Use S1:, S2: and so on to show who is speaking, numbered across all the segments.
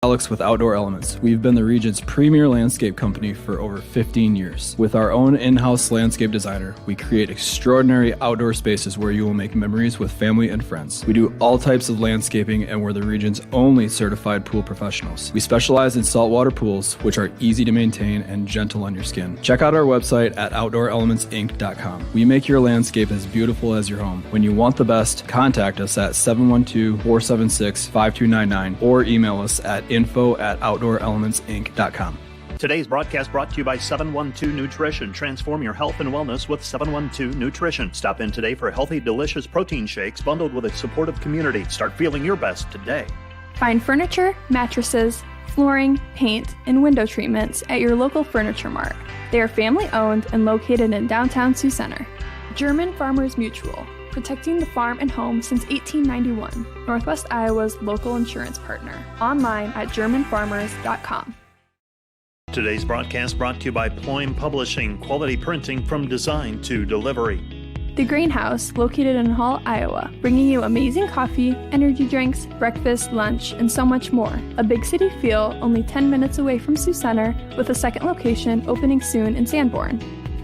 S1: Alex with Outdoor Elements. We've been the region's premier landscape company for over 15 years. With our own in-house landscape designer, we create extraordinary outdoor spaces where you will make memories with family and friends. We do all types of landscaping and we're the region's only certified pool professionals. We specialize in saltwater pools, which are easy to maintain and gentle on your skin. Check out our website at OutdoorElementsInc.com. We make your landscape as beautiful as your home. When you want the best, contact us at 712-476-5299 or email us at info@OutdoorElementsInc.com.
S2: Today's broadcast brought to you by 712 Nutrition. Transform your health and wellness with 712 Nutrition. Stop in today for healthy, delicious protein shakes bundled with a supportive community. Start feeling your best today.
S3: Find furniture, mattresses, flooring, paint, and window treatments at your local Furniture Mart. They are family-owned and located in downtown Sioux Center. German Farmers Mutual, protecting the farm and home since 1891. Northwest Iowa's local insurance partner. Online at GermanFarmers.com.
S2: Today's broadcast brought to you by Ployne Publishing, quality printing from design to delivery.
S3: The Greenhouse, located in Hall, Iowa, bringing you amazing coffee, energy drinks, breakfast, lunch, and so much more. A big city feel, only 10 minutes away from Sioux Center, with a second location opening soon in Sanborn.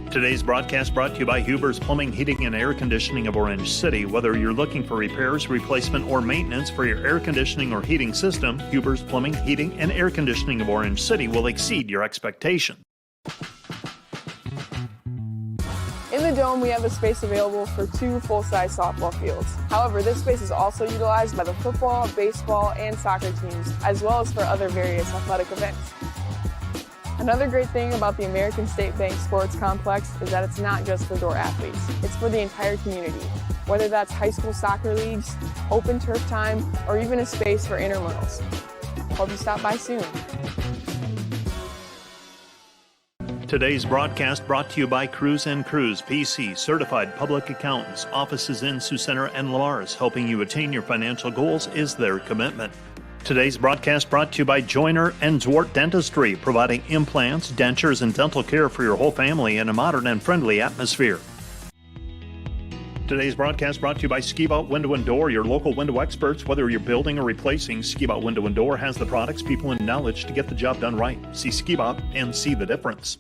S2: Today's broadcast brought to you by Huber's Plumbing, Heating, and Air Conditioning of Orange City. Whether you're looking for repairs, replacement, or maintenance for your air conditioning or heating system, Huber's Plumbing, Heating, and Air Conditioning of Orange City will exceed your expectation.
S4: In the Dome, we have a space available for 2 full-size softball fields. However, this space is also utilized by the football, baseball, and soccer teams, as well as for other various athletic events. Another great thing about the American State Bank Sports Complex is that it's not just for Dordt athletes, it's for the entire community. Whether that's high school soccer leagues, open turf time, or even a space for intramurals. Hope you stop by soon.
S2: Today's broadcast brought to you by Cruz & Cruz, PC, certified public accountants, offices in Sioux Center and Lars. Helping you attain your financial goals is their commitment. Today's broadcast brought to you by Joyner and Dordt Dentistry, providing implants, dentures, and dental care for your whole family in a modern and friendly atmosphere. Today's broadcast brought to you by Ski-Bout Window and Door, your local window experts. Whether you're building or replacing, Ski-Bout Window and Door has the products, people, and knowledge to get the job done right. See Ski-Bout and see the difference.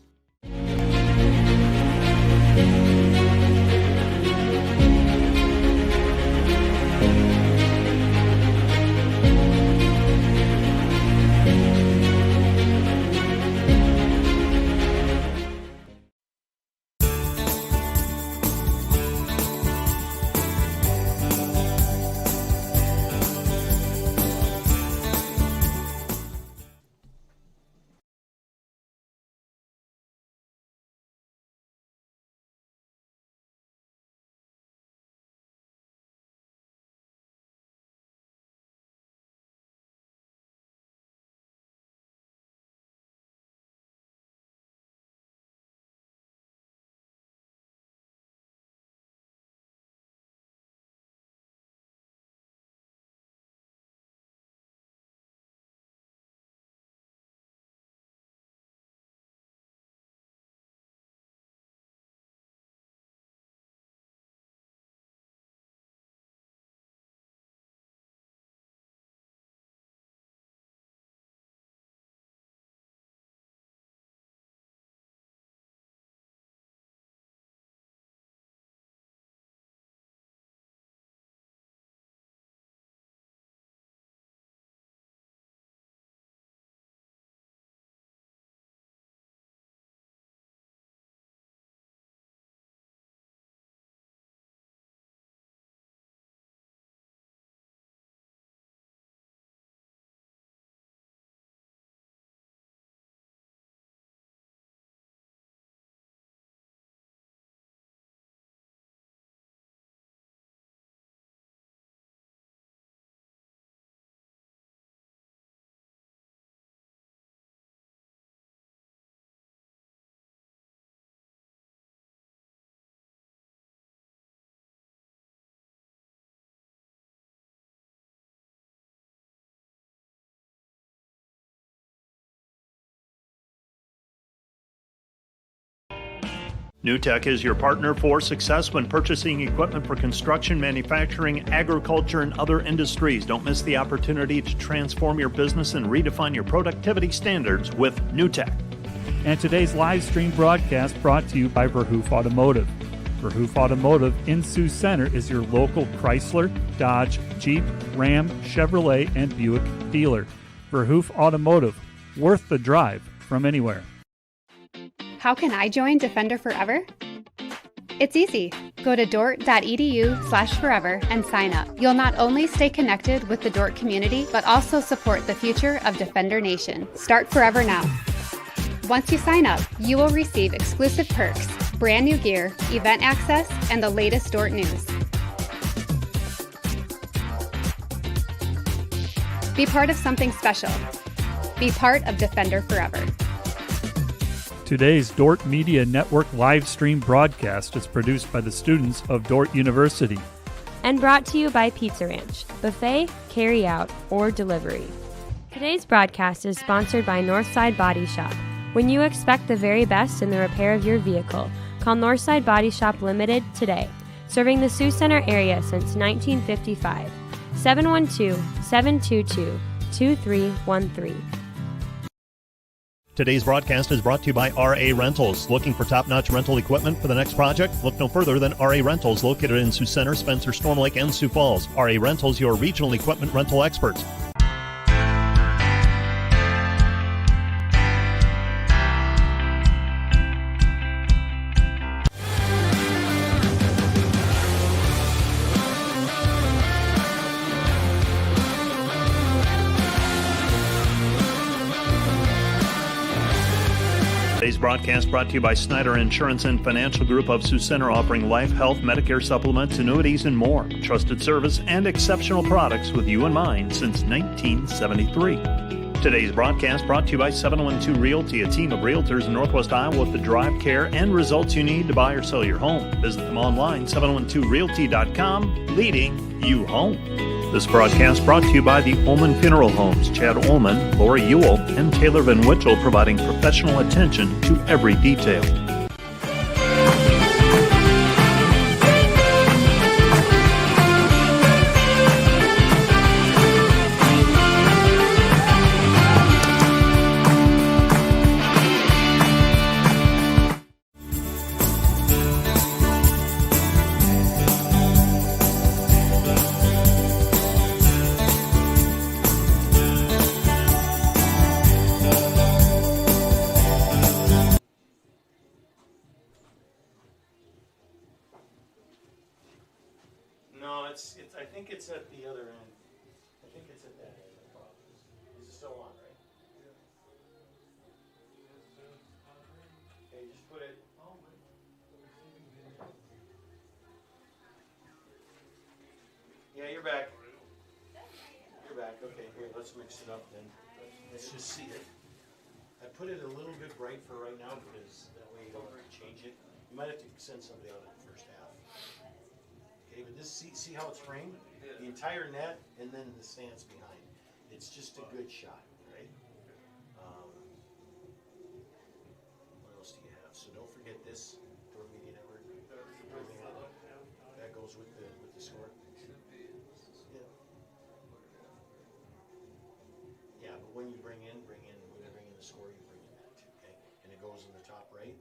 S2: NewTek is your partner for success when purchasing equipment for construction, manufacturing, agriculture, and other industries. Don't miss the opportunity to transform your business and redefine your productivity standards with NewTek.
S5: And today's live stream broadcast brought to you by Verhoof Automotive. Verhoof Automotive in Sioux Center is your local Chrysler, Dodge, Jeep, Ram, Chevrolet, and Buick dealer. Verhoof Automotive, worth the drive from anywhere.
S6: How can I join Defender Forever? It's easy. Go to dordt.edu/forever and sign up. You'll not only stay connected with the Dordt community, but also support the future of Defender Nation. Start Forever now. Once you sign up, you will receive exclusive perks, brand new gear, event access, and the latest Dordt news. Be part of something special. Be part of Defender Forever.
S5: Today's Dordt Media Network live stream broadcast is produced by the students of Dordt University.
S7: And brought to you by Pizza Ranch, buffet, carry out, or delivery. Today's broadcast is sponsored by Northside Body Shop. When you expect the very best in the repair of your vehicle, call Northside Body Shop Limited today, serving the Sioux Center area since 1955. 712-722-2313.
S2: Today's broadcast is brought to you by RA Rentals. Looking for top-notch rental equipment for the next project? Look no further than RA Rentals, located in Sioux Center, Spencer, Storm Lake, and Sioux Falls. RA Rentals, your regional equipment rental experts. Today's broadcast brought to you by Snyder Insurance and Financial Group of Sioux Center, offering life, health, Medicare supplements, annuities, and more. Trusted service and exceptional products with you in mind since 1973. Today's broadcast brought to you by 712 Realty, a team of realtors in Northwest Iowa with the drive, care, and results you need to buy or sell your home. Visit them online, 712realty.com, leading you home. This broadcast brought to you by the Ullman Funeral Homes, Chad Ullman, Lori Ewell, and Taylor Van Witchell, providing professional attention to every detail.
S8: I think it's at the other end. I think it's at that end. The problem is it still on, right? Okay, just put it. Yeah, you're back. You're back. Okay, here, let's mix it up then. Let's just see it. I put it a little bit bright for right now because that way you don't have to change it. You might have to send somebody out in the first half. Okay, but this, see how it's framed? The entire net and then the stance behind. It's just a good shot, right? What else do you have? So don't forget this Dordt Media Network. That goes with the score. Yeah. Yeah, but when you bring in the score, you bring in that too, okay? And it goes in the top right.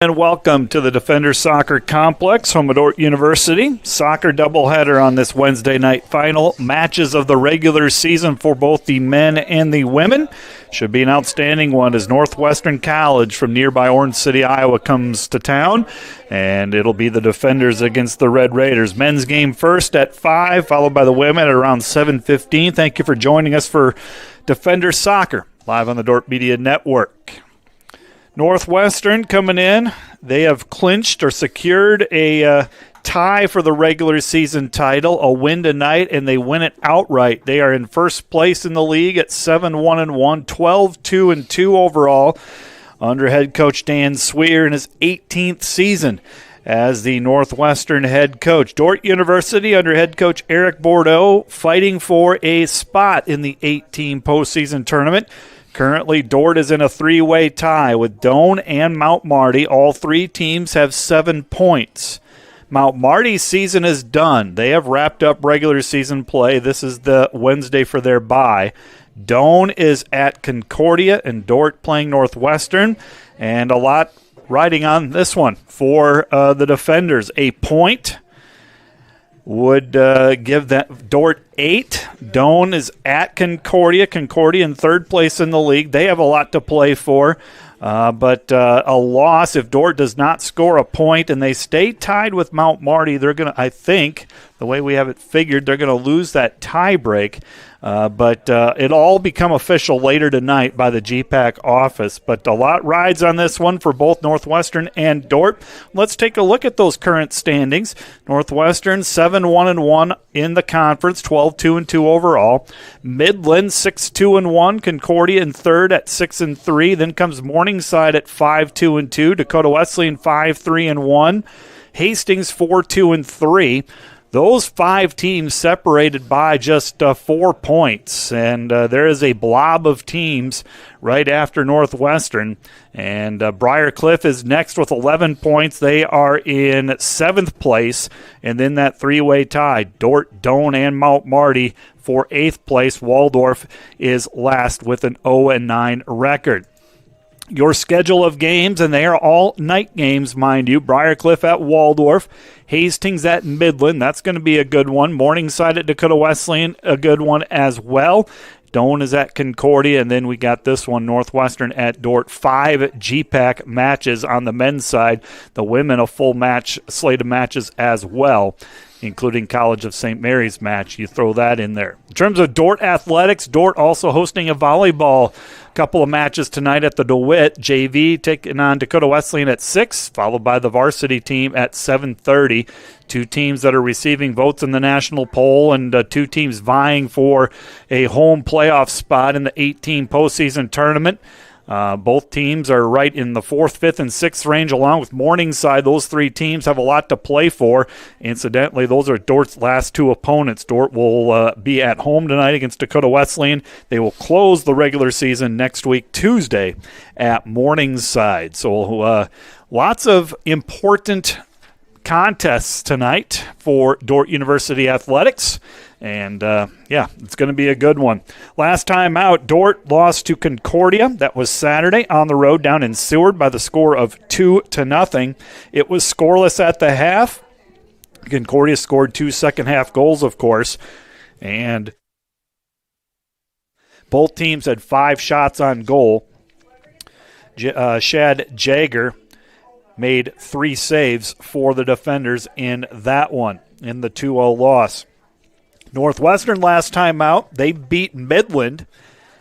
S5: And welcome to the Defender Soccer Complex, home of Dordt University. Soccer doubleheader on this Wednesday night final. Matches of the regular season for both the men and the women. Should be an outstanding one as Northwestern College from nearby Orange City, Iowa comes to town. And it'll be the Defenders against the Red Raiders. Men's game first at 5, followed by the women at around 7:15. Thank you for joining us for Defender Soccer, live on the Dordt Media Network. Northwestern coming in. They have clinched or secured a tie for the regular season title, a win tonight, and they win it outright. They are in first place in the league at 7-1-1, 12-2-2 overall under head coach Dan Sweer in his 18th season as the Northwestern head coach. Dordt University under head coach Eric Bordeaux fighting for a spot in the 8-team postseason tournament. Currently, Dordt is in a three-way tie with Doane and Mount Marty. All three teams have 7 points. Mount Marty's season is done. They have wrapped up regular season play. This is the Wednesday for their bye. Doane is at Concordia and Dordt playing Northwestern. And a lot riding on this one for the Defenders. A point would give that Dordt 8. Doane is at Concordia. Concordia in third place in the league. They have a lot to play for. But a loss, if Dordt does not score a point and they stay tied with Mount Marty, they're going to, I think, the way we have it figured, they're going to lose that tie break. But it'll all become official later tonight by the GPAC office. But a lot rides on this one for both Northwestern and Dordt. Let's take a look at those current standings. Northwestern 7-1-1 in the conference, 12-2-2 overall. Midland 6-2-1. Concordia in third at 6-3. Then comes Morningside at 5-2-2. Dakota Wesleyan 5-3-1. Hastings 4-2-3. Those 5 teams separated by just 4 points, and there is a blob of teams right after Northwestern. And Briar Cliff is next with 11 points. They are in 7th place, and then that three-way tie, Dordt, Doane, and Mount Marty for 8th place. Waldorf is last with an 0-9 record. Your schedule of games, and they are all night games, mind you. Briarcliff at Waldorf, Hastings at Midland. That's going to be a good one. Morningside at Dakota Wesleyan, a good one as well. Doane is at Concordia, and then we got this one, Northwestern at Dordt. 5 GPAC matches on the men's side. The women, a full match slate of matches as well, including College of St. Mary's match. You throw that in there. In terms of Dordt athletics, Dordt also hosting a volleyball couple of matches tonight at the DeWitt. JV taking on Dakota Wesleyan at 6, followed by the varsity team at 7:30. 2 teams that are receiving votes in the national poll, and 2 teams vying for a home playoff spot in the 18 postseason tournament. Both teams are right in the 4th, 5th, and 6th range, along with Morningside. Those 3 teams have a lot to play for. Incidentally, those are Dordt's last 2 opponents. Dordt will be at home tonight against Dakota Wesleyan. They will close the regular season next week, Tuesday, at Morningside. So lots of important contests tonight for Dordt University athletics. And, it's going to be a good one. Last time out, Dordt lost to Concordia. That was Saturday on the road down in Seward by the score of 2-0. It was scoreless at the half. Concordia scored 2 second-half goals, of course. And both teams had 5 shots on goal. Shad Jager made 3 saves for the Defenders in that one, in the 2-0 loss. Northwestern last time out, they beat Midland,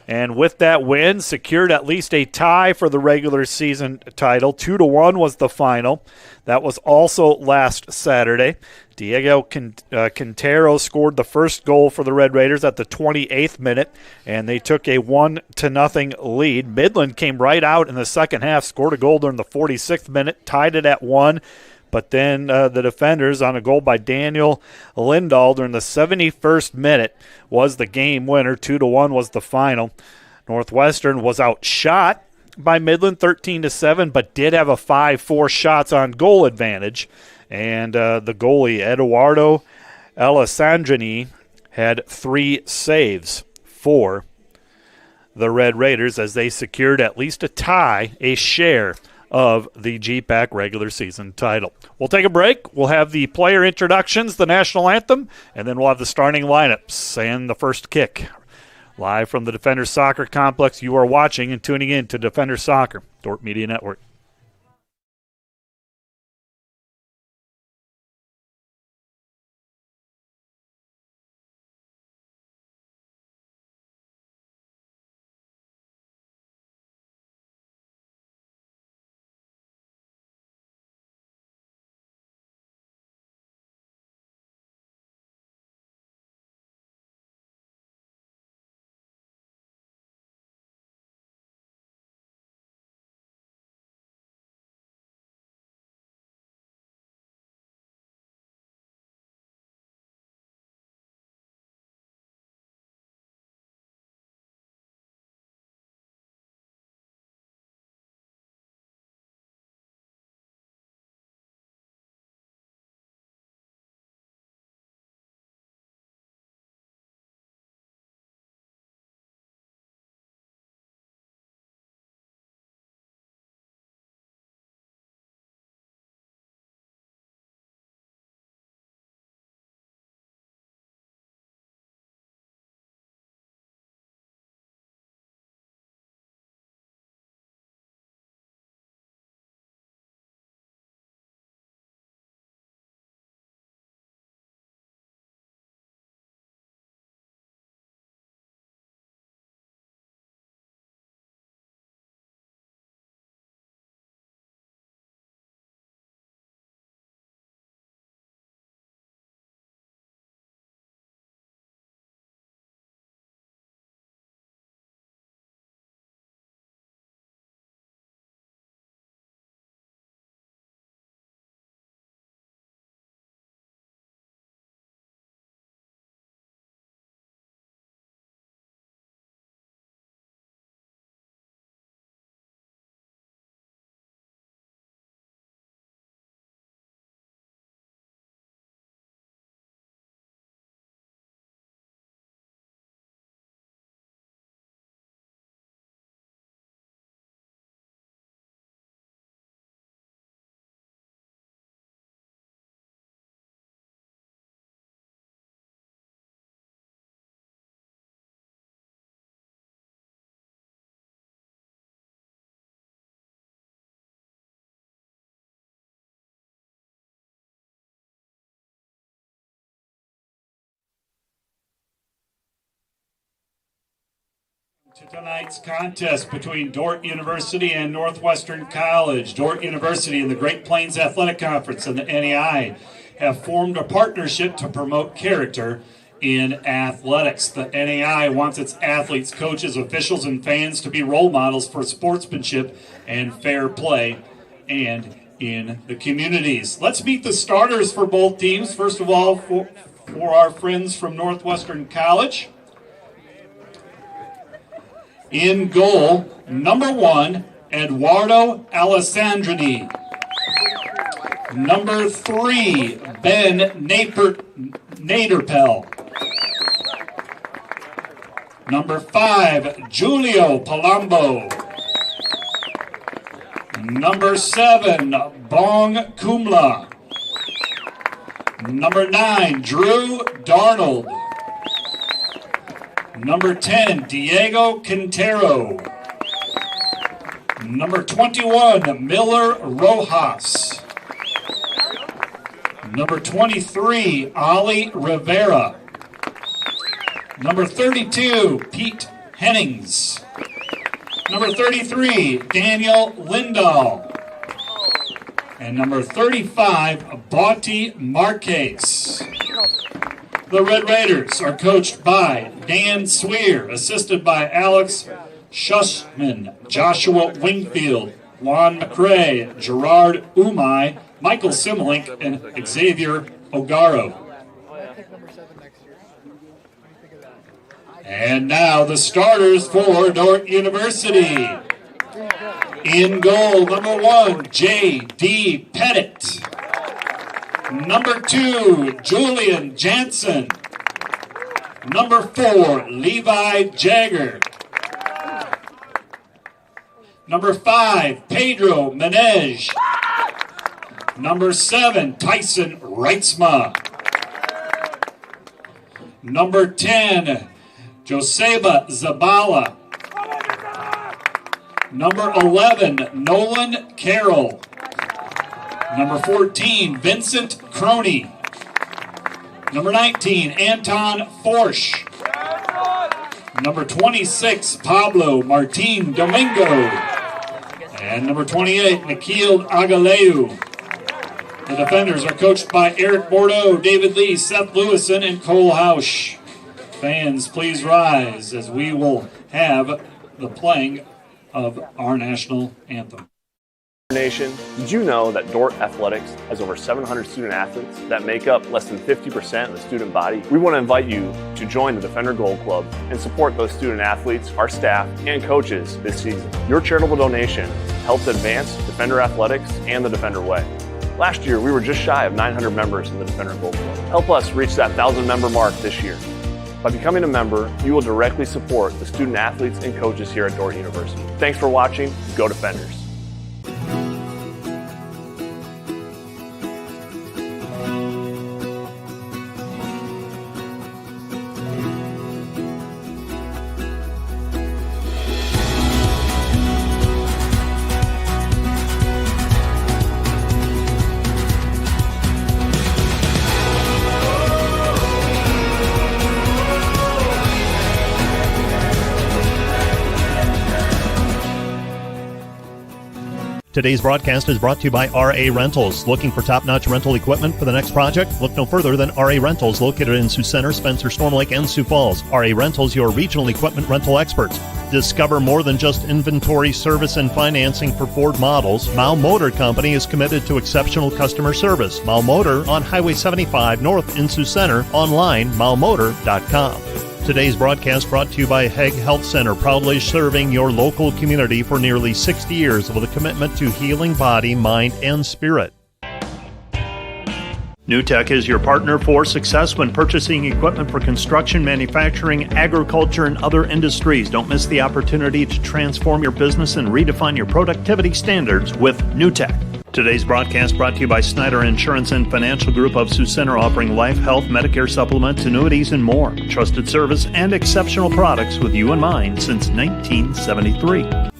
S5: and with that win, secured at least a tie for the regular season title. 2-1 was the final. That was also last Saturday. Diego Quintero scored the first goal for the Red Raiders at the 28th minute, and they took a 1-0 lead. Midland came right out in the second half, scored a goal during the 46th minute, tied it at 1. But then the Defenders, on a goal by Daniel Lindahl during the 71st minute, was the game winner. 2-1 was the final. Northwestern was outshot by Midland 13-7, but did have a 5-4 shots on goal advantage. And the goalie, Eduardo Alessandrini, had 3 saves for the Red Raiders as they secured at least a tie, a share of the GPAC regular season title. We'll take a break. We'll have the player introductions, the national anthem, and then we'll have the starting lineups and the first kick. Live from the Defender Soccer Complex, you are watching and tuning in to Defender Soccer, Dordt Media Network. To tonight's contest between Dordt University and Northwestern College. Dordt University and the Great Plains Athletic Conference and the NEI have formed a partnership to promote character in athletics. The NEI wants its athletes, coaches, officials, and fans to be role models for sportsmanship and fair play and in the communities. Let's meet the starters for both teams. First of all, for our friends from Northwestern College. In goal, number 1, Eduardo Alessandrini. Number 3, Ben Naderpel. Number 5, Giulio Palumbo. Number 7, Bong Kumla. Number 9, Drew Darnold. Number 10, Diego Quintero. Number 21, Miller Rojas. Number 23, Ali Rivera. Number 32, Pete Hennings. Number 33, Daniel Lindahl. And number 35, Bauti Marquez. The Red Raiders are coached by Dan Sweer, assisted by Alex Schussman, Joshua Wingfield, Juan McRae, Gerard Umai, Michael Simmelink, and Xavier Ogaro. And now the starters for Dordt University. In goal, number 1, J.D. Pettit. Number 2, Julian Jansen. Number 4, Levi Jagger.
S9: Number 5, Pedro Menez. Number 7, Tyson Reitzma. Number 10, Joseba Zabala. Number 11, Nolan Carroll. Number 14, Vincent Croney. Number 19, Anton Forsch. Number 26, Pablo Martin Domingo. And number 28, Nikhil Agaleu. The defenders are coached by Eric Bordeaux, David Lee, Seth Lewison, and Cole Hausch. Fans, please rise as we will have the playing of our national anthem.
S10: Nation, did you know that Dordt Athletics has over 700 student athletes that make up less than 50% of the student body? We want to invite you to join the Defender Gold Club and support those student athletes, our staff, and coaches this season. Your charitable donation helps advance Defender Athletics and the Defender Way. Last year, we were just shy of 900 members in the Defender Gold Club. Help us reach that 1,000 member mark this year. By becoming a member, you will directly support the student athletes and coaches here at Dordt University. Thanks for watching. Go Defenders.
S2: Today's broadcast is brought to you by RA Rentals. Looking for top-notch rental equipment for the next project? Look no further than RA Rentals, located in Sioux Center, Spencer, Storm Lake, and Sioux Falls. RA Rentals, your regional equipment rental experts. Discover more than just inventory, service, and financing for Ford models. Mao Motor Company is committed to exceptional customer service. Mao Motor on Highway 75 North in Sioux Center. Online, maomotor.com. Today's broadcast brought to you by Hague Health Center, proudly serving your local community for nearly 60 years with a commitment to healing body, mind, and spirit. NewTek is your partner for success when purchasing equipment for construction, manufacturing, agriculture, and other industries. Don't miss the opportunity to transform your business and redefine your productivity standards with NewTek. Today's broadcast brought to you by Snyder Insurance and Financial Group of Sioux Center, offering life, health, Medicare supplements, annuities, and more. Trusted service and exceptional products with you in mind since 1973.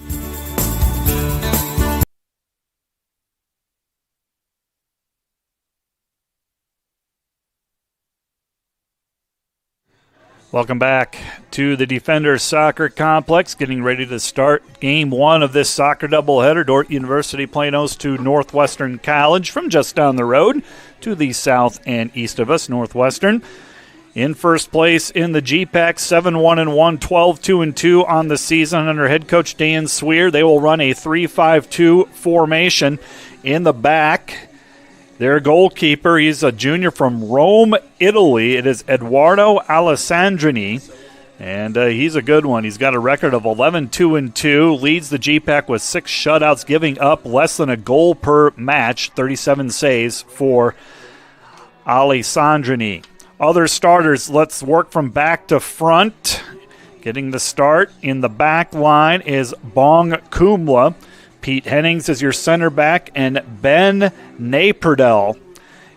S5: Welcome back to the Defender Soccer Complex, getting ready to start Game 1 of this soccer doubleheader. Dordt University playing host to Northwestern College from just down the road to the south and east of us. Northwestern in first place in the GPAC, 7-1-1, 12-2-2 on the season under head coach Dan Sweer. They will run a 3-5-2 formation in the back. Their goalkeeper, he's a junior from Rome, Italy. It is Eduardo Alessandrini, and he's a good one. He's got a record of 11-2-2, leads the GPAC with 6 shutouts, giving up less than a goal per match, 37 saves for Alessandrini. Other starters, let's work from back to front. Getting the start in the back line is Bong Kumla. Pete Hennings is your center back, and Ben Naperdell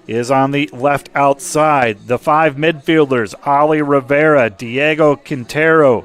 S5: is on the left outside. The 5 midfielders, Ali Rivera, Diego Quintero,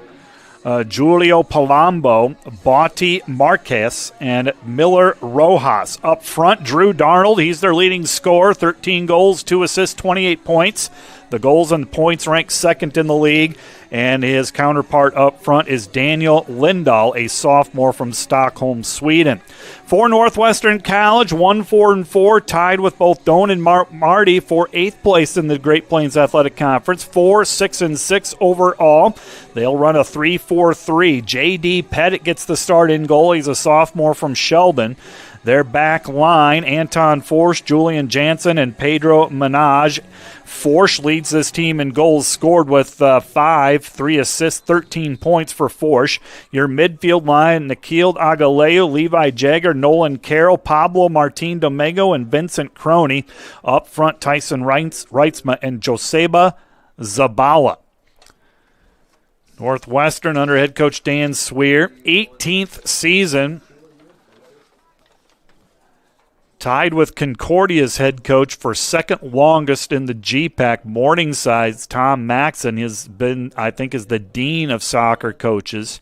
S5: Julio Palombo, Botti Marquez, and Miller Rojas. Up front, Drew Darnold, he's their leading scorer, 13 goals, 2 assists, 28 points. The goals and points ranked second in the league, and his counterpart up front is Daniel Lindahl, a sophomore from Stockholm, Sweden. For Northwestern College, 1-4-4, tied with both Doane and Marty for 8th place in the Great Plains Athletic Conference, 4-6-6 overall. They'll run a 3-4-3. J.D. Pettit gets the start in goal. He's a sophomore from Sheldon. Their back line, Anton Forsch, Julian Jansen, and Pedro Menage. Forsch leads this team in goals scored with 5, 3 assists, 13 points for Forsch. Your midfield line, Nikhil Agaleu, Levi Jagger, Nolan Carroll, Pablo Martin Domingo, and Vincent Croney. Up front, Tyson Reitzma and Joseba Zabala. Northwestern under head coach Dan Sweer, 18th season Tied with Concordia's head coach for second longest in the GPAC. Morningside's Tom Maxon has been, I think, is the dean of soccer coaches,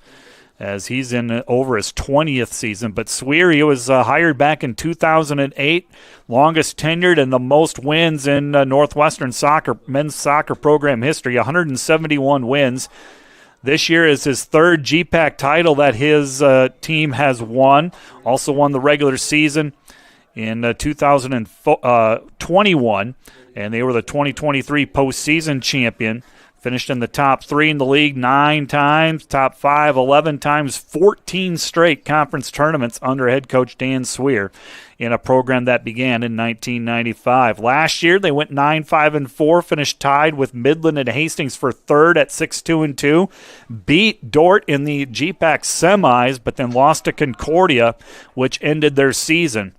S5: as he's in over his 20th season. But Sweer, he was hired back in 2008, longest tenured and the most wins in Northwestern men's soccer program history, 171 wins. This year is his third GPAC title that his team has won. Also won the regular season in 2021, and they were the 2023 postseason champion. Finished in the top 3 in the league 9 times, top 5 11 times, 14 straight conference tournaments under head coach Dan Sweer in a program that began in 1995. Last year, they went 9-5-4, finished tied with Midland and Hastings for third at 6-2-2, beat Dordt in the GPAC semis, but then lost to Concordia, which ended their season.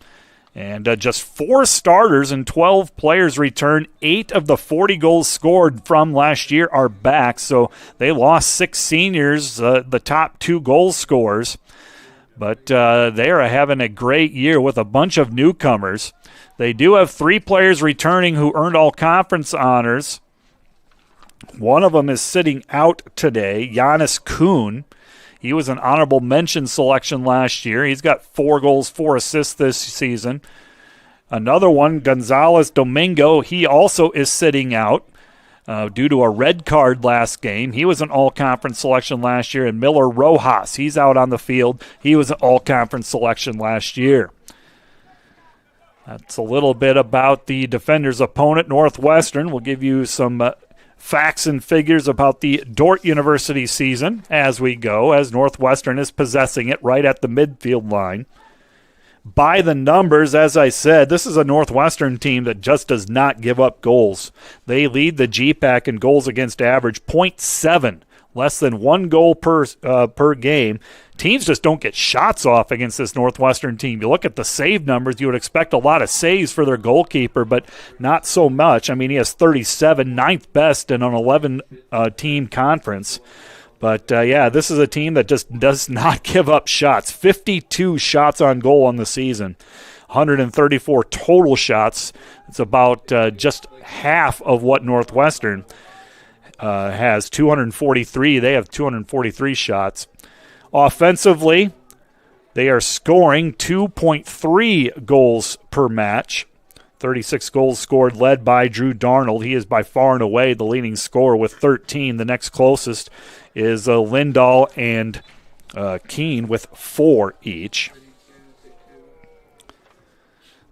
S5: And just 4 starters and 12 players returned. 8 of the 40 goals scored from last year are back. So they lost 6 seniors, the top 2 goal scorers. But they are having a great year with a bunch of newcomers. They do have 3 players returning who earned all conference honors. One of them is sitting out today, Giannis Kuhn. He was an honorable mention selection last year. He's got 4 goals, 4 assists this season. Another one, Gonzalez Domingo, he also is sitting out due to a red card last game. He was an all-conference selection last year. And Miller Rojas, he's out on the field. He was an all-conference selection last year. That's a little bit about the Defenders' opponent, Northwestern. We'll give you some facts and figures about the Dordt University season as we go, as Northwestern is possessing it right at the midfield line. By the numbers, as I said, this is a Northwestern team that just does not give up goals. They lead the GPAC in goals against average, 0.7, less than 1 goal per game. Teams just don't get shots off against this Northwestern team. You look at the save numbers, you would expect a lot of saves for their goalkeeper, but not so much. I mean, he has 37, 9th best in an 11-team conference. But, this is a team that just does not give up shots. 52 shots on goal on the season, 134 total shots. It's about just half of what Northwestern has, 243. They have 243 shots. Offensively, they are scoring 2.3 goals per match. 36 goals scored, led by Drew Darnold. He is by far and away the leading scorer with 13. The next closest is Lindahl and Keene with 4 each.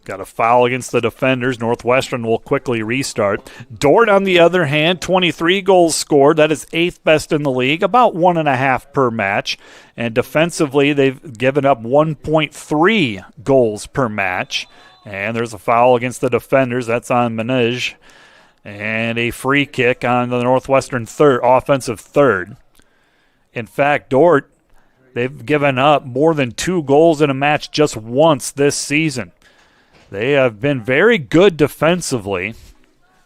S5: Got a foul against the defenders. Northwestern will quickly restart. Dordt, on the other hand, 23 goals scored. That is 8th best in the league, about 1.5 per match. And defensively, they've given up 1.3 goals per match. And there's a foul against the defenders. That's on Menej. And a free kick on the Northwestern offensive third. In fact, Dordt, they've given up more than 2 goals in a match just once this season. They have been very good defensively.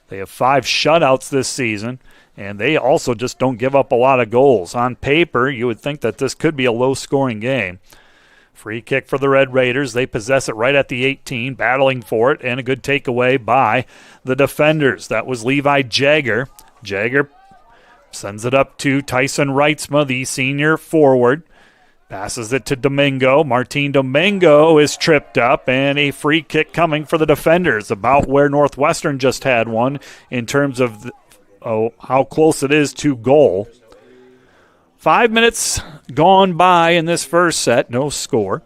S5: They have 5 shutouts this season, and they also just don't give up a lot of goals. On paper, you would think that this could be a low-scoring game. Free kick for the Red Raiders. They possess it right at the 18, battling for it, and a good takeaway by the defenders. That was Levi Jagger. Jagger sends it up to Tyson Reitzma, the senior forward. Passes it to Domingo. Martin Domingo is tripped up, and a free kick coming for the defenders, about where Northwestern just had one in terms of how close it is to goal. 5 minutes gone by in this first set, no score.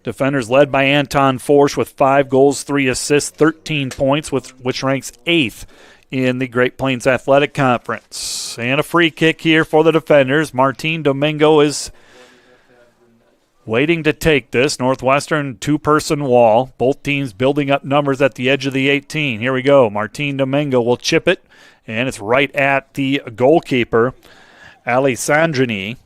S5: Defenders led by Anton Forsch with 5 goals, 3 assists, 13 points, which ranks 8th in the Great Plains Athletic Conference. And a free kick here for the defenders. Martin Domingo is waiting to take this. Northwestern 2-person wall. Both teams building up numbers at the edge of the 18. Here we go. Martin Domingo will chip it, and it's right at the goalkeeper, Alessandrini.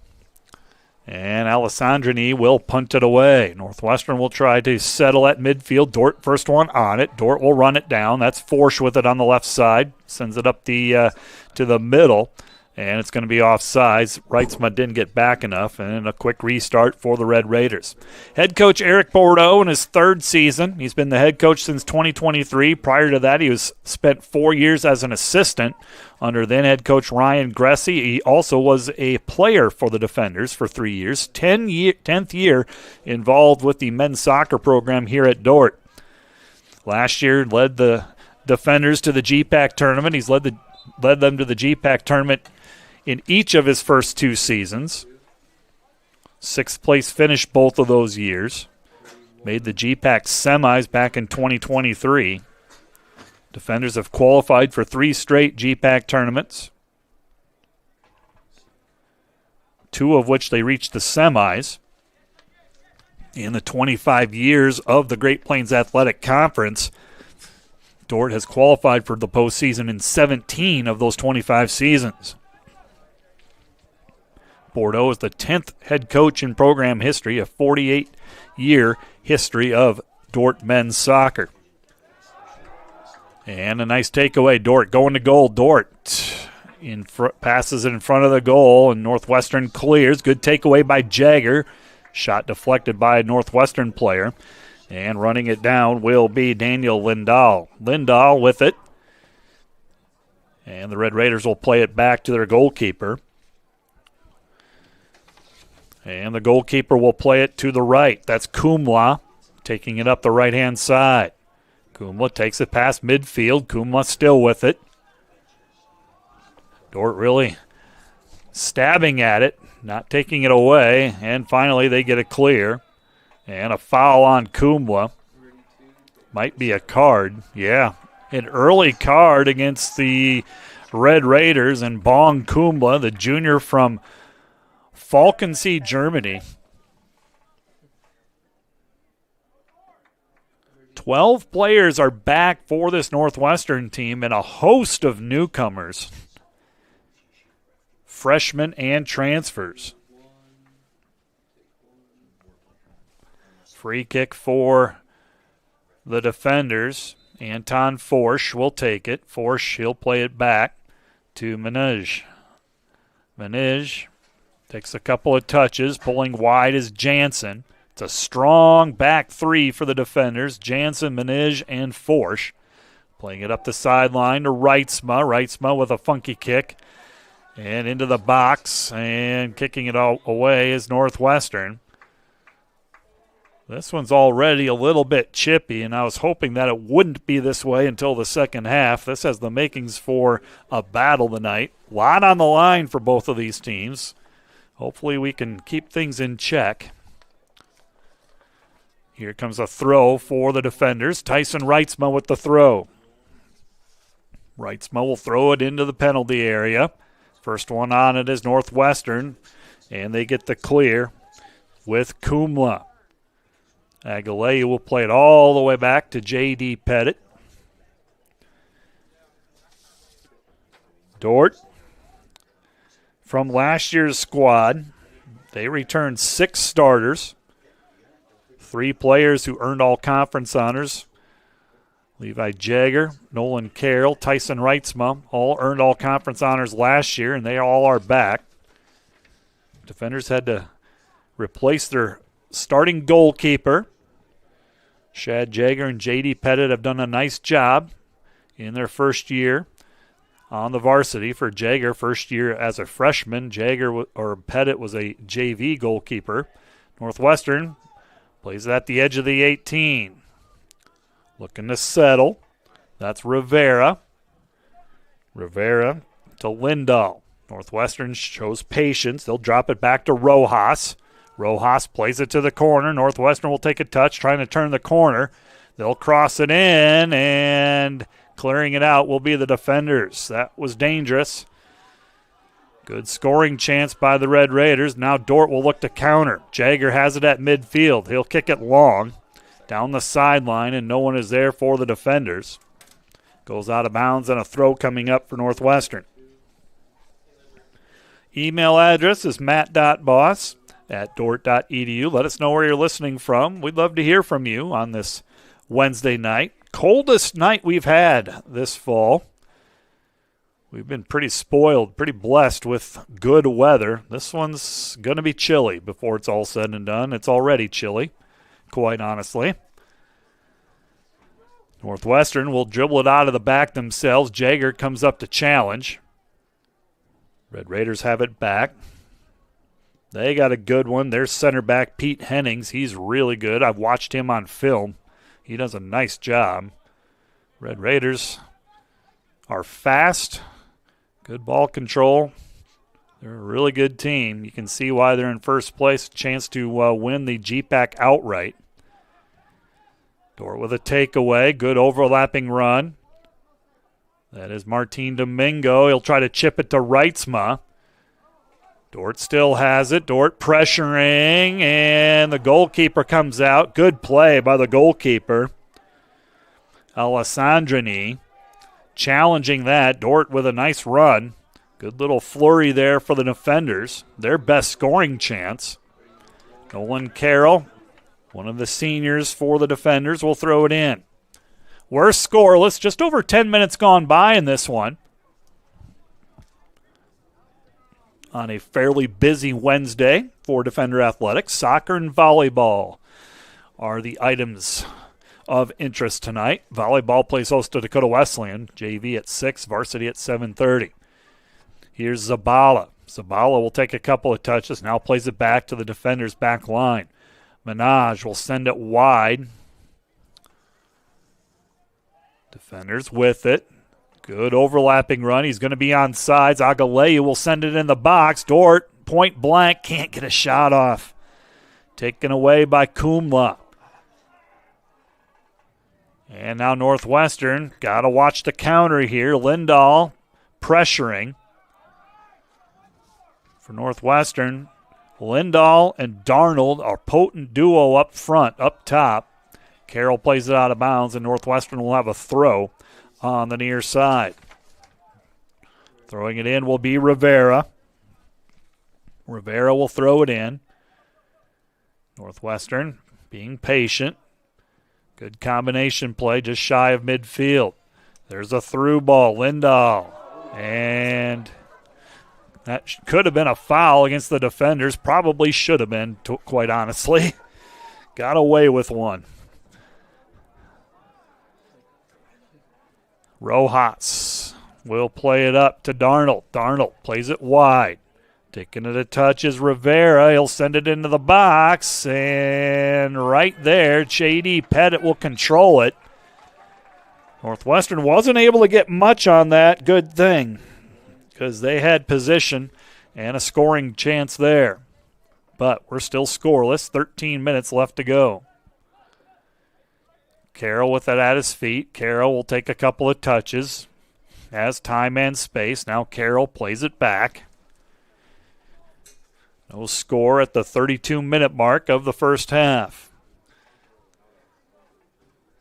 S5: And Alessandrini will punt it away. Northwestern will try to settle at midfield. Dordt first one on it. Dordt will run it down. That's Forsch with it on the left side. Sends it up to the middle. And it's going to be offsides. Reitzma didn't get back enough, and a quick restart for the Red Raiders. Head coach Eric Bordeaux in his third season. He's been the head coach since 2023. Prior to that, he spent 4 years as an assistant under then head coach Ryan Gressy. He also was a player for the Defenders for 3 years. 10th year involved with the men's soccer program here at Dordt. Last year led the Defenders to the GPAC tournament. He's led them to the GPAC tournament in each of his first 2 seasons. 6th place finish both of those years. Made the GPAC semis back in 2023. Defenders have qualified for 3 straight GPAC tournaments, 2 of which they reached the semis. In the 25 years of the Great Plains Athletic Conference, Dordt has qualified for the postseason in 17 of those 25 seasons. Bordeaux is the 10th head coach in program history, a 48-year history of Dordt men's soccer. And a nice takeaway. Dordt going to goal. Dordt passes it in front of the goal, and Northwestern clears. Good takeaway by Jagger. Shot deflected by a Northwestern player. And running it down will be Daniel Lindahl. Lindahl with it. And the Red Raiders will play it back to their goalkeeper. And the goalkeeper will play it to the right. That's Kumla taking it up the right-hand side. Kumla takes it past midfield. Kumla still with it. Dordt really stabbing at it, not taking it away. And finally they get a clear. And a foul on Kumla. Might be a card. Yeah, an early card against the Red Raiders. And Bong Kumla, the junior from Falkensee, Germany. 12 players are back for this Northwestern team and a host of newcomers, freshmen and transfers. Free kick for the Defenders. Anton Forsch will take it. Forsch, he'll play it back to Manij. Manij takes a couple of touches. Pulling wide is Jansen. It's a strong back 3 for the Defenders. Jansen, Manij, and Forsch. Playing it up the sideline to Reitzma. Reitzma with a funky kick. And into the box. And kicking it all away is Northwestern. This one's already a little bit chippy, and I was hoping that it wouldn't be this way until the second half. This has the makings for a battle tonight. A lot on the line for both of these teams. Hopefully we can keep things in check. Here comes a throw for the Defenders. Tyson Reitzma with the throw. Reitzma will throw it into the penalty area. First one on it is Northwestern, and they get the clear with Kumla. Aguilera will play it all the way back to J.D. Pettit. Dordt, from last year's squad, they returned 6 starters, 3 players who earned all conference honors. Levi Jagger, Nolan Carroll, Tyson Reitzma all earned all conference honors last year, and they all are back. Defenders had to replace their starting goalkeeper. Shad Jagger and J.D. Pettit have done a nice job in their first year on the varsity. For Jagger, first year as a freshman, Pettit was a JV goalkeeper. Northwestern plays it at the edge of the 18. Looking to settle. That's Rivera. Rivera to Lindahl. Northwestern shows patience. They'll drop it back to Rojas. Rojas plays it to the corner. Northwestern will take a touch, trying to turn the corner. They'll cross it in, and clearing it out will be the Defenders. That was dangerous. Good scoring chance by the Red Raiders. Now Dordt will look to counter. Jagger has it at midfield. He'll kick it long down the sideline, and no one is there for the Defenders. Goes out of bounds, and a throw coming up for Northwestern. Email address is matt.boss@dordt.edu. Let us know where you're listening from. We'd love to hear from you on this Wednesday night. Coldest night we've had this fall. We've been pretty spoiled, pretty blessed with good weather. This one's going to be chilly before it's all said and done. It's already chilly, quite honestly. Northwestern will dribble it out of the back themselves. Jager comes up to challenge. Red Raiders have it back. They got a good one. There's center back Pete Hennings. He's really good. I've watched him on film. He does a nice job. Red Raiders are fast. Good ball control. They're a really good team. You can see why they're in first place. Chance to win the GPAC outright. Dordt with a takeaway. Good overlapping run. That is Martin Domingo. He'll try to chip it to Reitzma. Dordt still has it. Dordt pressuring, and the goalkeeper comes out. Good play by the goalkeeper. Alessandrini challenging that. Dordt with a nice run. Good little flurry there for the defenders. Their best scoring chance. Nolan Carroll, one of the seniors for the defenders, will throw it in. We're scoreless. Just over 10 minutes gone by in this one. On a fairly busy Wednesday for Defender Athletics. Soccer and volleyball are the items of interest tonight. Volleyball plays host to Dakota Wesleyan. JV at 6, varsity at 7:30. Here's Zabala. Zabala will take a couple of touches. Now plays it back to the defender's back line. Minaj will send it wide. Defenders with it. Good overlapping run. He's going to be on sides. Agaleu will send it in the box. Dordt, point blank, can't get a shot off. Taken away by Kumla. And now Northwestern, got to watch the counter here. Lindahl pressuring for Northwestern. Lindahl and Darnold are potent duo up front, up top. Carroll plays it out of bounds, and Northwestern will have a throw on the near side. Throwing it in will be Rivera. Rivera will throw it in. Northwestern being patient. Good combination play just shy of midfield. There's a through ball. Lindahl. And that could have been a foul against the defenders. Probably should have been, quite honestly. Got away with one. Rojas will play it up to Darnold. Darnold plays it wide. Taking it a touch is Rivera. He'll send it into the box. And right there, J.D. Pettit will control it. Northwestern wasn't able to get much on that. Good thing, because they had position and a scoring chance there. But we're still scoreless. 13 minutes left to go. Carroll with it at his feet. Carroll will take a couple of touches. Has time and space. Now Carroll plays it back. No score at the 32-minute mark of the first half.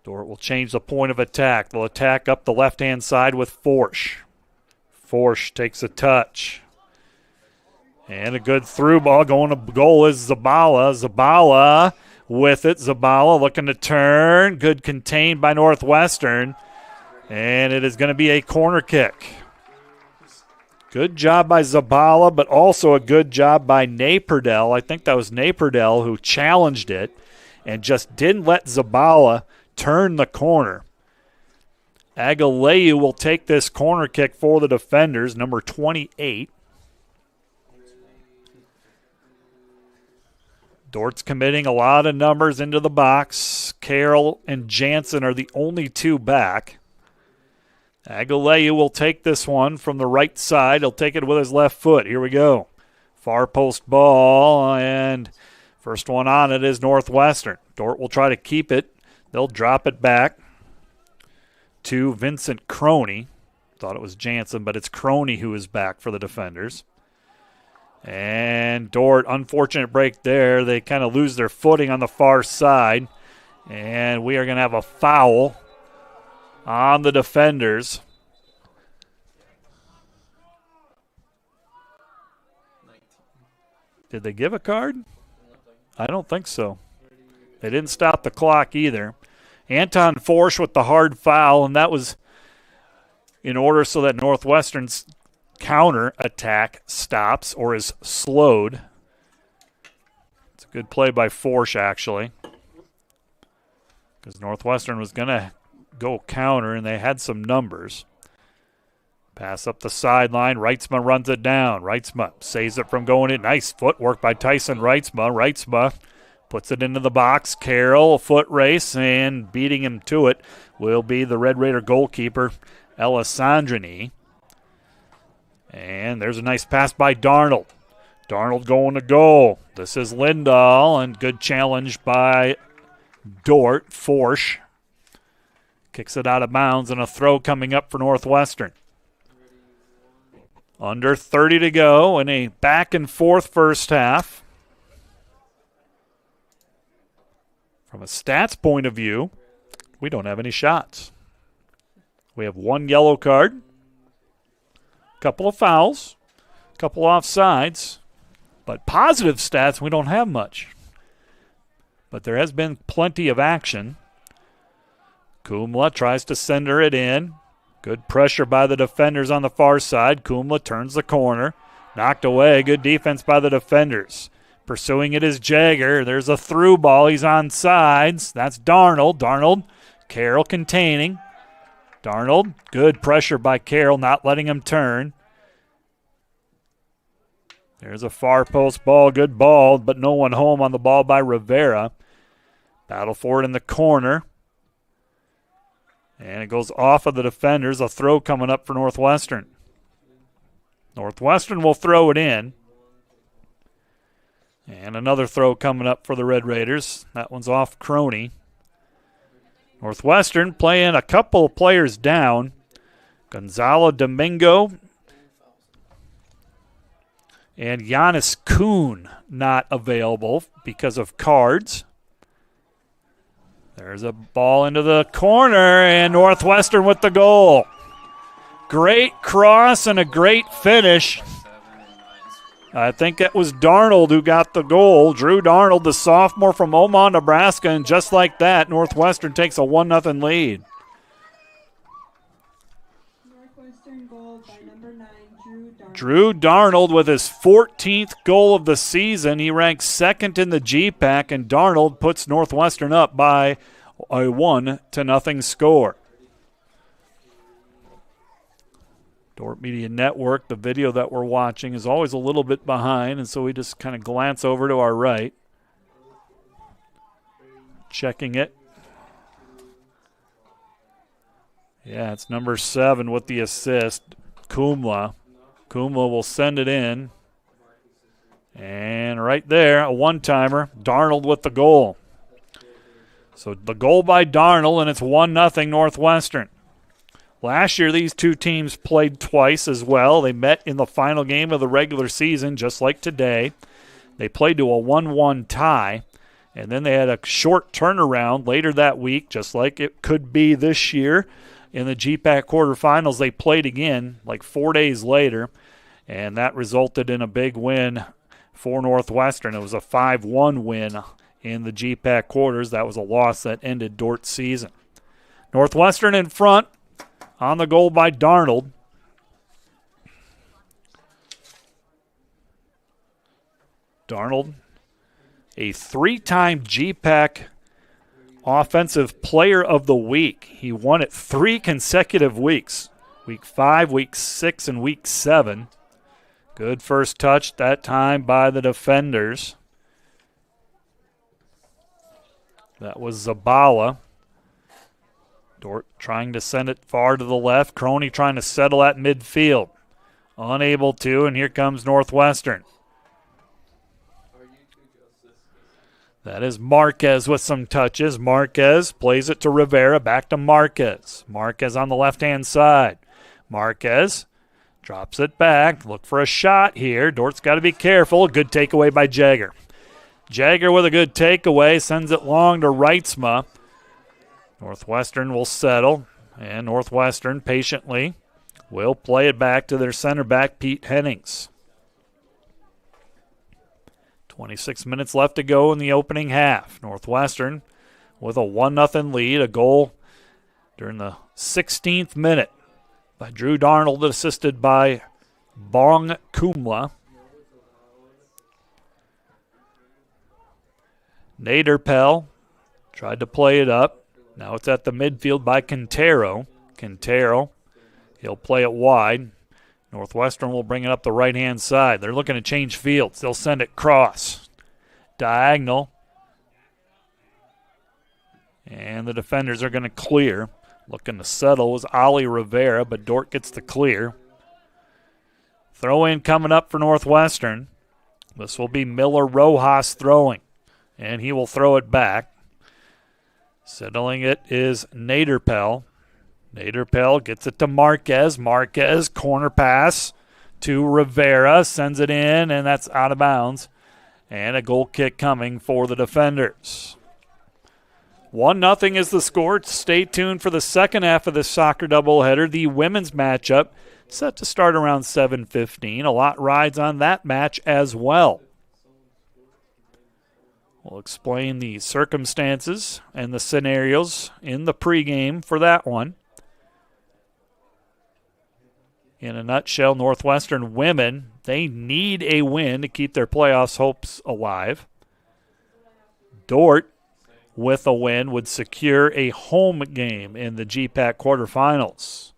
S5: Dordt will change the point of attack. They'll attack up the left-hand side with Forsch. Forsch takes a touch. And a good through ball. Going to goal is Zabala. Zabala with it. Zabala looking to turn. Good contained by Northwestern. And it is going to be a corner kick. Good job by Zabala, but also a good job by Naperdell. I think that was Naperdell who challenged it and just didn't let Zabala turn the corner. Agaleu will take this corner kick for the defenders, number 28. Dordt's committing a lot of numbers into the box. Carroll and Jansen are the only two back. Agaleu will take this one from the right side. He'll take it with his left foot. Here we go. Far post ball, and first one on it is Northwestern. Dordt will try to keep it. They'll drop it back to Vincent Croney. Thought it was Jansen, but it's Croney who is back for the defenders. And Dordt, unfortunate break there. They kind of lose their footing on the far side. And we are going to have a foul on the defenders. Did they give a card? I don't think so. They didn't stop the clock either. Anton Forsch with the hard foul, and that was in order so that Northwestern's counter attack stops or is slowed. It's a good play by Forsch, actually, because Northwestern was going to go counter, and they had some numbers. Pass up the sideline. Reitzma runs it down. Reitzma saves it from going in. Nice footwork by Tyson Reitzma. Reitzma puts it into the box. Carroll, a foot race, and beating him to it will be the Red Raider goalkeeper, Alessandrini. And there's a nice pass by Darnold. Darnold going to goal. This is Lindahl, and good challenge by Dordt. Forsch kicks it out of bounds, and a throw coming up for Northwestern. Under 30 to go in a back-and-forth first half. From a stats point of view, we don't have any shots. We have one yellow card, a couple of fouls, a couple offsides, but positive stats, we don't have much. But there has been plenty of action. Kumla tries to sender it in. Good pressure by the defenders on the far side. Kumla turns the corner. Knocked away. Good defense by the defenders. Pursuing it is Jagger. There's a through ball. He's on sides. That's Darnold. Darnold. Carroll containing. Darnold. Good pressure by Carroll, not letting him turn. There's a far post ball. Good ball, but no one home on the ball by Rivera. Battle for it in the corner. And it goes off of the defenders. A throw coming up for Northwestern. Northwestern will throw it in. And another throw coming up for the Red Raiders. That one's off Croney. Northwestern playing a couple of players down. Gonzalo Domingo and Giannis Kuhn not available because of cards. There's a ball into the corner, and Northwestern with the goal. Great cross and a great finish. I think it was Darnold who got the goal. Drew Darnold, the sophomore from Omaha, Nebraska, and just like that, Northwestern takes a 1-0 lead.
S11: Northwestern goal by number 9, Drew Darnold.
S5: Drew Darnold with his 14th goal of the season. He ranks second in the GPAC, and Darnold puts Northwestern up by a 1-0 score. Dordt Media Network, the video that we're watching, is always a little bit behind, and so we just kind of glance over to our right. Checking it. Yeah, it's number 7 with the assist, Kumla. Kumla will send it in. And right there, a one-timer, Darnold with the goal. So the goal by Darnold, and it's 1-0 Northwestern. Last year, these two teams played twice as well. They met in the final game of the regular season, just like today. They played to a 1-1 tie, and then they had a short turnaround later that week, just like it could be this year. In the GPAC quarterfinals, they played again like 4 days later, and that resulted in a big win for Northwestern. It was a 5-1 win in the GPAC quarters. That was a loss that ended Dordt's season. Northwestern in front. On the goal by Darnold. Darnold, a 3-time GPAC Offensive Player of the Week. He won it 3 consecutive weeks. Week 5, Week 6, and Week 7. Good first touch that time by the defenders. That was Zabala. Dordt trying to send it far to the left. Croney trying to settle at midfield. Unable to, and here comes Northwestern. That is Marquez with some touches. Marquez plays it to Rivera. Back to Marquez. Marquez on the left-hand side. Marquez drops it back. Look for a shot here. Dort's got to be careful. Good takeaway by Jagger. Jagger with a good takeaway. Sends it long to Reitzma. Northwestern will settle, and Northwestern patiently will play it back to their center back, Pete Hennings. 26 minutes left to go in the opening half. Northwestern with a 1-0 lead, a goal during the 16th minute by Drew Darnold, assisted by Bong Kumla. Naderpel tried to play it up. Now it's at the midfield by Quintero. Quintero, he'll play it wide. Northwestern will bring it up the right-hand side. They're looking to change fields. They'll send it cross. Diagonal. And the defenders are going to clear. Looking to settle was Ali Rivera, but Dordt gets the clear. Throw in coming up for Northwestern. This will be Miller Rojas throwing, and he will throw it back. Settling it is Naderpel. Naderpel gets it to Marquez. Marquez, corner pass to Rivera, sends it in, and that's out of bounds. And a goal kick coming for the defenders. 1-0 is the score. Stay tuned for the second half of this soccer doubleheader. The women's matchup set to start around 7:15. A lot rides on that match as well. We'll explain the circumstances and the scenarios in the pregame for that one. In a nutshell, Northwestern women, they need a win to keep their playoffs hopes alive. Dordt, with a win, would secure a home game in the GPAC quarterfinals.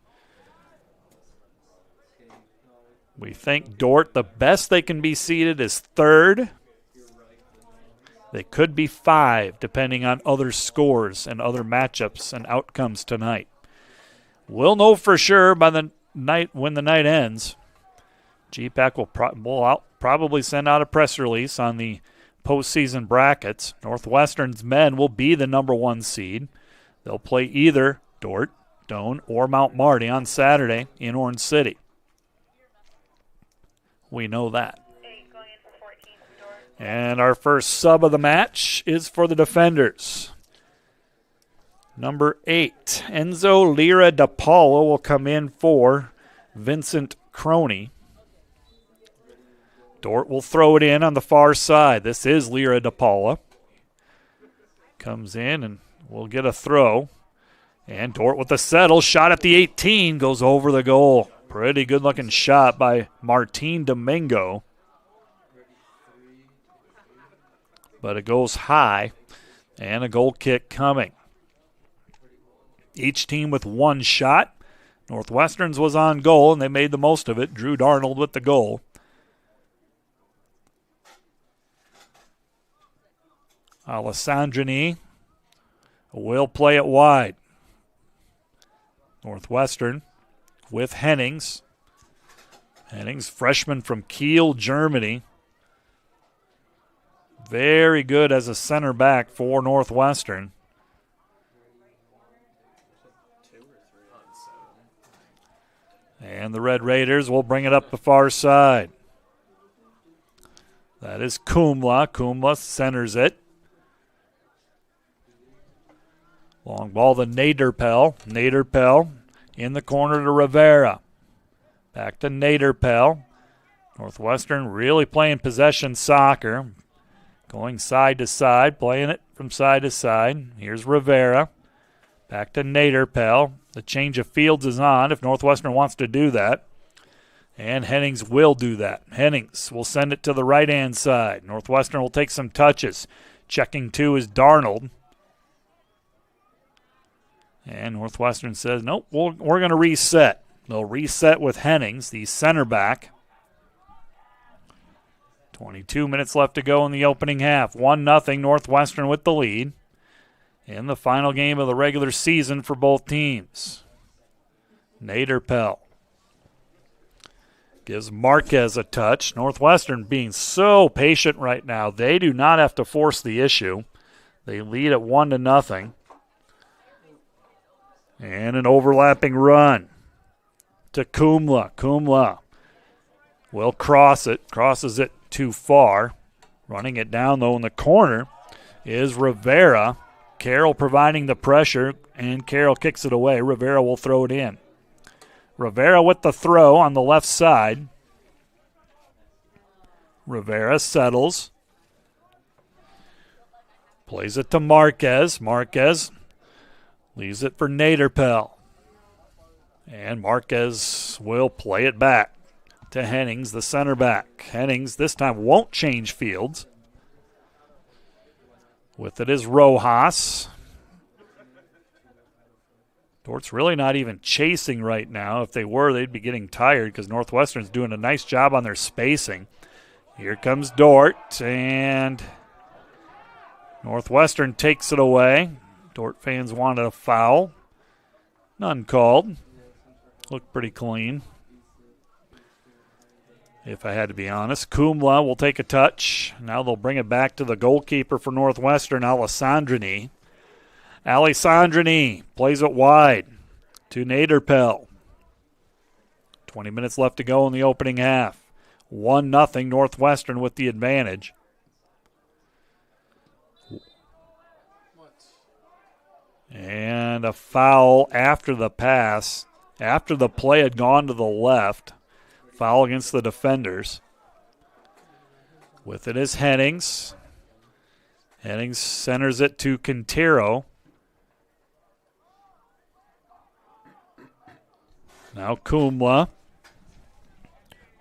S5: We think Dordt, the best they can be seeded is third. They could be 5, depending on other scores and other matchups and outcomes tonight. We'll know for sure by the night when the night ends. GPAC will probably send out a press release on the postseason brackets. Northwestern's men will be the number 1 seed. They'll play either Dordt, Doane, or Mount Marty on Saturday in Orange City. We know that. And our first sub of the match is for the defenders. Number 8, Enzo Lira DePaula will come in for Vincent Croney. Dordt will throw it in on the far side. This is Lira DePaula. Comes in and will get a throw. And Dordt with the settle. Shot at the 18. Goes over the goal. Pretty good looking shot by Martine Domingo. But it goes high. And a goal kick coming. Each team with 1 shot. Northwestern's was on goal, and they made the most of it. Drew Darnold with the goal. Alessandrini will play it wide. Northwestern with Hennings. Hennings, freshman from Kiel, Germany. Very good as a center back for Northwestern. And the Red Raiders will bring it up the far side. That is Kumla. Kumla centers it. Long ball to Naderpel. Naderpel in the corner to Rivera. Back to Naderpel. Northwestern really playing possession soccer. Going side to side, playing it from side to side. Here's Rivera. Back to Naderpel. The change of fields is on if Northwestern wants to do that. And Hennings will do that. Hennings will send it to the right-hand side. Northwestern will take some touches. Checking 2 is Darnold. And Northwestern says, nope, we're going to reset. They'll reset with Hennings, the center back. 22 minutes left to go in the opening half. 1-0 Northwestern with the lead. In the final game of the regular season for both teams. Naderpel gives Marquez a touch. Northwestern being so patient right now. They do not have to force the issue. They lead at 1-0. And an overlapping run to Kumla. Kumla will cross it. Crosses it too far. Running it down, though, in the corner is Rivera. Carroll providing the pressure, and Carroll kicks it away. Rivera will throw it in. Rivera with the throw on the left side. Rivera settles. Plays it to Marquez. Marquez leaves it for Naderpel. And Marquez will play it back to Hennings, the center back. Hennings this time won't change fields. With it is Rojas. Dordt's really not even chasing right now. If they were, they'd be getting tired because Northwestern's doing a nice job on their spacing. Here comes Dordt, and Northwestern takes it away. Dordt fans wanted a foul. None called. Looked pretty clean, if I had to be honest. Kumla will take a touch. Now they'll bring it back to the goalkeeper for Northwestern, Alessandrini. Alessandrini plays it wide to Naderpel. 20 minutes left to go in the opening half. 1-0 Northwestern with the advantage. And a foul after the pass. After the play had gone to the left. Foul against the defenders. With it is Hennings. Hennings centers it to Quintero. Now Kumla.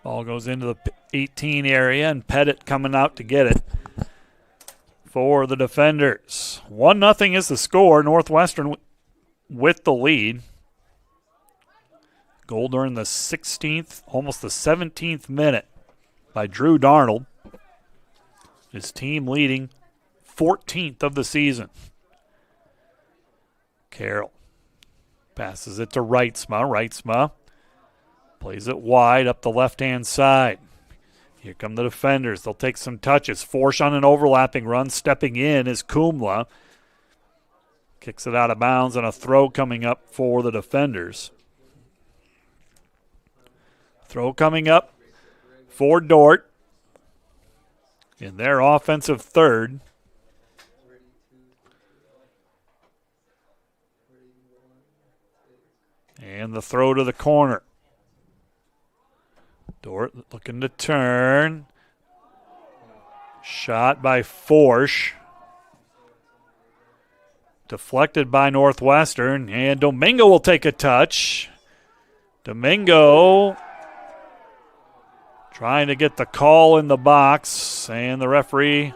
S5: Ball goes into the 18 area, and Pettit coming out to get it for the defenders. 1-0 is the score. Northwestern with the lead. Goal during the 16th, almost the 17th minute by Drew Darnold. His team leading 14th of the season. Carroll passes it to Reitzma. Reitzma plays it wide up the left-hand side. Here come the defenders. They'll take some touches. Forsh on an overlapping run. Stepping in is Kumla. Kicks it out of bounds, and a throw coming up for the defenders. Throw coming up for Dordt in their offensive third. And the throw to the corner. Dordt looking to turn. Shot by Forsh. Deflected by Northwestern. And Domingo will take a touch. Domingo trying to get the call in the box, and the referee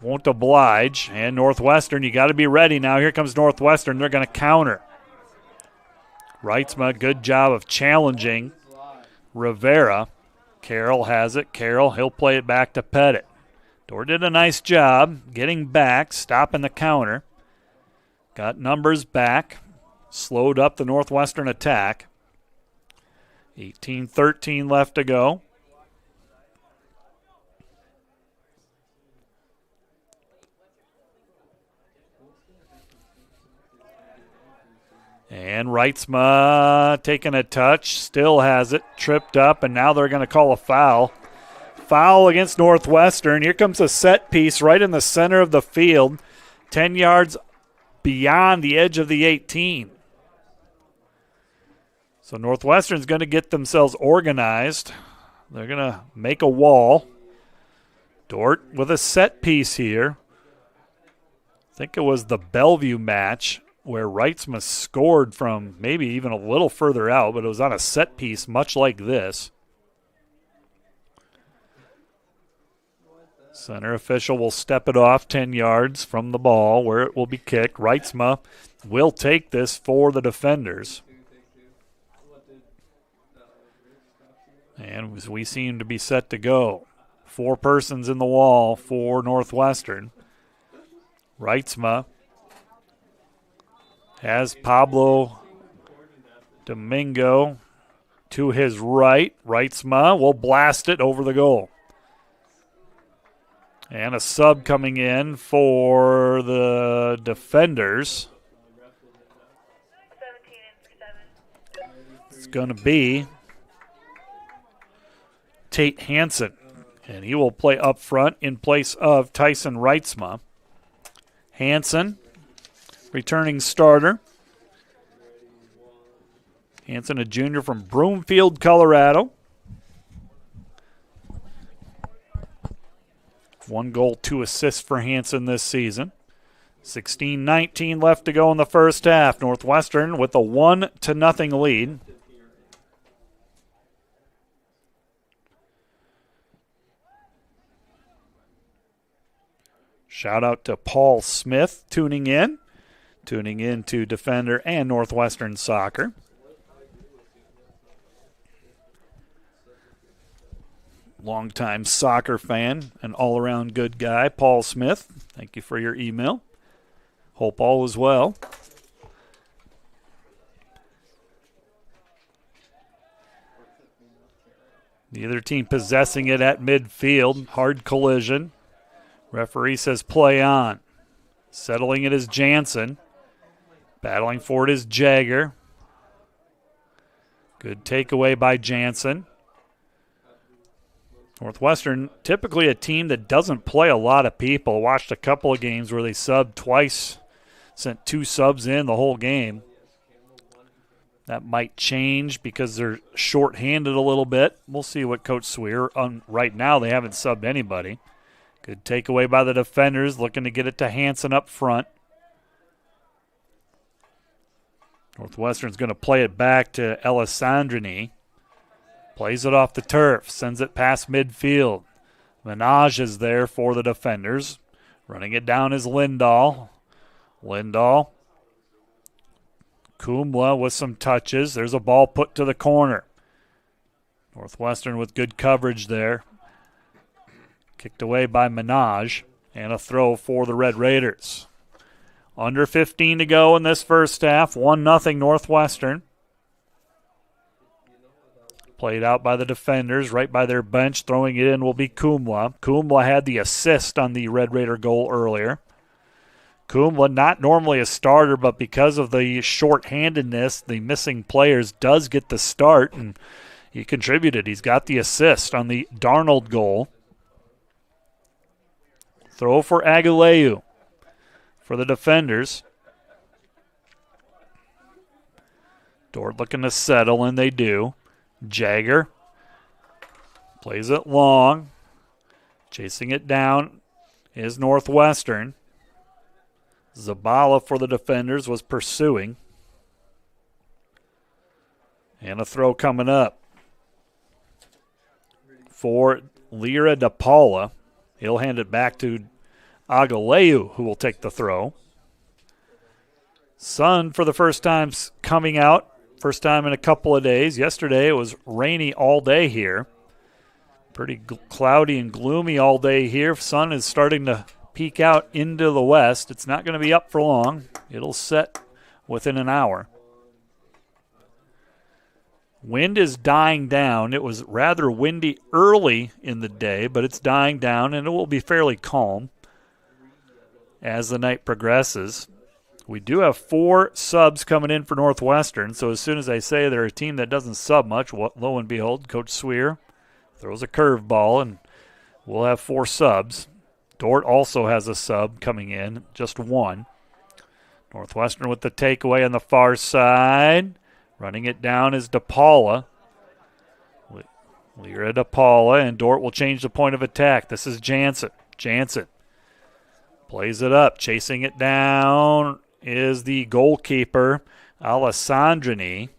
S5: won't oblige. And Northwestern, you got to be ready now. Here comes Northwestern. They're going to counter. Reitzma, good job of challenging Rivera. Carroll has it. Carroll, he'll play it back to Pettit. Dordt did a nice job getting back, stopping the counter. Got numbers back. Slowed up the Northwestern attack. 18-13 left to go. And Reitzma taking a touch, still has it, tripped up, and now they're going to call a foul. Foul against Northwestern. Here comes a set piece right in the center of the field, 10 yards beyond the edge of the 18. So Northwestern's going to get themselves organized. They're going to make a wall. Dordt with a set piece here. I think it was the Bellevue match where Reitzma scored from maybe even a little further out, but it was on a set piece much like this. Center official will step it off 10 yards from the ball where it will be kicked. Reitzma will take this for the defenders. And we seem to be set to go. 4 persons in the wall for Northwestern. Reitzma has Pablo Domingo to his right. Reitzma will blast it over the goal. And a sub coming in for the defenders. It's going to be Tate Hansen, and he will play up front in place of Tyson Reitzma. Hansen, returning starter. Hansen, a junior from Broomfield, Colorado. 1 goal, 2 assists for Hansen this season. 16-19 left to go in the first half. Northwestern with a 1-0 lead. Shout out to Paul Smith tuning in to Defender and Northwestern Soccer. Longtime soccer fan, an all-around good guy, Paul Smith. Thank you for your email. Hope all is well. The other team possessing it at midfield. Hard collision. Referee says play on. Settling it is Jansen. Battling for it is Jagger. Good takeaway by Jansen. Northwestern, typically a team that doesn't play a lot of people. Watched a couple of games where they subbed twice, sent 2 subs in the whole game. That might change because they're short-handed a little bit. We'll see what Coach Swear. Right now, they haven't subbed anybody. Good takeaway by the defenders, looking to get it to Hansen up front. Northwestern's going to play it back to Alessandrini. Plays it off the turf, sends it past midfield. Minaj is there for the defenders. Running it down is Lindahl. Kumla with some touches. There's a ball put to the corner. Northwestern with good coverage there. Kicked away by Minaj. And a throw for the Red Raiders. Under 15 to go in this first half. 1-0 Northwestern. Played out by the defenders, right by their bench. Throwing it in will be Kumla. Kumla had the assist on the Red Raider goal earlier. Kumla, not normally a starter, but because of the short-handedness, the missing players, does get the start, and he contributed. He's got the assist on the Darnold goal. Throw for Aguileu for the defenders. Dordt looking to settle, and they do. Jagger plays it long. Chasing it down is Northwestern. Zabala for the defenders was pursuing. And a throw coming up for Lira De Paula. He'll hand it back to Aguileu, who will take the throw. Sun for the first time coming out. First time in a couple of days. Yesterday it was rainy all day here. Pretty cloudy and gloomy all day here. Sun is starting to peek out into the west. It's not going to be up for long. It'll set within an hour. Wind is dying down. It was rather windy early in the day, but it's dying down, and it will be fairly calm as the night progresses. We do have 4 subs coming in for Northwestern, so as soon as I say they're a team that doesn't sub much, lo and behold, Coach Swear throws a curveball, and we'll have 4 subs. Dordt also has a sub coming in, just 1. Northwestern with the takeaway on the far side. Running it down is De Paula. Lira De Paula, and Dordt will change the point of attack. This is Jansen. Jansen plays it up, chasing it down is the goalkeeper, Alessandrini.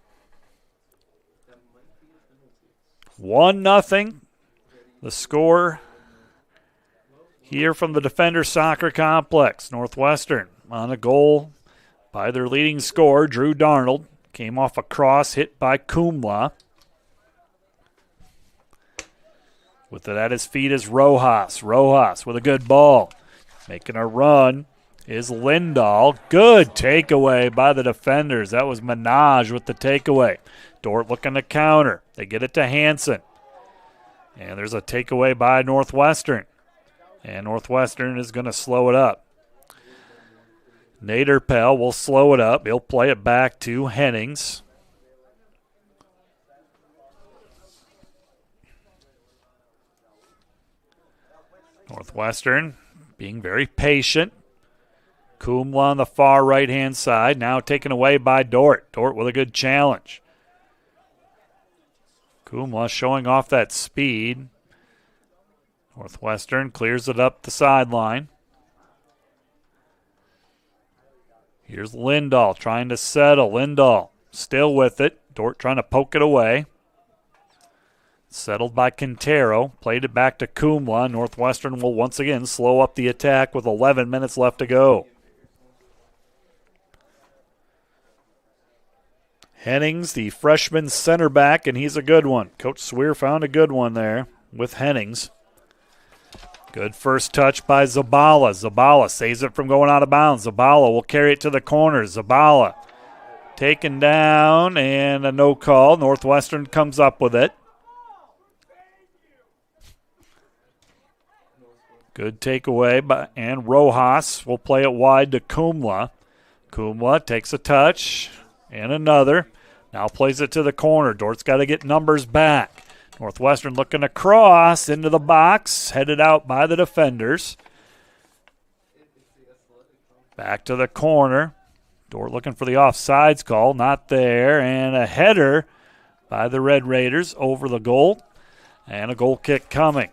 S5: 1-0. The score here from the Defender Soccer Complex. Northwestern on a goal by their leading scorer, Drew Darnold. Came off a cross hit by Kumla. With it at his feet is Rojas. Rojas with a good ball. Making a run is Lindahl. Good takeaway by the defenders. That was Minaj with the takeaway. Dordt looking to counter. They get it to Hansen. And there's a takeaway by Northwestern. And Northwestern is going to slow it up. Naderpel will slow it up. He'll play it back to Hennings. Northwestern being very patient. Kumla on the far right-hand side, now taken away by Dordt. Dordt with a good challenge. Kumla showing off that speed. Northwestern clears it up the sideline. Here's Lindahl trying to settle. Lindahl still with it. Dordt trying to poke it away. Settled by Quintero. Played it back to Kumla. Northwestern will once again slow up the attack with 11 minutes left to go. Hennings, the freshman center back, and he's a good one. Coach Swear found a good one there with Hennings. Good first touch by Zabala. Zabala saves it from going out of bounds. Zabala will carry it to the corner. Zabala taken down and a no call. Northwestern comes up with it. Good takeaway, and Rojas will play it wide to Kumla. Kumla takes a touch and another. Now plays it to the corner. Dort's got to get numbers back. Northwestern looking to cross into the box, headed out by the defenders. Back to the corner. Dordt looking for the offsides call, not there. And a header by the Red Raiders over the goal. And a goal kick coming.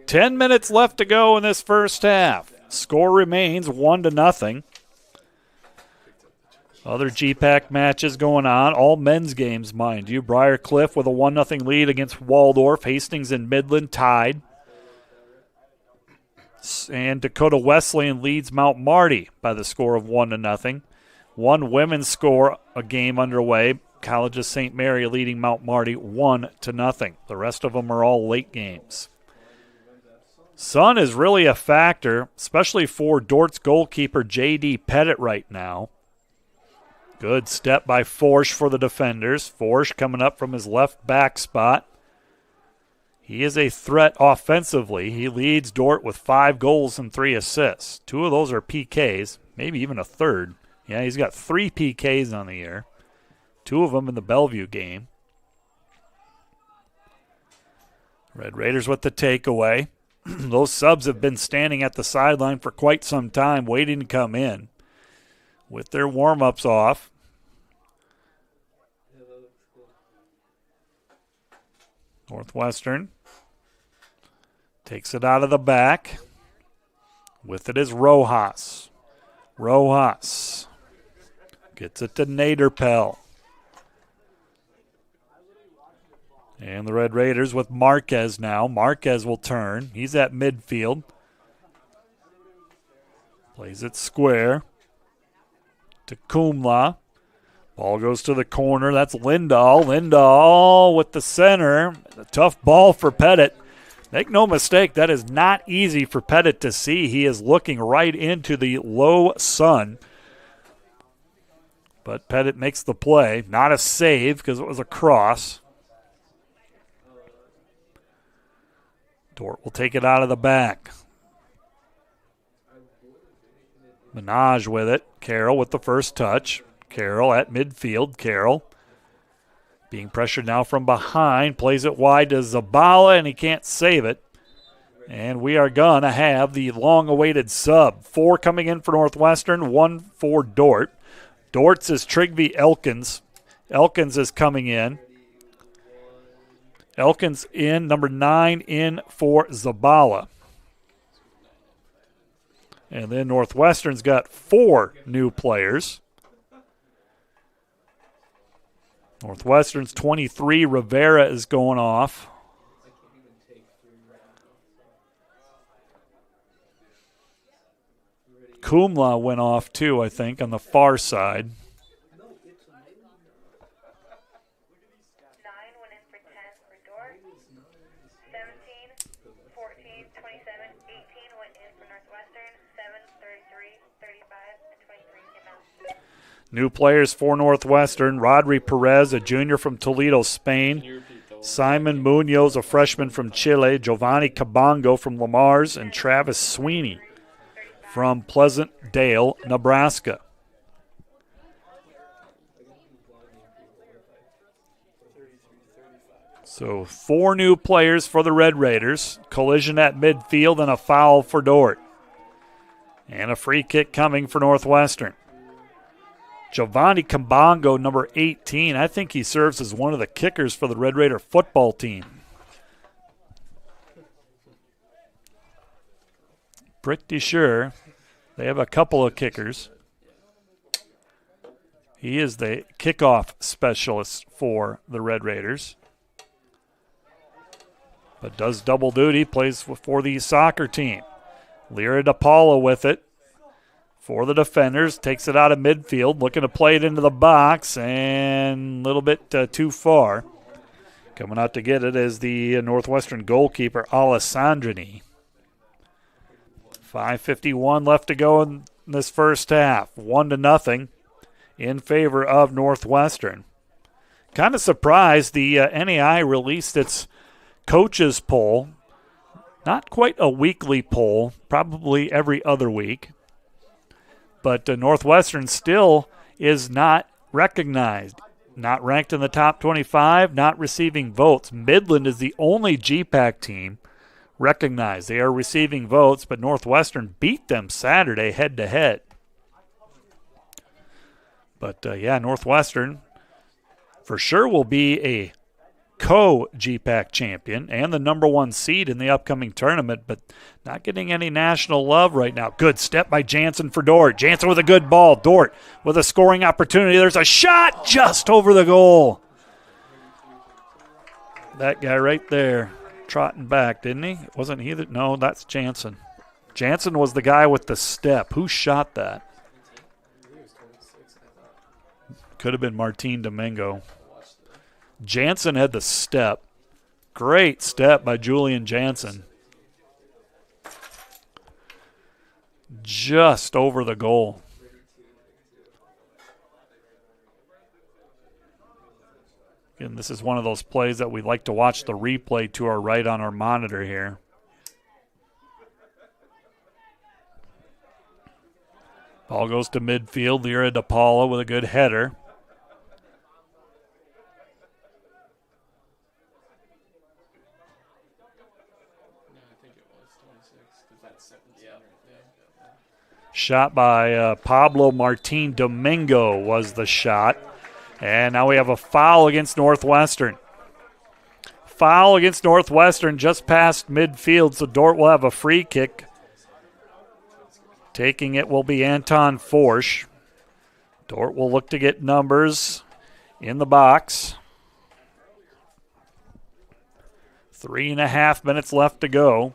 S5: 10 minutes left to go in this first half. Score remains 1-0. Other GPAC matches going on, all men's games, mind you. Briarcliff with a 1-0 lead against Waldorf. Hastings and Midland tied. And Dakota Wesleyan leads Mount Marty by the score of 1-0. One women's score, a game underway. College of St. Mary leading Mount Marty 1-0. The rest of them are all late games. Sun is really a factor, especially for Dort's goalkeeper J.D. Pettit right now. Good step by Forsch for the defenders. Forsch coming up from his left back spot. He is a threat offensively. He leads Dordt with 5 goals and 3 assists. 2 of those are PKs, maybe even a third. Yeah, he's got 3 PKs on the year. 2 of them in the Bellevue game. Red Raiders with the takeaway. Those subs have been standing at the sideline for quite some time, waiting to come in. With their warm-ups off. Northwestern takes it out of the back. With it is Rojas. Rojas gets it to Naderpel. And the Red Raiders with Marquez now. Marquez will turn. He's at midfield. Plays it square to Kumla. Ball goes to the corner. That's Lindahl. Lindahl with the center. A tough ball for Pettit. Make no mistake, that is not easy for Pettit to see. He is looking right into the low sun. But Pettit makes the play. Not a save because it was a cross. Dordt will take it out of the back. Minaj with it. Carroll with the first touch. Carroll at midfield. Carroll being pressured now from behind. Plays it wide to Zabala, and he can't save it. And we are going to have the long-awaited sub. 4 coming in for Northwestern, 1 for Dordt. Dordt's is Trigby Elkins. Elkins is coming in. Elkins in, number 9 in for Zabala. And then Northwestern's got 4 new players. Northwestern's 23, Rivera is going off. Kumla went off too, I think, on the far side. New players for Northwestern, Rodri Perez, a junior from Toledo, Spain. Simon Munoz, a freshman from Chile. Giovanni Cabongo from Lamar's. And Travis Sweeney from Pleasant Dale, Nebraska. So 4 new players for the Red Raiders. Collision at midfield and a foul for Dordt. And a free kick coming for Northwestern. Giovanni Cabongo, number 18. I think he serves as one of the kickers for the Red Raider football team. Pretty sure. They have a couple of kickers. He is the kickoff specialist for the Red Raiders. But does double duty, plays for the soccer team. Lyra DePaula with it for the defenders. Takes it out of midfield, looking to play it into the box, and a little bit too far. Coming out to get it is the Northwestern goalkeeper, Alessandrini. 5:51 left to go in this first half. 1-0 in favor of Northwestern. Kind of surprised the NAI released its coaches poll. Not quite a weekly poll, probably every other week. But Northwestern still is not recognized. Not ranked in the top 25, not receiving votes. Midland is the only GPAC team recognized. They are receiving votes, but Northwestern beat them Saturday head-to-head. But, Northwestern for sure will be a co-GPAC champion and the number 1 seed in the upcoming tournament, but not getting any national love right now. Good step by Jansen for Dordt. Jansen with a good ball. Dordt with a scoring opportunity. There's a shot just over the goal. That guy right there trotting back, didn't he? Wasn't he? No, that's Jansen. Jansen was the guy with the step. Who shot that? Could have been Martin Domingo. Jansen had the step. Great step by Julian Jansen. Just over the goal. And this is one of those plays that we like to watch the replay to our right on our monitor here. Ball goes to midfield. Lyra DePaula with a good header. Shot by Pablo Martin Domingo was the shot. And now we have a foul against Northwestern. Foul against Northwestern just past midfield, so Dordt will have a free kick. Taking it will be Anton Forsch. Dordt will look to get numbers in the box. 3.5 minutes left to go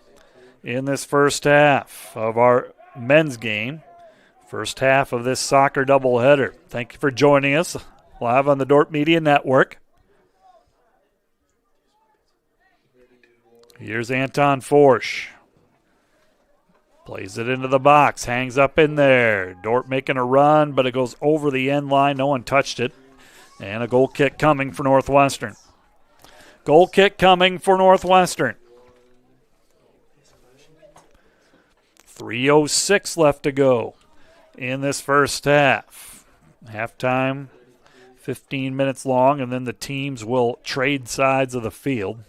S5: in this first half of our men's game. First half of this soccer doubleheader. Thank you for joining us live on the Dordt Media Network. Here's Anton Forsch. Plays it into the box, hangs up in there. Dordt making a run, but it goes over the end line. No one touched it. And a goal kick coming for Northwestern. Goal kick coming for Northwestern. 3:06 left to go in this first half. Halftime, 15 minutes long, and then the teams will trade sides of the field.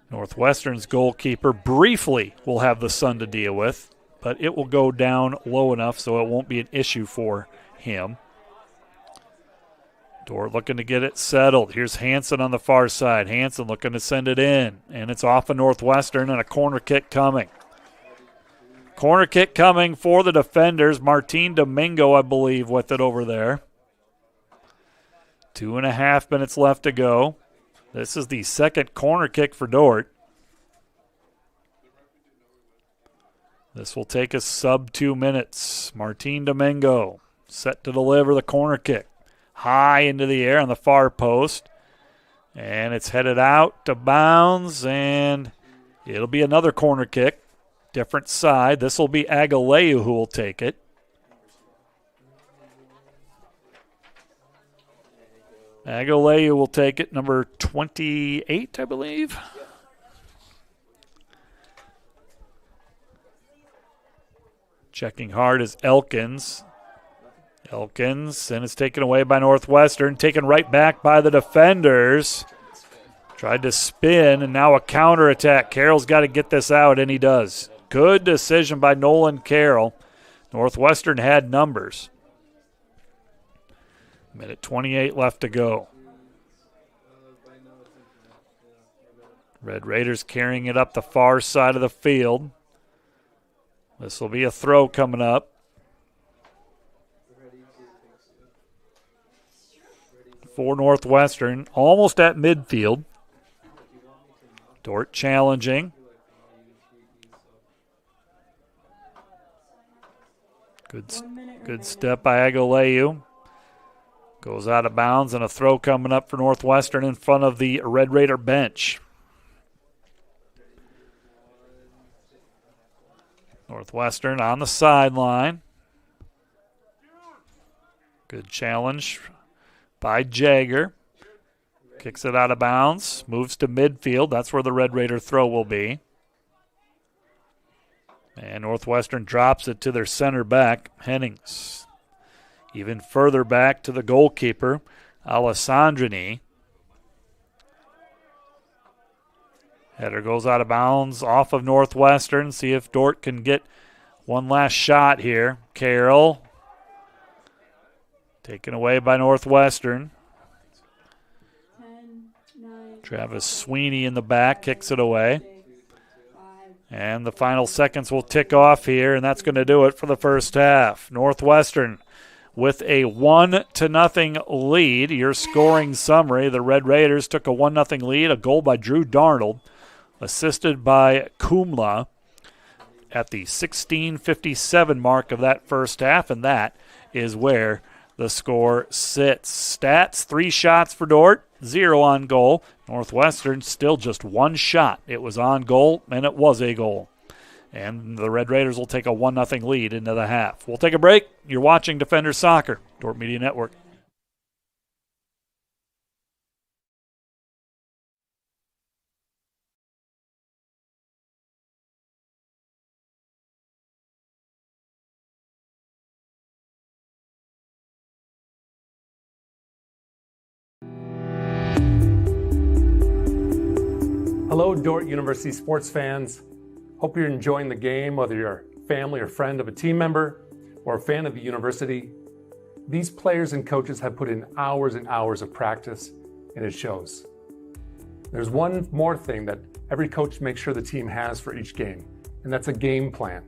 S5: Northwestern's goalkeeper briefly will have the sun to deal with, but it will go down low enough so it won't be an issue for him. Dordt looking to get it settled. Here's Hansen on the far side. Hansen looking to send it in, and it's off of Northwestern and a corner kick coming. Corner kick coming for the defenders. Martin Domingo, I believe, with it over there. 2.5 minutes left to go. This is the second corner kick for Dordt. This will take us sub 2 minutes. Martin Domingo set to deliver the corner kick. High into the air on the far post. And it's headed out to bounds, and it'll be another corner kick. Different side. This will be Agaleu who will take it. Agaleu will take it, number 28, I believe. Checking hard is Elkins. Elkins, and it's taken away by Northwestern. Taken right back by the defenders. Tried to spin, and now a counterattack. Carroll's got to get this out, and he does. Good decision by Nolan Carroll. Northwestern had numbers. Minute 28 left to go. Red Raiders carrying it up the far side of the field. This will be a throw coming up. For Northwestern, almost at midfield. Dordt challenging. Good step by Aguileu. Goes out of bounds, and a throw coming up for Northwestern in front of the Red Raider bench. Northwestern on the sideline. Good challenge by Jagger. Kicks it out of bounds. Moves to midfield. That's where the Red Raider throw will be. And Northwestern drops it to their center back, Hennings. Even further back to the goalkeeper, Alessandrini. Header goes out of bounds off of Northwestern. See if Dordt can get one last shot here. Carroll. Taken away by Northwestern.
S11: 10, 9,
S5: Travis Sweeney in the back kicks it away.
S11: 6, 5,
S5: And the final seconds will tick off here, and that's going to do it for the first half. Northwestern with a 1-0 lead. Your scoring summary, the Red Raiders took a 1-0 lead, a goal by Drew Darnold, assisted by Kumla at the 16:57 mark of that first half, and that is where the score sits. Stats, 3 shots for Dordt, 0 on goal. Northwestern still just 1 shot. It was on goal, and it was a goal. And the Red Raiders will take a 1-0 lead into the half. We'll take a break. You're watching Defender Soccer, Dordt Media Network.
S12: Hello, Dordt University sports fans. Hope you're enjoying the game, whether you're a family or friend of a team member or a fan of the university. These players and coaches have put in hours and hours of practice, and it shows. There's one more thing that every coach makes sure the team has for each game, and that's a game plan.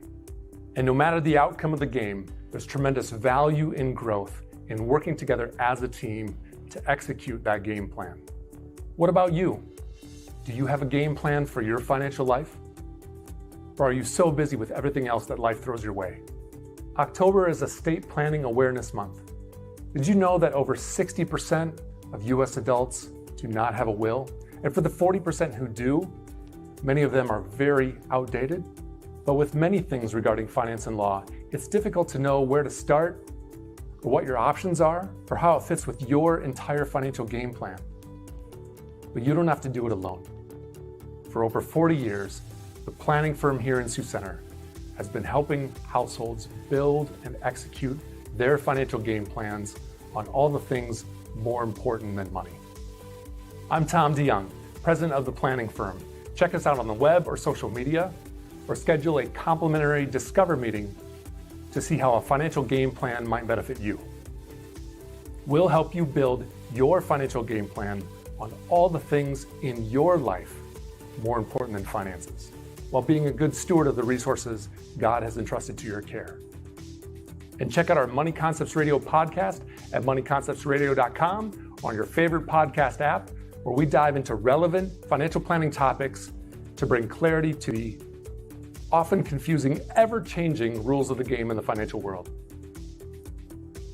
S12: And no matter the outcome of the game, there's tremendous value in growth in working together as a team to execute that game plan. What about you? Do you have a game plan for your financial life? Or are you so busy with everything else that life throws your way? October is Estate Planning Awareness Month. Did you know that over 60% of US adults do not have a will? And for the 40% who do, many of them are very outdated. But with many things regarding finance and law, it's difficult to know where to start, or what your options are, or how it fits with your entire financial game plan. But you don't have to do it alone. For over 40 years, the planning firm here in Sioux Center has been helping households build and execute their financial game plans on all the things more important than money. I'm Tom DeYoung, president of the planning firm. Check us out on the web or social media, or schedule a complimentary Discover meeting to see how a financial game plan might benefit you. We'll help you build your financial game plan on all the things in your life more important than finances, while being a good steward of the resources God has entrusted to your care. And check out our Money Concepts Radio podcast at moneyconceptsradio.com or on your favorite podcast app, where we dive into relevant financial planning topics to bring clarity to the often confusing, ever-changing rules of the game in the financial world.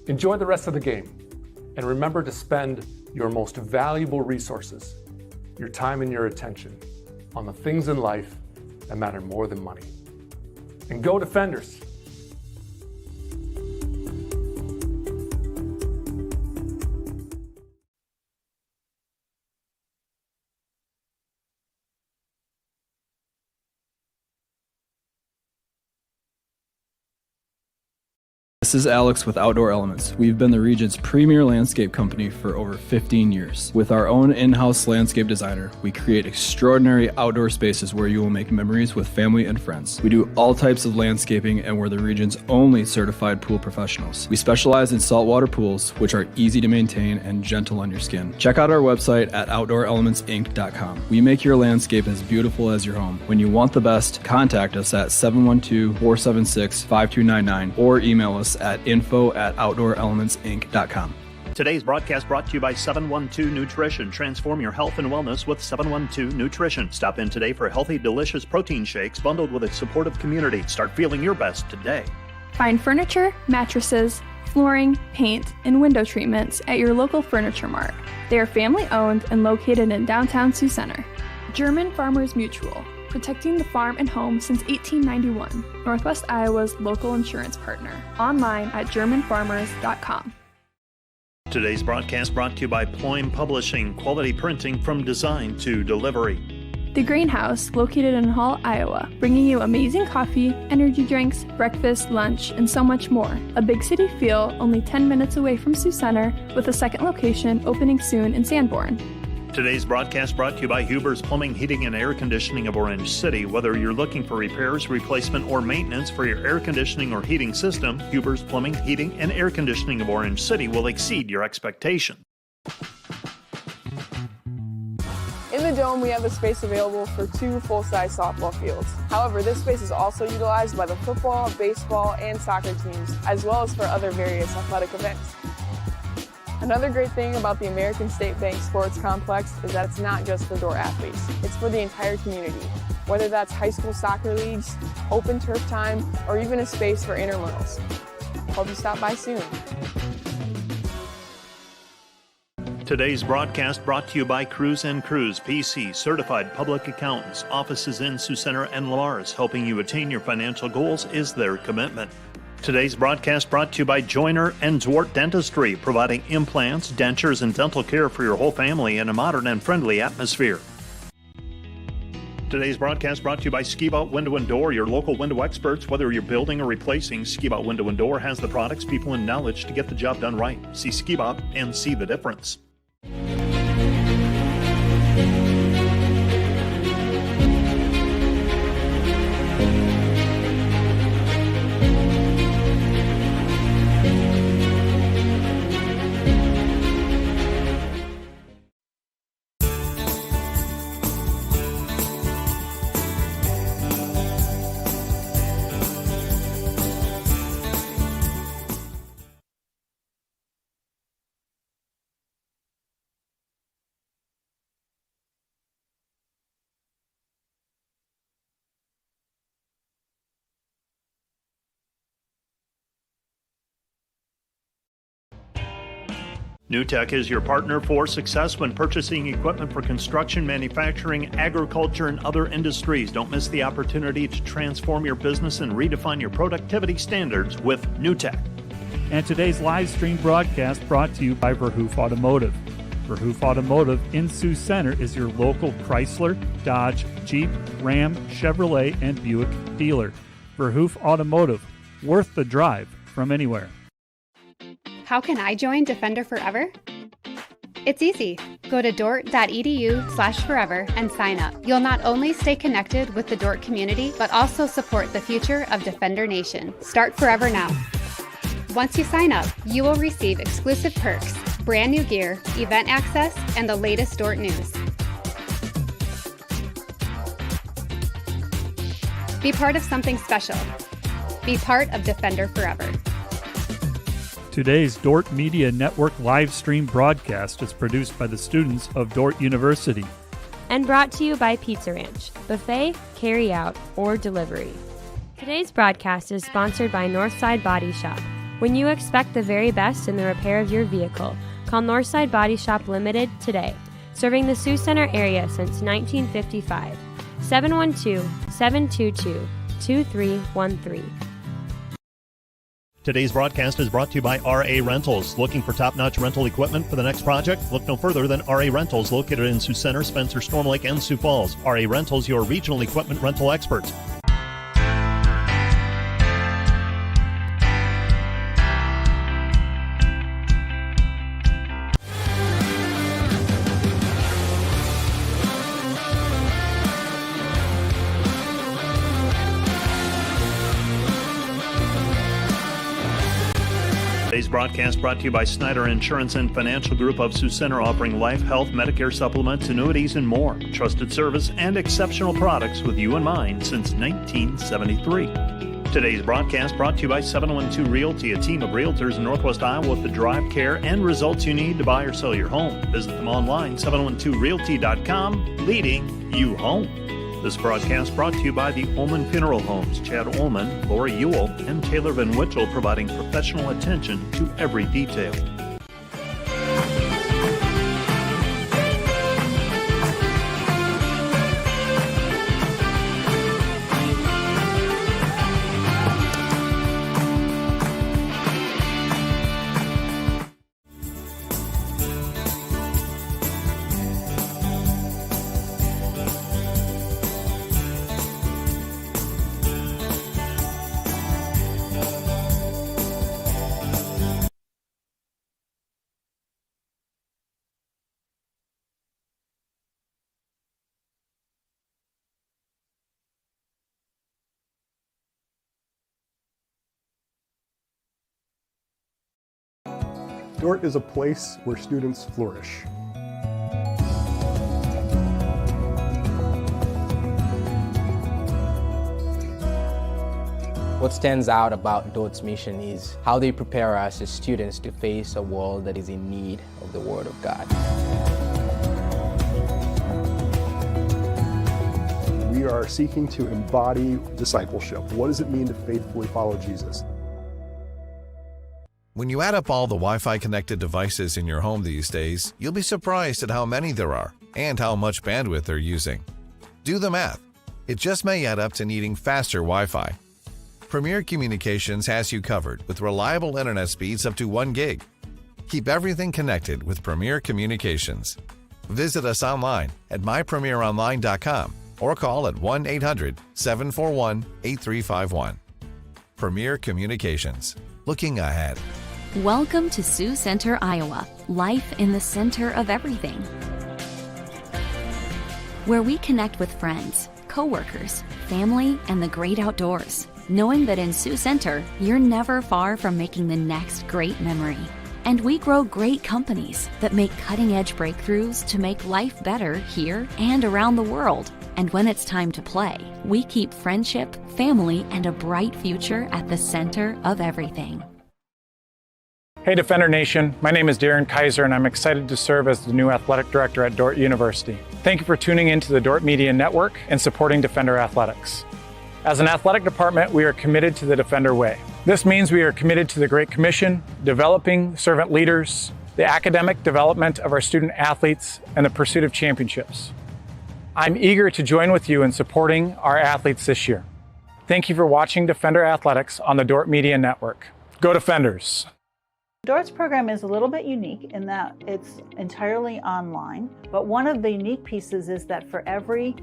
S12: Enjoy the rest of the game, and remember to spend your most valuable resources, your time and your attention, on the things in life that matter more than money. And go Defenders!
S1: This is Alex with Outdoor Elements. We've been the region's premier landscape company for over 15 years. With our own in-house landscape designer, we create extraordinary outdoor spaces where you will make memories with family and friends. We do all types of landscaping and we're the region's only certified pool professionals. We specialize in saltwater pools, which are easy to maintain and gentle on your skin. Check out our website at OutdoorElementsInc.com. We make your landscape as beautiful as your home. When you want the best, contact us at 712-476-5299 or email us at info@OutdoorElementsInc.com.
S2: Today's broadcast brought to you by 712 Nutrition. Transform your health and wellness with 712 Nutrition. Stop in today for healthy, delicious protein shakes bundled with a supportive community. Start feeling your best today.
S3: Find furniture, mattresses, flooring, paint, and window treatments at your local Furniture Mart. They are family-owned and located in downtown Sioux Center. German Farmers Mutual, protecting the farm and home since 1891. Northwest Iowa's local insurance partner. Online at GermanFarmers.com.
S2: Today's broadcast brought to you by Ployne Publishing, quality printing from design to delivery.
S3: The Greenhouse, located in Hall, Iowa, bringing you amazing coffee, energy drinks, breakfast, lunch, and so much more. A big city feel, only 10 minutes away from Sioux Center, with a second location opening soon in Sanborn.
S2: Today's broadcast brought to you by Huber's Plumbing, Heating, and Air Conditioning of Orange City. Whether you're looking for repairs, replacement, or maintenance for your air conditioning or heating system, Huber's Plumbing, Heating, and Air Conditioning of Orange City will exceed your expectation.
S4: In the Dome, we have a space available for 2 full-size softball fields. However, this space is also utilized by the football, baseball, and soccer teams, as well as for other various athletic events. Another great thing about the American State Bank Sports Complex is that it's not just for Dordt athletes, it's for the entire community. Whether that's high school soccer leagues, open turf time, or even a space for intramurals. Hope you stop by soon.
S2: Today's broadcast brought to you by Cruise & Cruise, PC, certified public accountants, offices in Sioux Center and Lars. Helping you attain your financial goals is their commitment. Today's broadcast brought to you by Joyner and Dordt Dentistry, providing implants, dentures, and dental care for your whole family in a modern and friendly atmosphere. Today's broadcast brought to you by Ski-Bout Window and Door, your local window experts. Whether you're building or replacing, Ski-Bout Window and Door has the products, people, and knowledge to get the job done right. See Ski-Bout and see the difference. NewTek is your partner for success when purchasing equipment for construction, manufacturing, agriculture, and other industries. Don't miss the opportunity to transform your business and redefine your productivity standards with NewTek.
S5: And today's live stream broadcast brought to you by Verhoof Automotive. Verhoof Automotive in Sioux Center is your local Chrysler, Dodge, Jeep, Ram, Chevrolet, and Buick dealer. Verhoof Automotive, worth the drive from anywhere.
S6: How can I join Defender Forever? It's easy. Go to dordt.edu/forever and sign up. You'll not only stay connected with the Dordt community, but also support the future of Defender Nation. Start Forever now. Once you sign up, you will receive exclusive perks, brand new gear, event access, and the latest Dordt news. Be part of something special. Be part of Defender Forever.
S5: Today's Dordt Media Network live stream broadcast is produced by the students of Dordt University.
S7: And brought to you by Pizza Ranch, buffet, carry out, or delivery. Today's broadcast is sponsored by Northside Body Shop. When you expect the very best in the repair of your vehicle, call Northside Body Shop Limited today, serving the Sioux Center area since 1955. 712-722-2313.
S2: Today's broadcast is brought to you by RA Rentals. Looking for top-notch rental equipment for the next project? Look no further than RA Rentals, located in Sioux Center, Spencer, Storm Lake, and Sioux Falls. RA Rentals, your regional equipment rental experts. broadcast brought to you by Snyder Insurance and Financial Group of Sioux Center, offering life, health, Medicare supplements, annuities, and more. Trusted service and exceptional products with you in mind since 1973. Today's broadcast brought to you by 712 Realty, a team of realtors in Northwest Iowa with the drive, care, and results you need to buy or sell your home. Visit them online, 712realty.com, leading you home. This broadcast brought to you by the Ullman Funeral Homes, Chad Ullman, Lori Ewell, and Taylor Van Witchell, providing professional attention to every detail.
S13: Dordt is a place where students flourish.
S14: What stands out about Dordt's mission is how they prepare us as students to face a world that is in need of the Word of God.
S13: We are seeking to embody discipleship. What does it mean to faithfully follow Jesus?
S15: When you add up all the Wi-Fi connected devices in your home these days, you'll be surprised at how many there are and how much bandwidth they're using. Do the math. It just may add up to needing faster Wi-Fi. Premier Communications has you covered with reliable internet speeds up to 1 gig. Keep everything connected with Premier Communications. Visit us online at mypremieronline.com or call at 1-800-741-8351. Premier Communications. Looking ahead.
S16: Welcome to Sioux Center, Iowa. Life in the center of everything. Where we connect with friends, coworkers, family, and the great outdoors. Knowing that in Sioux Center, you're never far from making the next great memory. And we grow great companies that make cutting-edge breakthroughs to make life better here and around the world. And when it's time to play, we keep friendship, family, and a bright future at the center of everything.
S17: Hey Defender Nation, my name is Darren Kaiser and I'm excited to serve as the new athletic director at Dordt University. Thank you for tuning in to the Dordt Media Network and supporting Defender Athletics. As an athletic department, we are committed to the Defender way. This means we are committed to the Great Commission, developing servant leaders, the academic development of our student athletes, and the pursuit of championships. I'm eager to join with you in supporting our athletes this year. Thank you for watching Defender Athletics on the Dordt Media Network. Go Defenders!
S18: Dordt's program is a little bit unique in that it's entirely online, but one of the unique pieces is that for every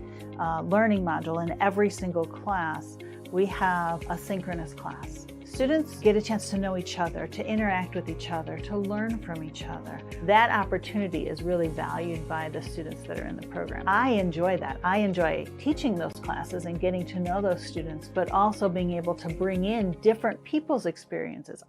S18: learning module in every single class, we have a synchronous class. Students get a chance to know each other, to interact with each other, to learn from each other. That opportunity is really valued by the students that are in the program. I enjoy that. I enjoy teaching those classes and getting to know those students, but also being able to bring in different people's experiences.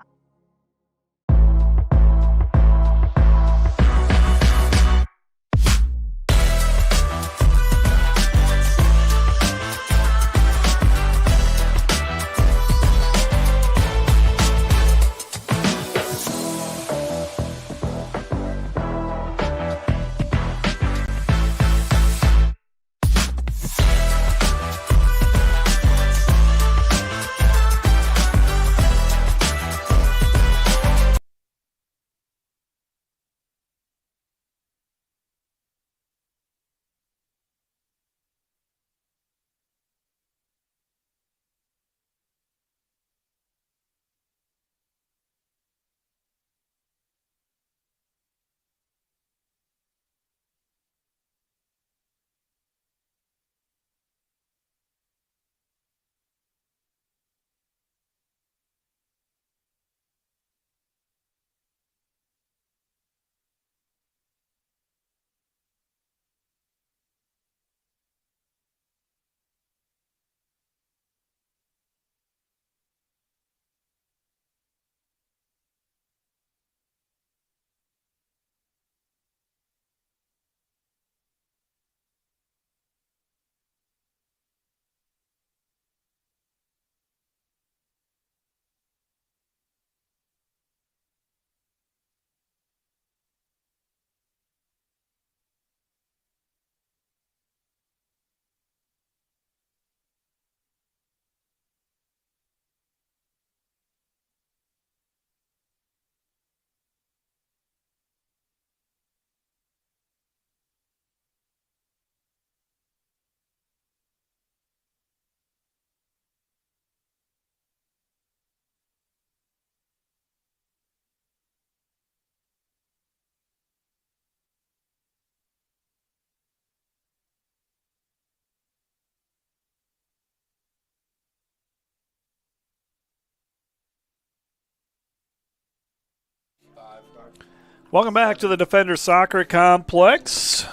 S5: Welcome back to the Defender Soccer Complex.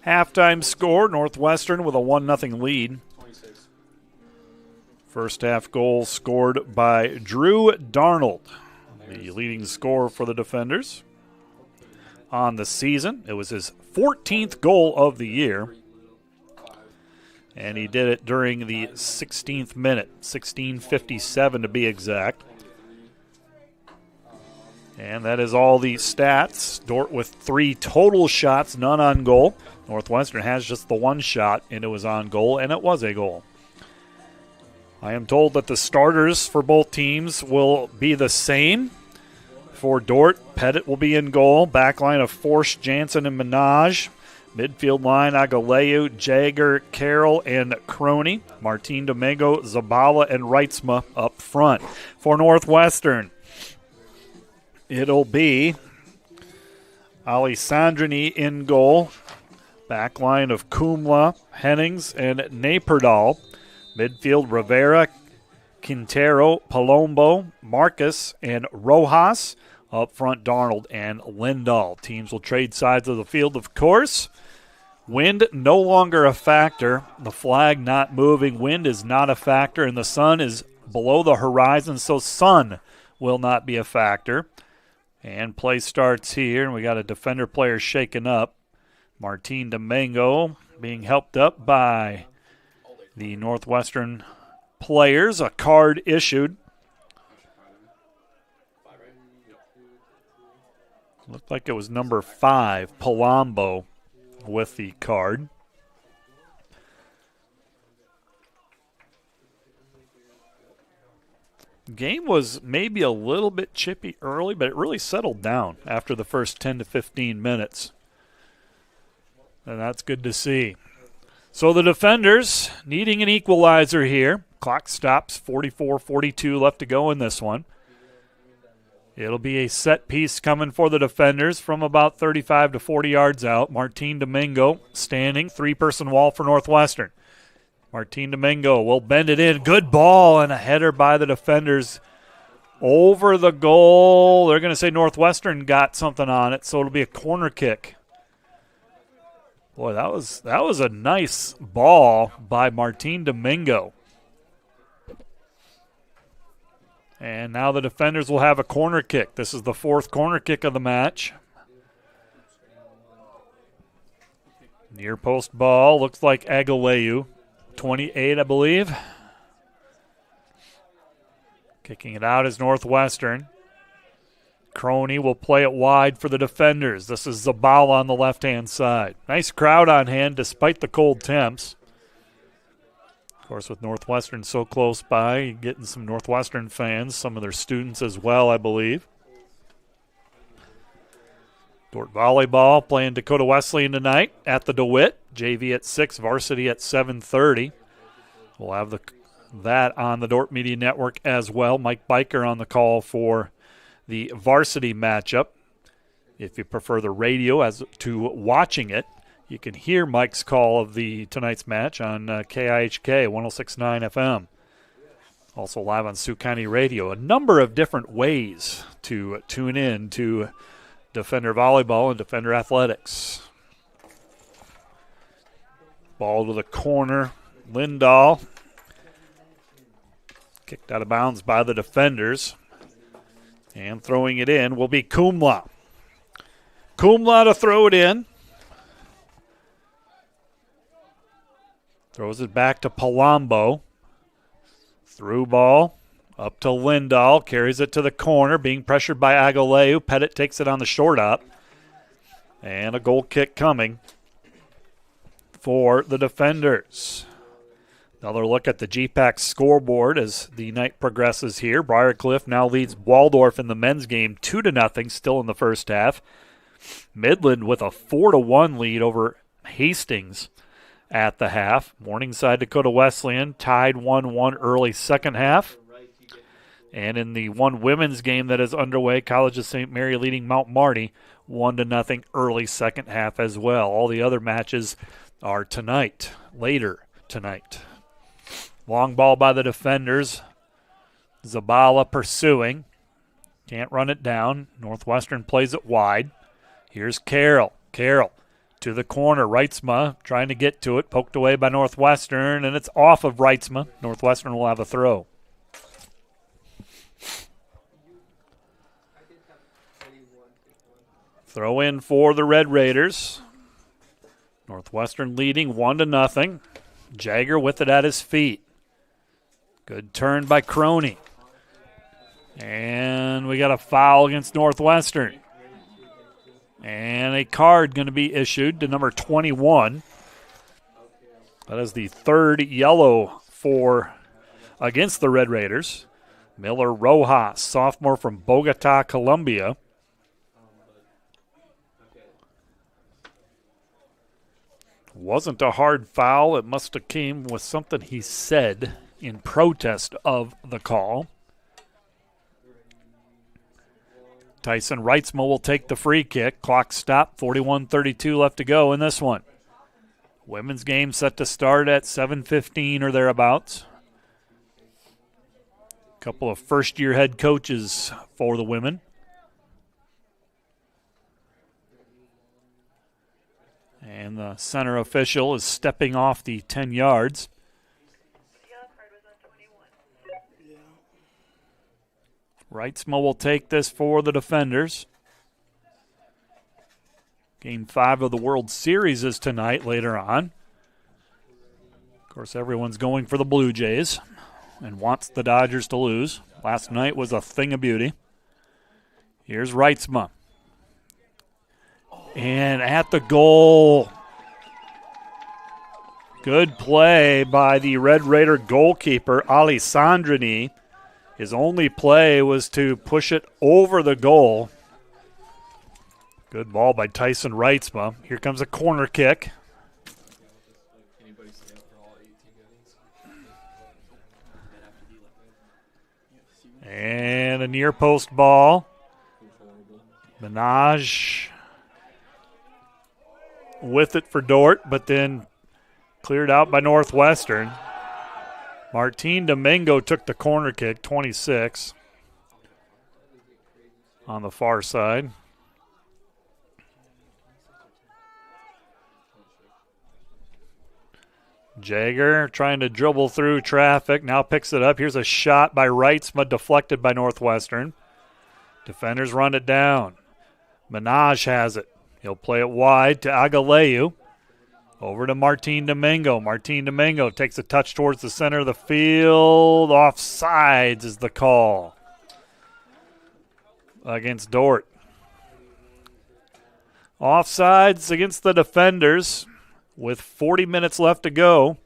S5: Halftime score, Northwestern with a 1-0 lead. First half goal scored by Drew Darnold, the leading scorer for the Defenders. On the season, it was his 14th goal of the year. And he did it during the 16th minute, 16:57 to be exact. And that is all the stats. Dordt with 3 total shots, none on goal. Northwestern has just the 1 shot, and it was on goal, and it was a goal. I am told that the starters for both teams will be the same. For Dordt, Pettit will be in goal. Backline of Forsch, Jansen, and Minaj. Midfield line, Agaleu, Jagger, Carroll, and Crony. Martin Domingo, Zabala, and Reitzma up front. For Northwestern, it'll be Alessandrini in goal. Backline of Kumla, Hennings, and Naperdahl. Midfield, Rivera, Quintero, Palombo, Marcus, and Rojas. Up front, Darnold and Lindahl. Teams will trade sides of the field, of course. Wind no longer a factor. The flag not moving. Wind is not a factor, and the sun is below the horizon, so sun will not be a factor. And play starts here, and we got a Defender player shaken up. Martin Domingo being helped up by the Northwestern players. A card issued. Looked like it was number 5, Palombo, with the card. Game was maybe a little bit chippy early, but it really settled down after the first 10 to 15 minutes. And that's good to see. So the Defenders needing an equalizer here. Clock stops, 44-42 left to go in this one. It'll be a set piece coming for the Defenders from about 35 to 40 yards out. Martin Domingo standing, 3-person wall for Northwestern. Martin Domingo will bend it in. Good ball and a header by the Defenders over the goal. They're going to say Northwestern got something on it, so it'll be a corner kick. Boy, that was a nice ball by Martin Domingo. And now the Defenders will have a corner kick. This is the 4th corner kick of the match. Near post ball, looks like Agaleu, 28, I believe. Kicking it out is Northwestern. Crony will play it wide for the Defenders. This is Zabala on the left-hand side. Nice crowd on hand despite the cold temps. Of course, with Northwestern so close by, you're getting some Northwestern fans, some of their students as well, I believe. Dordt volleyball playing Dakota Wesleyan tonight at the DeWitt. JV at 6, varsity at 7:30. We'll have that on the Dordt Media Network as well. Mike Biker on the call for the varsity matchup. If you prefer the radio as to watching it, you can hear Mike's call of tonight's match on KIHK 106.9 FM. Also live on Sioux County Radio. A number of different ways to tune in to Defender Volleyball and Defender Athletics. Ball to the corner. Lindahl. Kicked out of bounds by the Defenders. And throwing it in will be Kumla. Kumla to throw it in. Throws it back to Palombo. Through ball. Up to Lindahl. Carries it to the corner. Being pressured by Agaleu. Pettit takes it on the short up. And a goal kick coming for the Defenders. Another look at the GPAC scoreboard as the night progresses here. Briarcliff now leads Waldorf in the men's game 2-0, still in the first half. Midland with a 4-1 lead over Hastings at the half. Morningside Dakota Wesleyan tied 1-1 early second half. And in the one women's game that is underway, College of St. Mary leading Mount Marty 1-0 early second half as well. All the other matches are tonight, later tonight. Long ball by the Defenders. Zabala pursuing. Can't run it down. Northwestern plays it wide. Here's Carroll. Carroll to the corner. Reitzma trying to get to it. Poked away by Northwestern, and it's off of Reitzma. Northwestern will have a throw. Throw in for the Red Raiders. Northwestern leading 1-0. Jagger with it at his feet. Good turn by Croney. And we got a foul against Northwestern. And a card going to be issued to number 21. That is the third yellow against the Red Raiders. Miller Rojas, sophomore from Bogota, Colombia. Wasn't a hard foul. It must have came with something he said in protest of the call. Tyson Reitzma will take the free kick. Clock stopped, 41:32 left to go in this one. Women's game set to start at 7:15 or thereabouts. A couple of first-year head coaches for the women. And the center official is stepping off the 10 yards. Reitzma will take this for the defenders. Game 5 of the World Series is tonight later on. Of course, everyone's going for the Blue Jays and wants the Dodgers to lose. Last night was a thing of beauty. Here's Reitzma. And at the goal, good play by the Red Raider goalkeeper, Alessandrini. His only play was to push it over the goal. Good ball by Tyson Reitzma. Here comes a corner kick. And a near post ball. Minaj with it for Dordt, but then cleared out by Northwestern. Martin Domingo took the corner kick, 26, on the far side. Jagger trying to dribble through traffic, now picks it up. Here's a shot by Reitzma, deflected by Northwestern. Defenders run it down. Minaj has it. He'll play it wide to Agaleu. Over to Martin Domingo. Martin Domingo takes a touch towards the center of the field. Offsides is the call against Dordt. Offsides against the defenders with 40 minutes left to go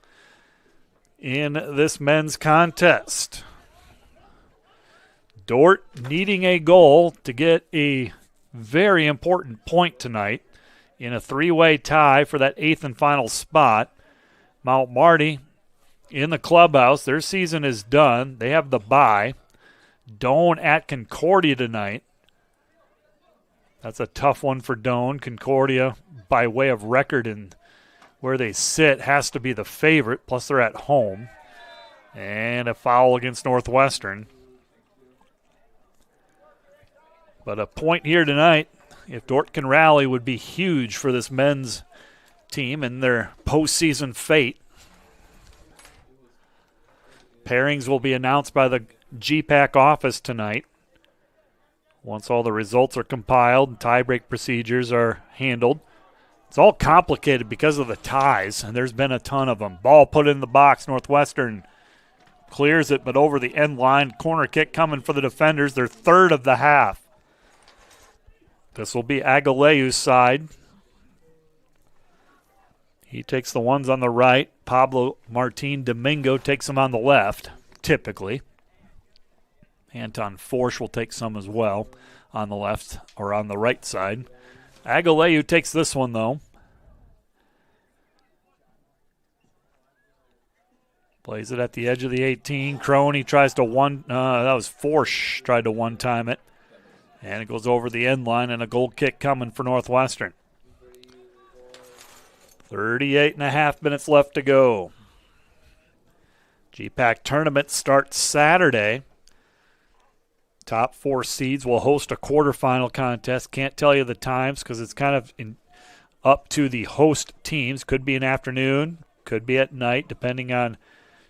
S5: in this men's contest. Dordt needing a goal to get a very important point tonight in a three-way tie for that 8th and final spot. Mount Marty in the clubhouse. Their season is done. They have the bye. Doane at Concordia tonight. That's a tough one for Doane. Concordia, by way of record and where they sit, has to be the favorite, plus they're at home. And a foul against Northwestern. But a point here tonight, if Dordt can rally, would be huge for this men's team and their postseason fate. Pairings will be announced by the GPAC office tonight. Once all the results are compiled and tiebreak procedures are handled. It's all complicated because of the ties, and there's been a ton of them. Ball put in the box. Northwestern clears it, but over the end line. Corner kick coming for the defenders. Their third of the half. This will be Agaleu's side. He takes the ones on the right. Pablo Martin Domingo takes them on the left, typically. Anton Forsch will take some as well on the left or on the right side. Agaleu takes this one, though. Plays it at the edge of the 18. Croney tries to that was Forsch tried to one-time it. And it goes over the end line, and a goal kick coming for Northwestern. 38.5 minutes left to go. GPAC tournament starts Saturday. Top 4 seeds will host a quarterfinal contest. Can't tell you the times because it's kind of up to the host teams. Could be an afternoon, could be at night, depending on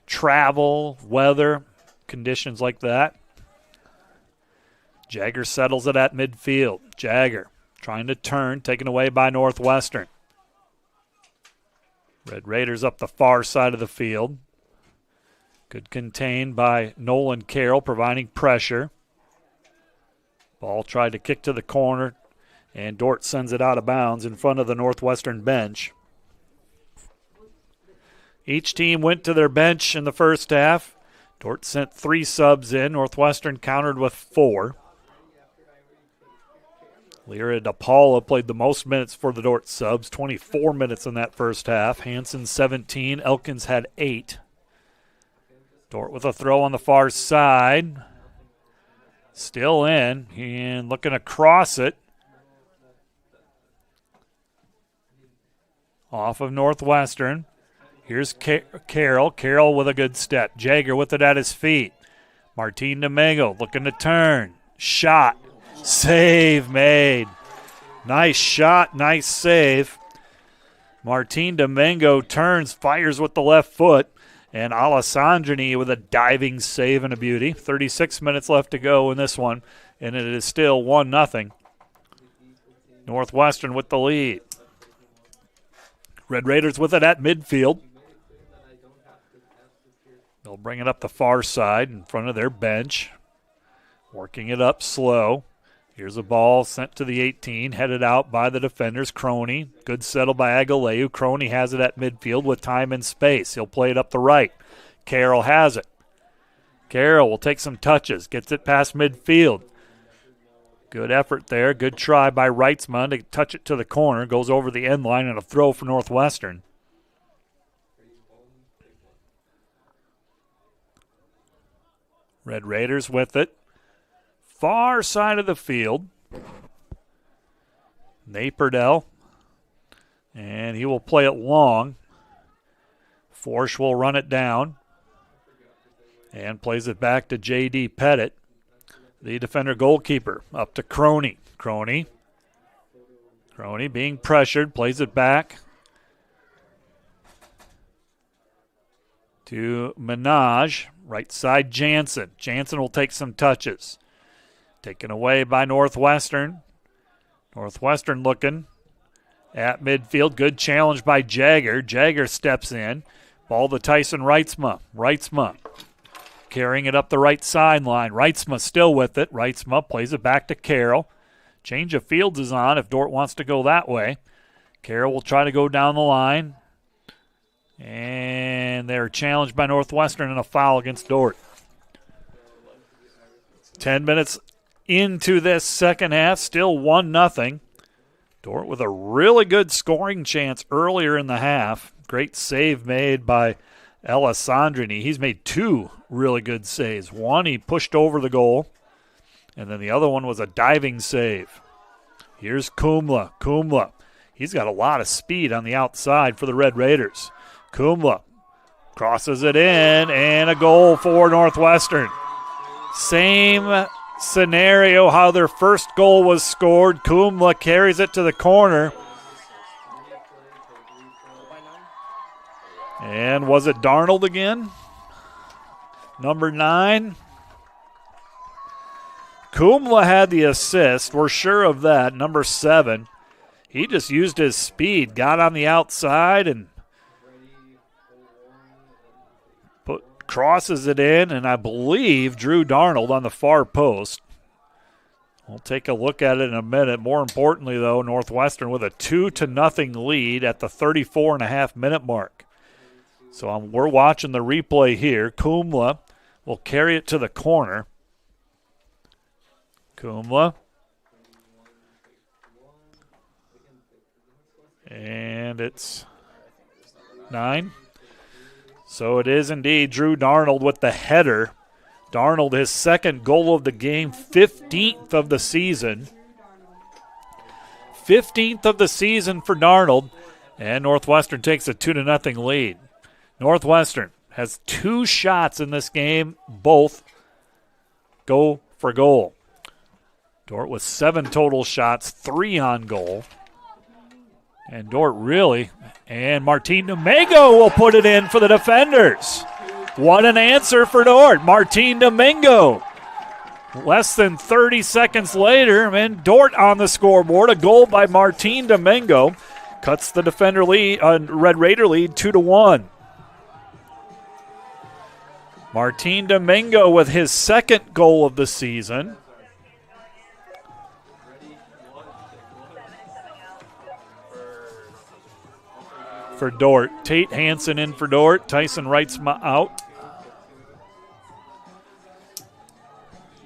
S5: travel, weather, conditions like that. Jagger settles it at midfield. Jagger trying to turn, taken away by Northwestern. Red Raiders up the far side of the field. Good contained by Nolan Carroll, providing pressure. Ball tried to kick to the corner, and Dordt sends it out of bounds in front of the Northwestern bench. Each team went to their bench in the first half. Dordt sent 3 subs in. Northwestern countered with 4. Lyra DePaula played the most minutes for the Dordt subs, 24 minutes in that first half. Hansen 17, Elkins had 8. Dordt with a throw on the far side. Still in, and looking across it. Off of Northwestern. Here's Carroll. Carroll with a good step. Jagger with it at his feet. Martin Domingo looking to turn. Shot. Save made. Nice shot, nice save. Martin Domingo turns, fires with the left foot. And Alessandrini with a diving save and a beauty. 36 minutes left to go in this one, and it is still 1-0. Northwestern with the lead. Red Raiders with it at midfield. They'll bring it up the far side in front of their bench. Working it up slow. Here's a ball sent to the 18, headed out by the defenders. Crony, good settle by Aguileu. Crony has it at midfield with time and space. He'll play it up the right. Carroll has it. Carroll will take some touches, gets it past midfield. Good effort there. Good try by Reitzman to touch it to the corner. Goes over the end line and a throw for Northwestern. Red Raiders with it. Far side of the field. Naperdell. And he will play it long. Forsch will run it down. And plays it back to J.D. Pettit, the defender goalkeeper. Up to Crony. Crony being pressured. Plays it back to Minaj. Right side, Jansen. Jansen will take some touches. Taken away by Northwestern. Northwestern looking at midfield. Good challenge by Jagger. Jagger steps in. Ball to Tyson Reitzma. Reitzma carrying it up the right sideline. Reitzma still with it. Reitzma plays it back to Carroll. Change of fields is on if Dordt wants to go that way. Carroll will try to go down the line. And they're challenged by Northwestern in a foul against Dordt. 10 minutes into this second half, still 1-0. Dordt with a really good scoring chance earlier in the half. Great save made by Alessandrini. He's made 2 really good saves. One, he pushed over the goal, and then the other one was a diving save. Here's Kumla. Kumla, he's got a lot of speed on the outside for the Red Raiders. Kumla crosses it in, and a goal for Northwestern. Same scenario how their first goal was scored. Kumla carries it to the corner. And was it Darnold again? Number 9. Kumla had the assist. We're sure of that. Number 7. He just used his speed, got on the outside and crosses it in, and I believe Drew Darnold on the far post. We'll take a look at it in a minute. More importantly, though, Northwestern with a 2-0 lead at the 34.5-minute mark. So we're watching the replay here. Kumla will carry it to the corner. Kumla. And it's 9. So it is indeed Drew Darnold with the header. Darnold, his second goal of the game, 15th of the season. 15th of the season for Darnold. And Northwestern takes a 2-0 lead. Northwestern has 2 shots in this game. Both go for goal. Dordt with 7 total shots, 3 on goal. And Dordt really, and Martin Domingo will put it in for the defenders. What an answer for Dordt. Martin Domingo. Less than 30 seconds later, and Dordt on the scoreboard. A goal by Martin Domingo cuts the defender lead, Red Raider lead 2-1. Martin Domingo with his second goal of the season. For Dordt. Tate Hansen in for Dordt. Tyson Reitzma out.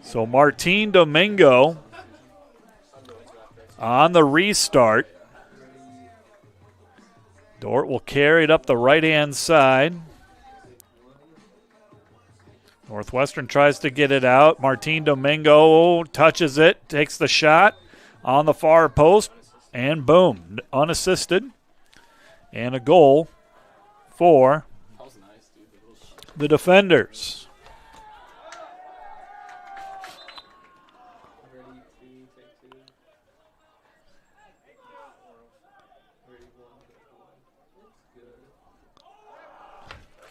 S5: So Martin Domingo on the restart. Dordt will carry it up the right-hand side. Northwestern tries to get it out. Martin Domingo touches it, takes the shot on the far post, and boom, unassisted. And a goal for the defenders.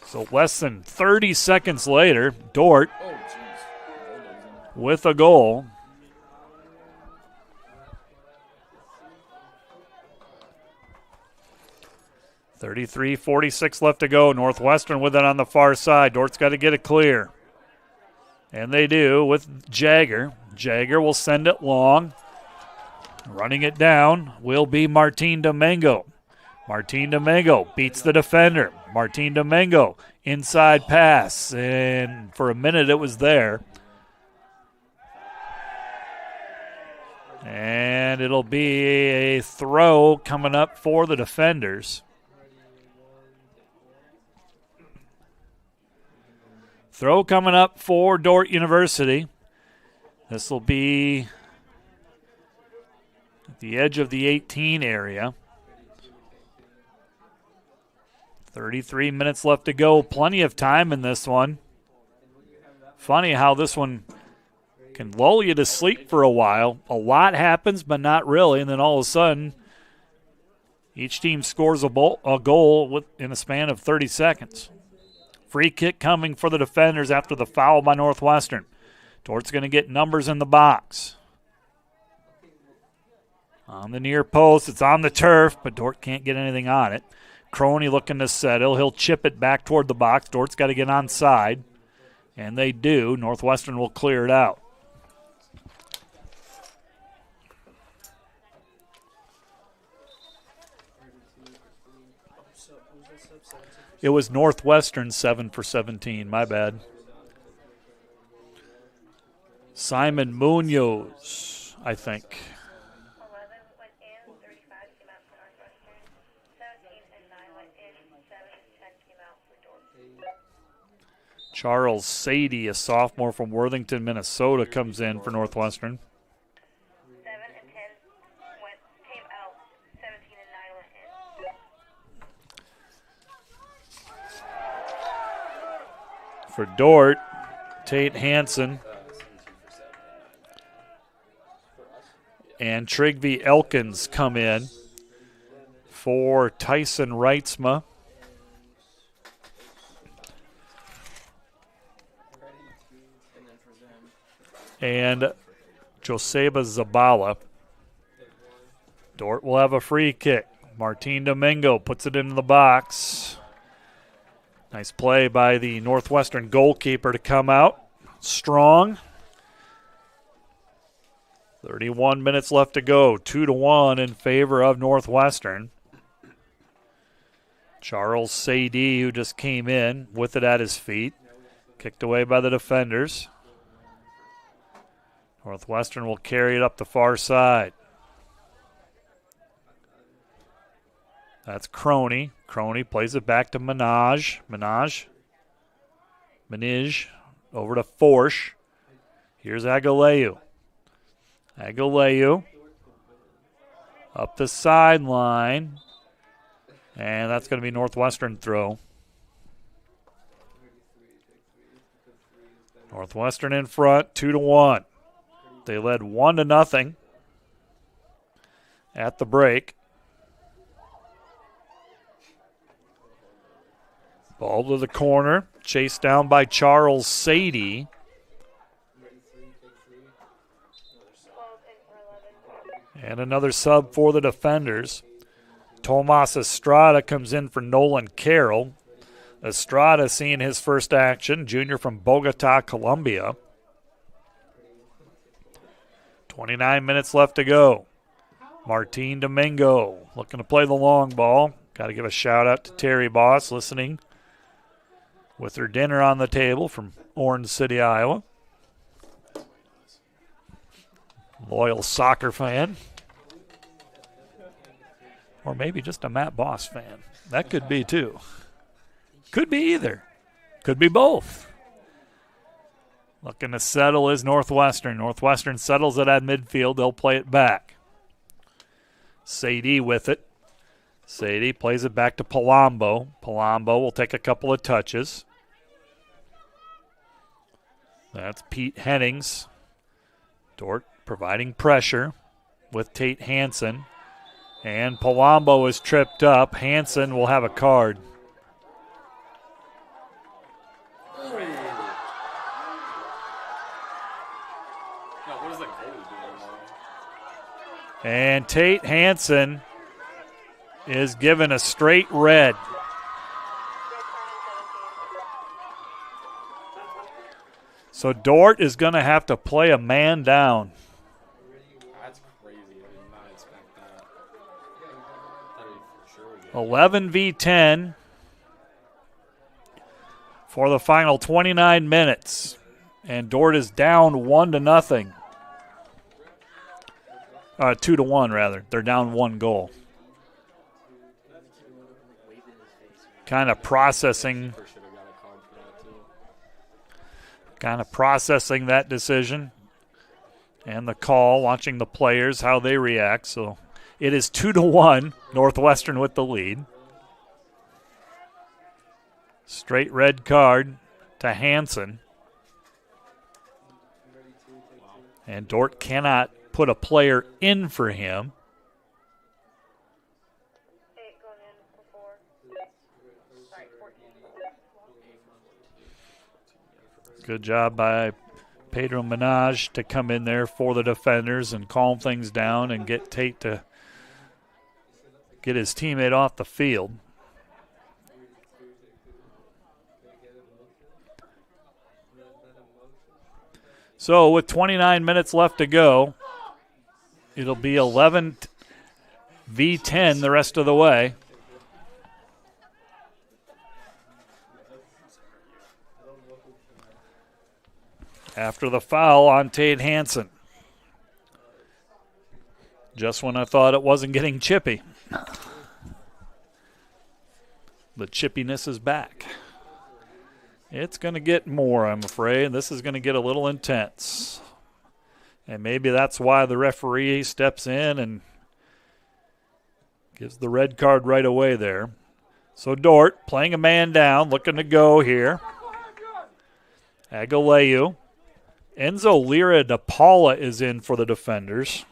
S5: So less than 30 seconds later, Dordt with a goal. .46 left to go. Northwestern with it on the far side. Dort's got to get it clear. And they do with Jagger. Jagger will send it long. Running it down will be Martin Domingo. Martin Domingo beats the defender. Martin Domingo, inside pass. And for a minute it was there. And it'll be a throw coming up for the defenders. Throw coming up for Dordt University. This will be at the edge of the 18 area. 33 minutes left to go. Plenty of time in this one. Funny how this one can lull you to sleep for a while. A lot happens, but not really. And then all of a sudden, each team scores a goal in a span of 30 seconds. Free kick coming for the defenders after the foul by Northwestern. Dordt's going to get numbers in the box. On the near post, it's on the turf, but Dordt can't get anything on it. Croney looking to settle. He'll chip it back toward the box. Dordt's got to get onside, and they do. Northwestern will clear it out. It was Northwestern 7 for 17. My bad. Simon Munoz, I think. Charles Sadie, a sophomore from Worthington, Minnesota, comes in for Northwestern. For Dordt, Tate Hansen and Trygve Elkins come in for Tyson Reitzma. And Joseba Zabala. Dordt will have a free kick. Martin Domingo puts it into the box. Nice play by the Northwestern goalkeeper to come out strong. 31 minutes left to go. 2-1 in favor of Northwestern. Charles Sadie, who just came in with it at his feet. Kicked away by the defenders. Northwestern will carry it up the far side. That's Croney. Croney plays it back to Minaj. Minaj over to Forsch. Here's Aguileu. Aguileu up the sideline. And that's going to be Northwestern throw. Northwestern in front, 2-1. They led 1-0 at the break. Ball to the corner, chased down by Charles Sadie. And another sub for the defenders. Tomas Estrada comes in for Nolan Carroll. Estrada seeing his first action, junior from Bogota, Colombia. 29 minutes left to go. Martin Domingo looking to play the long ball. Got to give a shout out to Terry Boss listening with her dinner on the table from Orange City, Iowa. Loyal soccer fan. Or maybe just a Matt Boss fan. That could be too. Could be either. Could be both. Looking to settle is Northwestern. Northwestern settles it at midfield. They'll play it back. Sadie with it. Sadie plays it back to Palombo. Palombo will take a couple of touches. That's Pete Hennings. Dordt providing pressure with Tate Hansen. And Palombo is tripped up. Hansen will have a card. And Tate Hansen is given a straight red. So Dordt is going to have to play a man down.
S19: That's crazy. I did not expect that.
S5: 11v10 for the final 29 minutes. And Dordt is down 1-0. 2-1 rather. They're down 1 goal. Kind of processing that decision and the call, watching the players, how they react. So it is 2-1, Northwestern with the lead. Straight red card to Hansen. And Dordt cannot put a player in for him. Good job by Pedro Minaj to come in there for the defenders and calm things down and get Tate to get his teammate off the field. So with 29 minutes left to go, it'll be 11-10 the rest of the way. After the foul on Tate Hansen. Just when I thought it wasn't getting chippy. The chippiness is back. It's going to get more, I'm afraid. This is going to get a little intense. And maybe that's why the referee steps in and gives the red card right away there. So Dordt playing a man down, looking to go here. Aguileu. Enzo Lira de Paula is in for the defenders.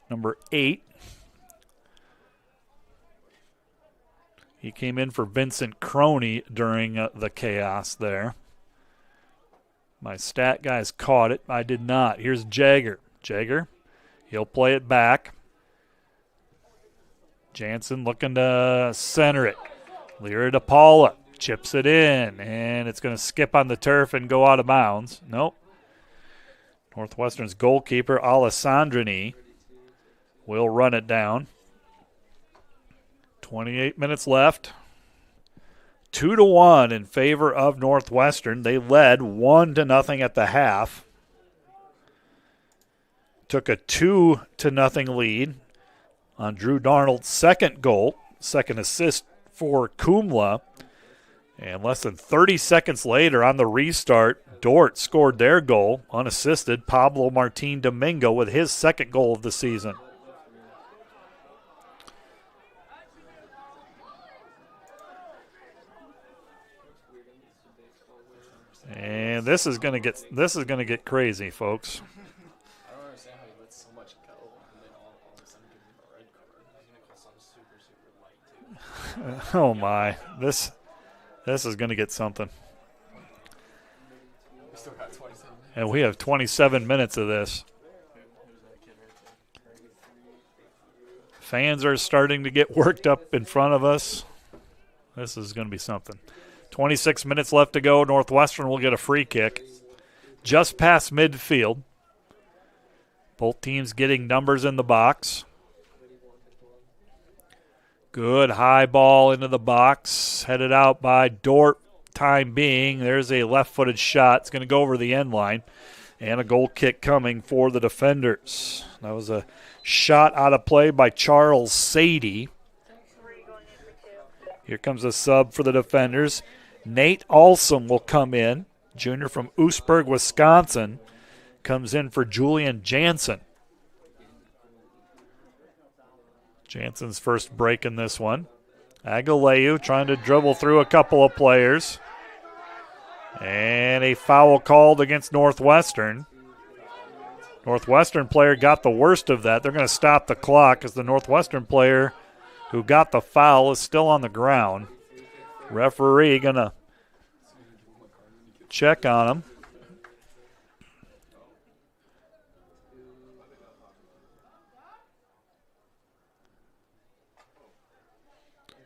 S5: Number 8. He came in for Vincent Croney during the chaos there. My stat guys caught it. I did not. Here's Jagger. Jagger, he'll play it back. Jansen looking to center it. Lira de Paula chips it in, and it's going to skip on the turf and go out of bounds. Nope. Northwestern's goalkeeper, Alessandrini, will run it down. 28 minutes left. 2-1 in favor of Northwestern. They led 1-0 at the half. Took a 2-0 lead on Drew Darnold's second goal, second assist for Kumla. And less than 30 seconds later on the restart, Dordt scored their goal, unassisted. Pablo Martin Domingo with his second goal of the season. And this is going to get crazy, folks. Oh, my. This is going to get something. And we have 27 minutes of this. Fans are starting to get worked up in front of us. This is going to be something. 26 minutes left to go. Northwestern will get a free kick just past midfield. Both teams getting numbers in the box. Good high ball into the box. Headed out by Dordt. Time being, there's a left-footed shot. It's going to go over the end line. And a goal kick coming for the defenders. That was a shot out of play by Charles Sadie. Here comes a sub for the defenders. Nate Alsum will come in. Junior from Oostburg, Wisconsin. Comes in for Julian Jansen. Jansen's first break in this one. Aguileu trying to dribble through a couple of players. And a foul called against Northwestern. Northwestern player got the worst of that. They're going to stop the clock as the Northwestern player who got the foul is still on the ground. Referee going to check on him.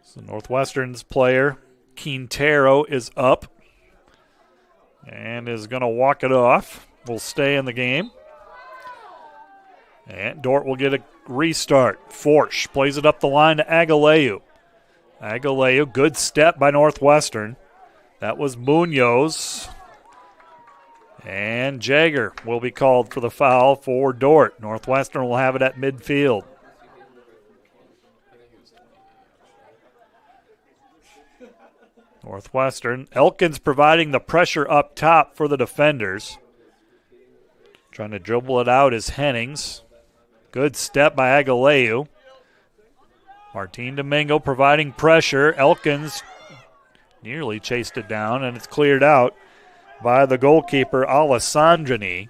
S5: So Northwestern's player, Quintero, is up and is going to walk it off. Will stay in the game. And Dordt will get a restart. Forsch plays it up the line to Aguileu. Aguileu, good step by Northwestern. That was Munoz. And Jagger will be called for the foul for Dordt. Northwestern will have it at midfield. Northwestern. Elkins providing the pressure up top for the defenders. Trying to dribble it out is Hennings. Good step by Aguileu. Martin Domingo providing pressure. Elkins nearly chased it down, and it's cleared out by the goalkeeper, Alessandrini.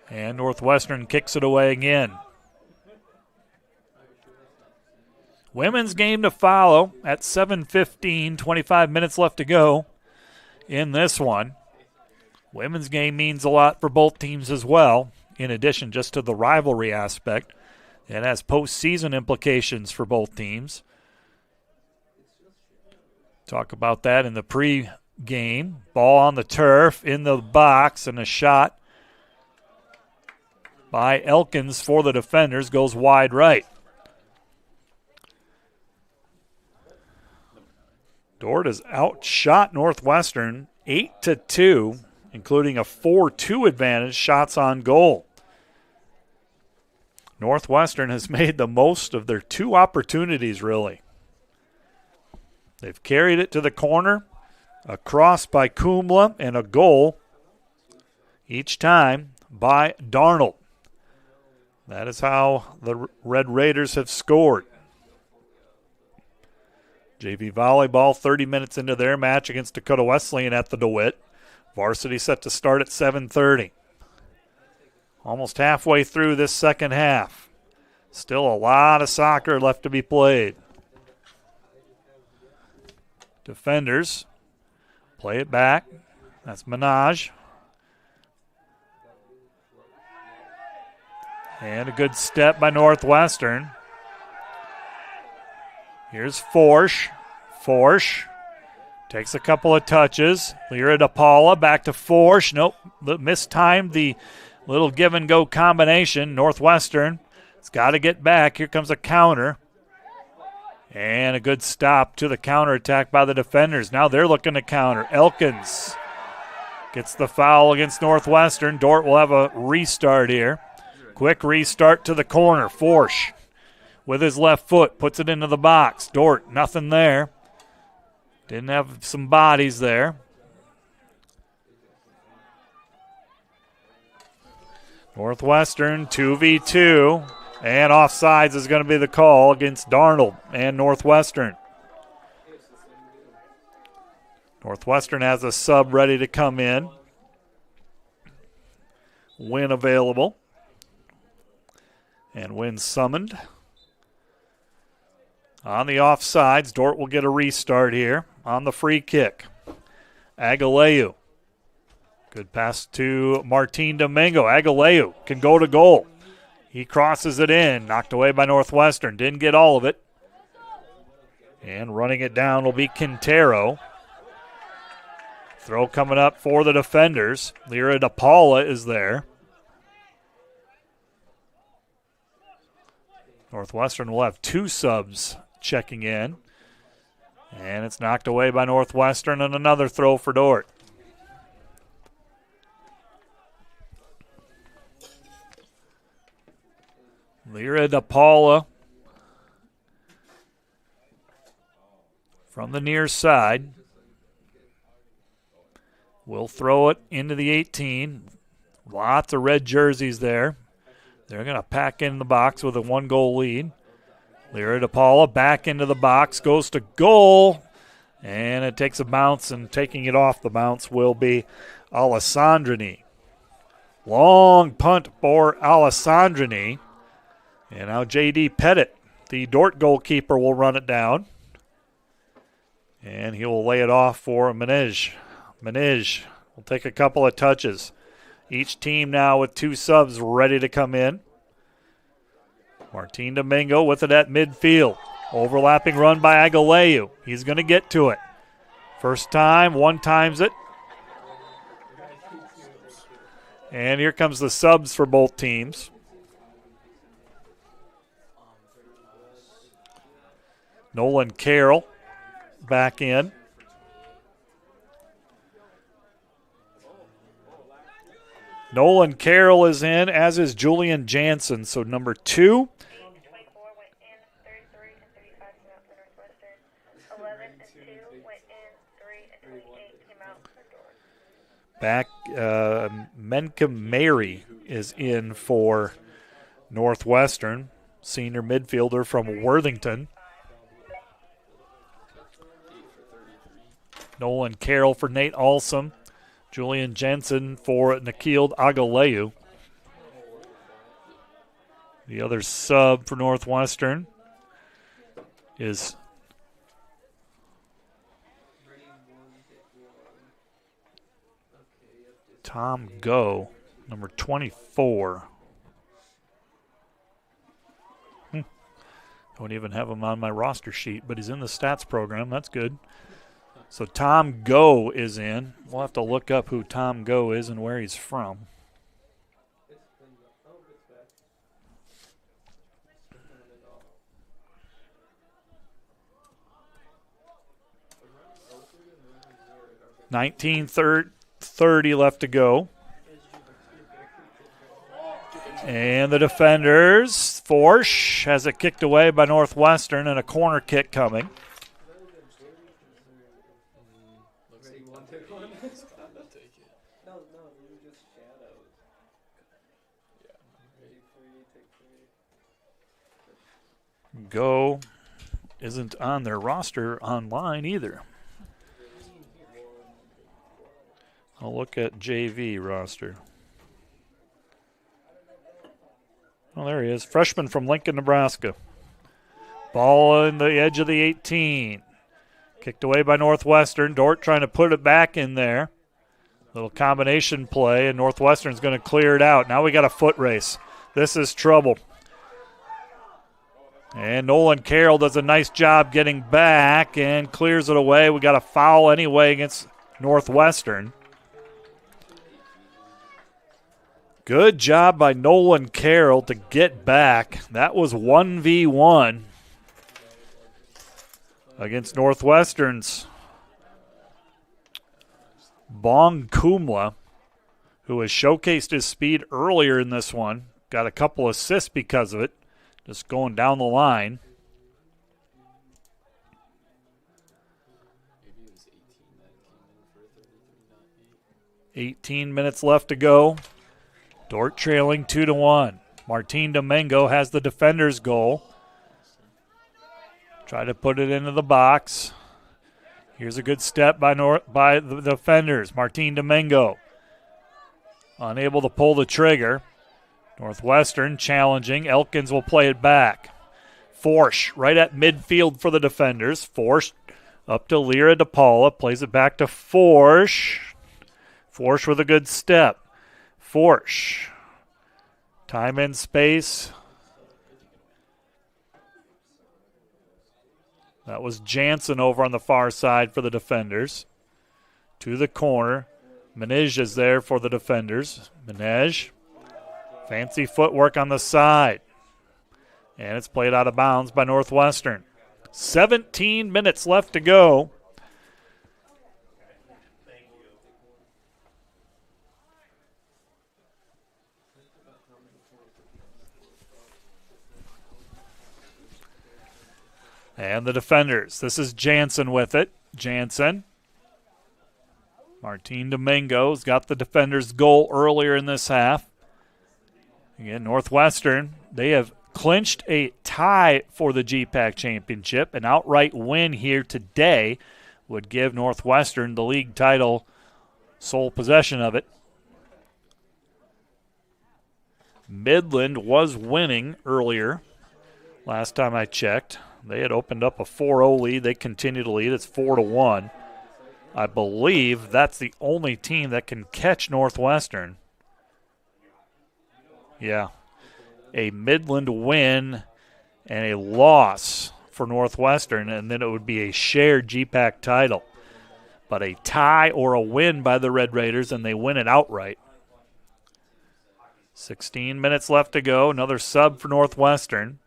S5: And Northwestern kicks it away again. Women's game to follow at 7:15, 25 minutes left to go in this one. Women's game means a lot for both teams as well, in addition just to the rivalry aspect. It has postseason implications for both teams. Talk about that in the pre-game. Ball on the turf, in the box, and a shot by Elkins for the defenders goes wide right. Dordt has outshot Northwestern 8-2, including a 4-2 advantage, shots on goal. Northwestern has made the most of their two opportunities, really. They've carried it to the corner, a cross by Kumla, and a goal each time by Darnold. That is how the Red Raiders have scored. JV volleyball 30 minutes into their match against Dakota Wesleyan at the DeWitt. Varsity set to start at 7:30. Almost halfway through this second half. Still a lot of soccer left to be played. Defenders play it back. That's Minaj. And a good step by Northwestern. Here's Forsch. Forsch takes a couple of touches. Lyra DePaula back to Forsch. Nope, mistimed the little give-and-go combination. Northwestern has got to get back. Here comes a counter. And a good stop to the counterattack by the defenders. Now they're looking to counter. Elkins gets the foul against Northwestern. Dordt will have a restart here. Quick restart to the corner. Forsch with his left foot puts it into the box. Dordt, nothing there. Didn't have some bodies there. Northwestern 2v2. And offsides is going to be the call against Darnold and Northwestern. Northwestern has a sub ready to come in. Win available. And when summoned. On the offsides, Dordt will get a restart here on the free kick. Aguileu. Good pass to Martin Domingo. Aguileu can go to goal. He crosses it in. Knocked away by Northwestern. Didn't get all of it. And running it down will be Quintero. Throw coming up for the defenders. Lyra DePaula is there. Northwestern will have 2 subs checking in. And it's knocked away by Northwestern, and another throw for Dordt. Lyra DePaula from the near side. Will throw it into the 18. Lots of red jerseys there. They're going to pack in the box with a 1-goal lead. Lyra DePaula back into the box, goes to goal, and it takes a bounce, and taking it off the bounce will be Alessandrini. Long punt for Alessandrini. And now J.D. Pettit, the Dordt goalkeeper, will run it down. And he will lay it off for Menej. Menej will take a couple of touches. Each team now with 2 subs ready to come in. Martin Domingo with it at midfield. Overlapping run by Aguileu. He's going to get to it. First time, 1 times it. And here comes the subs for both teams. Nolan Carroll back in. Nolan Carroll is in, as is Julian Jansen. So number 2. Back, Menka Mary is in for Northwestern, senior midfielder from Worthington. Nolan Carroll for Nate Alsum. Julian Jensen for Nikhil Aguileu. The other sub for Northwestern is Tom Go, number 24. Don't even have him on my roster sheet, but he's in the stats program. That's good. So Tom Go is in. We'll have to look up who Tom Go is and where he's from. .30 left to go. And the defenders, Forsch has it kicked away by Northwestern, and a corner kick coming. Go isn't on their roster online either. I'll look at JV roster. Oh, there he is. Freshman from Lincoln, Nebraska. Ball on the edge of the 18. Kicked away by Northwestern. Dordt trying to put it back in there. Little combination play, and Northwestern's going to clear it out. Now we got a foot race. This is trouble. And Nolan Carroll does a nice job getting back and clears it away. We got a foul anyway against Northwestern. Good job by Nolan Carroll to get back. That was 1v1 against Northwestern's Bong Kumla, who has showcased his speed earlier in this one. Got a couple assists because of it. Just going down the line. $18 minutes left to go. Dordt trailing 2-1. Martin Domingo has the defender's goal. Try to put it into the box. Here's a good step by the defenders. Martin Domingo unable to pull the trigger. Northwestern challenging. Elkins will play it back. Forsch right at midfield for the defenders. Forsch up to Lyra DePaula. Plays it back to Forsch. Forsch with a good step. Forsch. Time and space. That was Jansen over on the far side for the defenders. To the corner. Menej is there for the defenders. Menej. Fancy footwork on the side. And it's played out of bounds by Northwestern. 17 minutes left to go. And the defenders. This is Jansen with it. Jansen. Martin Domingo's got the defenders' goal earlier in this half. Again, Northwestern, they have clinched a tie for the GPAC championship. An outright win here today would give Northwestern the league title, sole possession of it. Midland was winning earlier. Last time I checked, they had opened up a 4-0 lead. They continue to lead. It's 4-1. I believe that's the only team that can catch Northwestern. Yeah. A Midland win and a loss for Northwestern, and then it would be a shared GPAC title. But a tie or a win by the Red Raiders, and they win it outright. 16 minutes left to go. Another sub for Northwestern.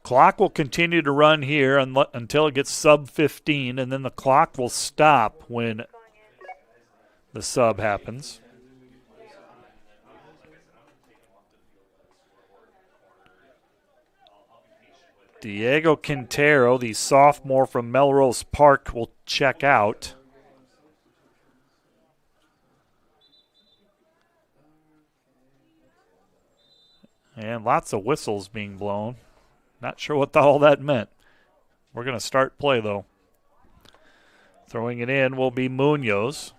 S5: Clock will continue to run here until it gets sub 15, and then the clock will stop when the sub happens. Diego Quintero, the sophomore from Melrose Park, will check out. And lots of whistles being blown. Not sure what all that meant. We're going to start play, though. Throwing it in will be Munoz.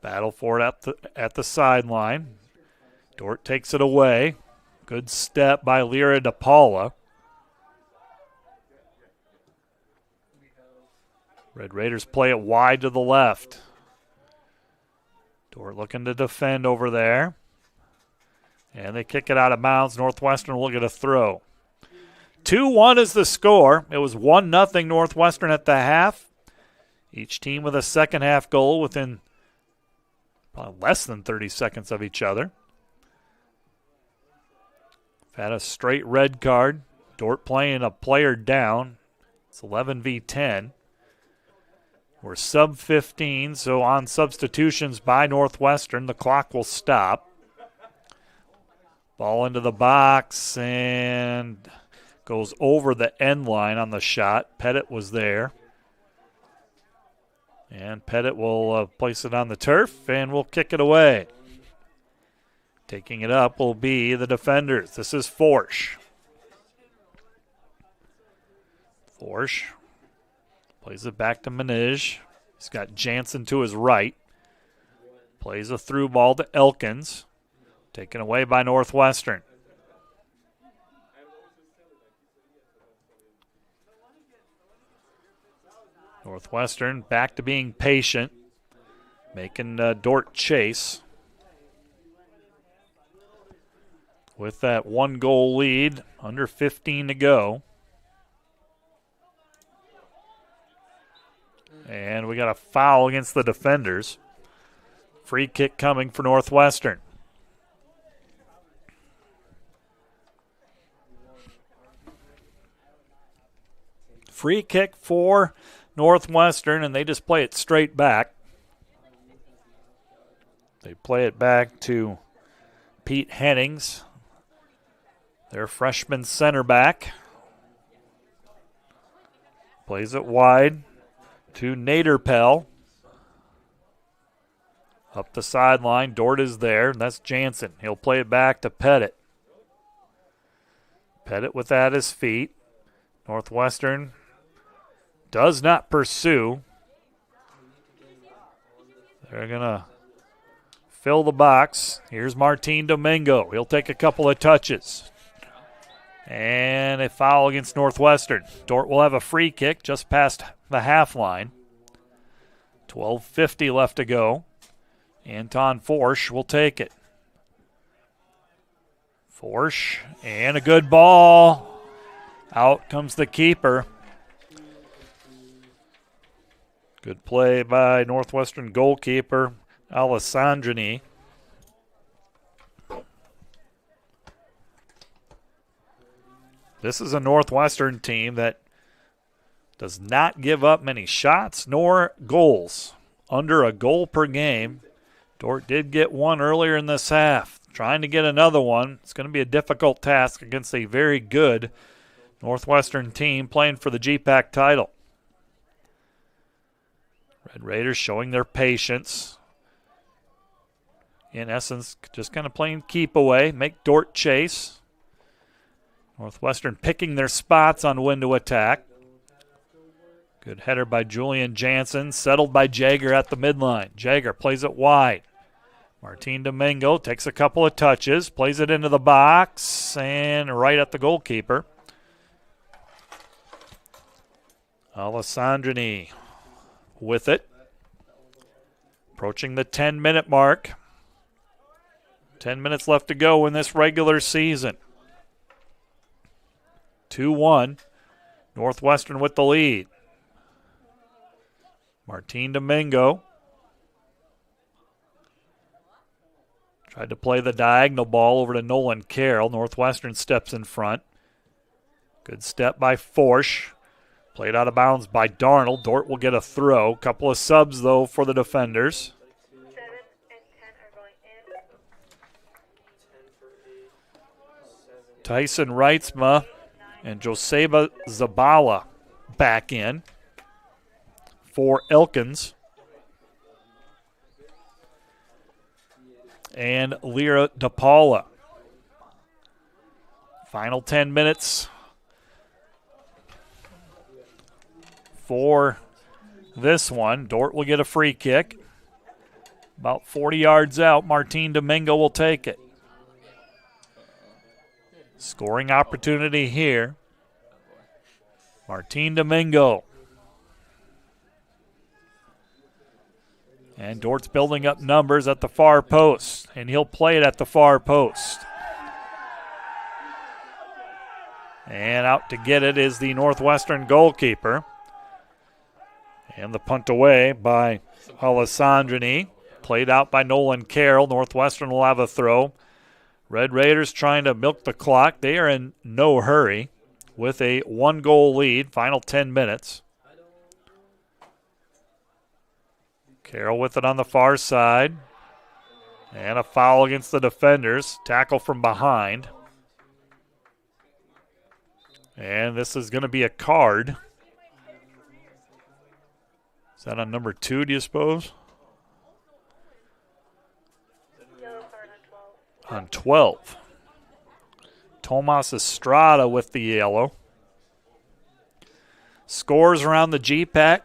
S5: Battle for it at the sideline. Dordt takes it away. Good step by Lyra DePaula. Red Raiders play it wide to the left. Dordt looking to defend over there. And they kick it out of bounds. Northwestern will get a throw. 2-1 is the score. It was 1-0 Northwestern at the half. Each team with a second half goal within probably less than 30 seconds of each other. Had a straight red card. Dordt playing a player down. It's 11v10. We're sub 15, so on substitutions by Northwestern, the clock will stop. Ball into the box and goes over the end line on the shot. Pettit was there. And Pettit will place it on the turf and will kick it away. Taking it up will be the defenders. This is Forsch. Forsch plays it back to Menej. He's got Jansen to his right. Plays a through ball to Elkins. Taken away by Northwestern. Northwestern back to being patient. Making Dordt chase. With that 1-goal lead, under 15 to go. And we got a foul against the defenders. Free kick coming for Northwestern. Free kick for Northwestern, and they just play it straight back. They play it back to Pete Hennings, their freshman center back. Plays it wide to Naderpel. Up the sideline, Dordt is there, and that's Jansen. He'll play it back to Pettit. Pettit with at his feet. Northwestern does not pursue. They're going to fill the box. Here's Martin Domingo. He'll take a couple of touches. And a foul against Northwestern. Dordt will have a free kick just past the half line. 12:50 left to go. Anton Forsch will take it. Forsch, and a good ball. Out comes the keeper. Good play by Northwestern goalkeeper Alessandrini. This is a Northwestern team that does not give up many shots nor goals. Under a goal per game. Dordt did get one earlier in this half. Trying to get another one. It's going to be a difficult task against a very good Northwestern team playing for the GPAC title. Red Raiders showing their patience. In essence, just kind of playing keep away, make Dordt chase. Northwestern picking their spots on when to attack. Good header by Julian Jansen, settled by Jager at the midline. Jager plays it wide. Martin Domingo takes a couple of touches, plays it into the box, and right at the goalkeeper. Alessandrini with it. Approaching the 10-minute mark. 10 minutes left to go in this regular season. 2-1. Northwestern with the lead. Martin Domingo. Tried to play the diagonal ball over to Nolan Carroll. Northwestern steps in front. Good step by Forsch. Played out of bounds by Darnold. Dordt will get a throw. Couple of subs, though, for the defenders. Tyson Reitzma and Joseba Zabala back in for Elkins. And Lyra DePaula. Final 10 minutes for this one. Dordt will get a free kick. About 40 yards out, Martin Domingo will take it. Scoring opportunity here. Martin Domingo. And Dordt's building up numbers at the far post, and he'll play it at the far post. And out to get it is the Northwestern goalkeeper. And the punt away by Alessandrini. Played out by Nolan Carroll. Northwestern will have a throw. Red Raiders trying to milk the clock. They are in no hurry with a 1-goal lead. Final 10 minutes. Carroll with it on the far side. And a foul against the defenders. Tackle from behind. And this is going to be a card. Is that on number 2, do you suppose? On 12. Tomas Estrada with the yellow. Scores around the GPAC.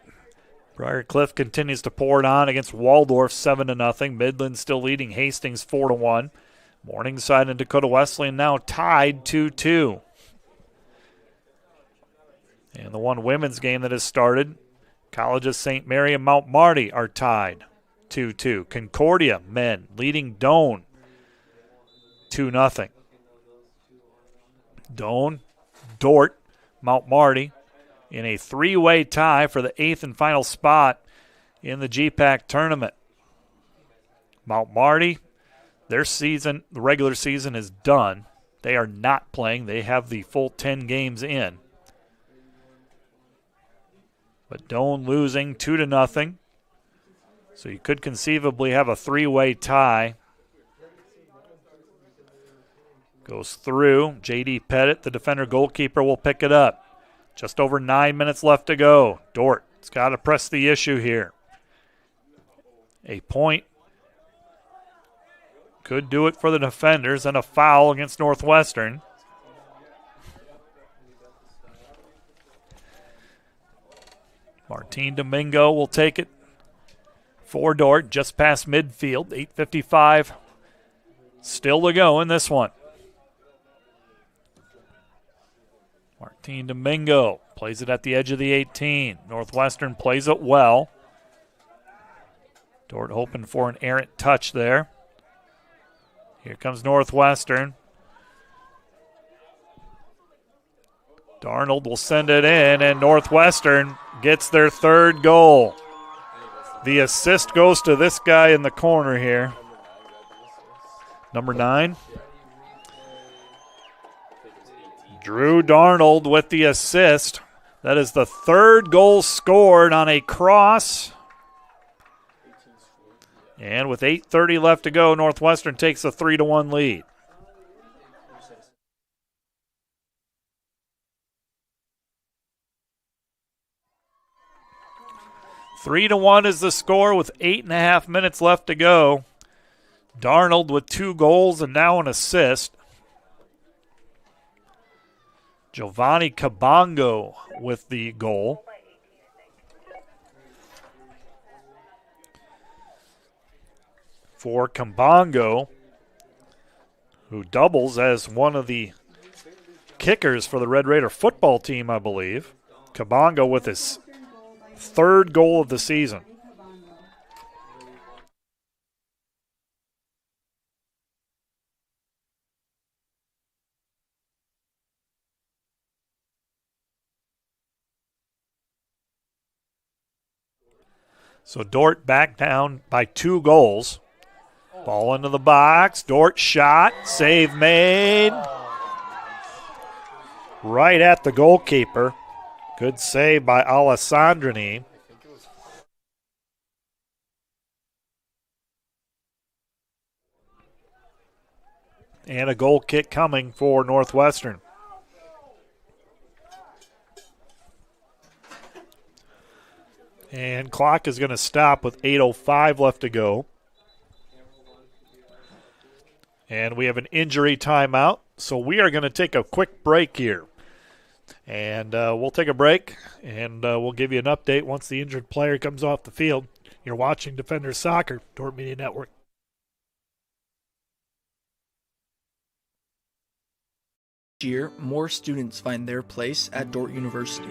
S5: Briarcliff continues to pour it on against Waldorf 7-0. Midland still leading Hastings 4-1. Morningside and Dakota Wesleyan now tied 2-2. And the one women's game that has started, College of St. Mary and Mount Marty are tied 2-2. Concordia men leading Doane 2-0. Doane, Dordt, Mount Marty in a 3-way tie for the 8th and final spot in the GPAC tournament. Mount Marty, their season, the regular season is done. They are not playing. They have the full 10 games in. But Doane losing 2-0. So you could conceivably have a 3-way tie. Goes through. J.D. Pettit, the defender goalkeeper, will pick it up. Just over 9 minutes left to go. Dordt's got to press the issue here. A point could do it for the defenders, and a foul against Northwestern. Martin Domingo will take it for Dordt, just past midfield. 8:55 still to go in this one. Martin Domingo plays it at the edge of the 18. Northwestern plays it well. Dordt hoping for an errant touch there. Here comes Northwestern. Darnold will send it in, and Northwestern gets their third goal. The assist goes to this guy in the corner here. Number 9. Drew Darnold with the assist. That is the third goal scored on a cross. And with 8:30 left to go, Northwestern takes a 3-1 lead. Three to 1 is the score with 8.5 minutes left to go. Darnold with 2 goals and now an assist. Giovanni Kabongo with the goal. For Kabongo, who doubles as one of the kickers for the Red Raider football team, I believe. Kabongo with his third goal of the season. So Dordt back down by 2 goals. Ball into the box. Dordt shot. Save made. Right at the goalkeeper. Good save by Alessandrini. And a goal kick coming for Northwestern. And clock is going to stop with 8:05 left to go. And we have an injury timeout, so we are going to take a quick break here. And we'll take a break, and we'll give you an update once the injured player comes off the field. You're watching Defenders Soccer, Dordt Media Network.
S20: Each year, more students find their place at Dordt University.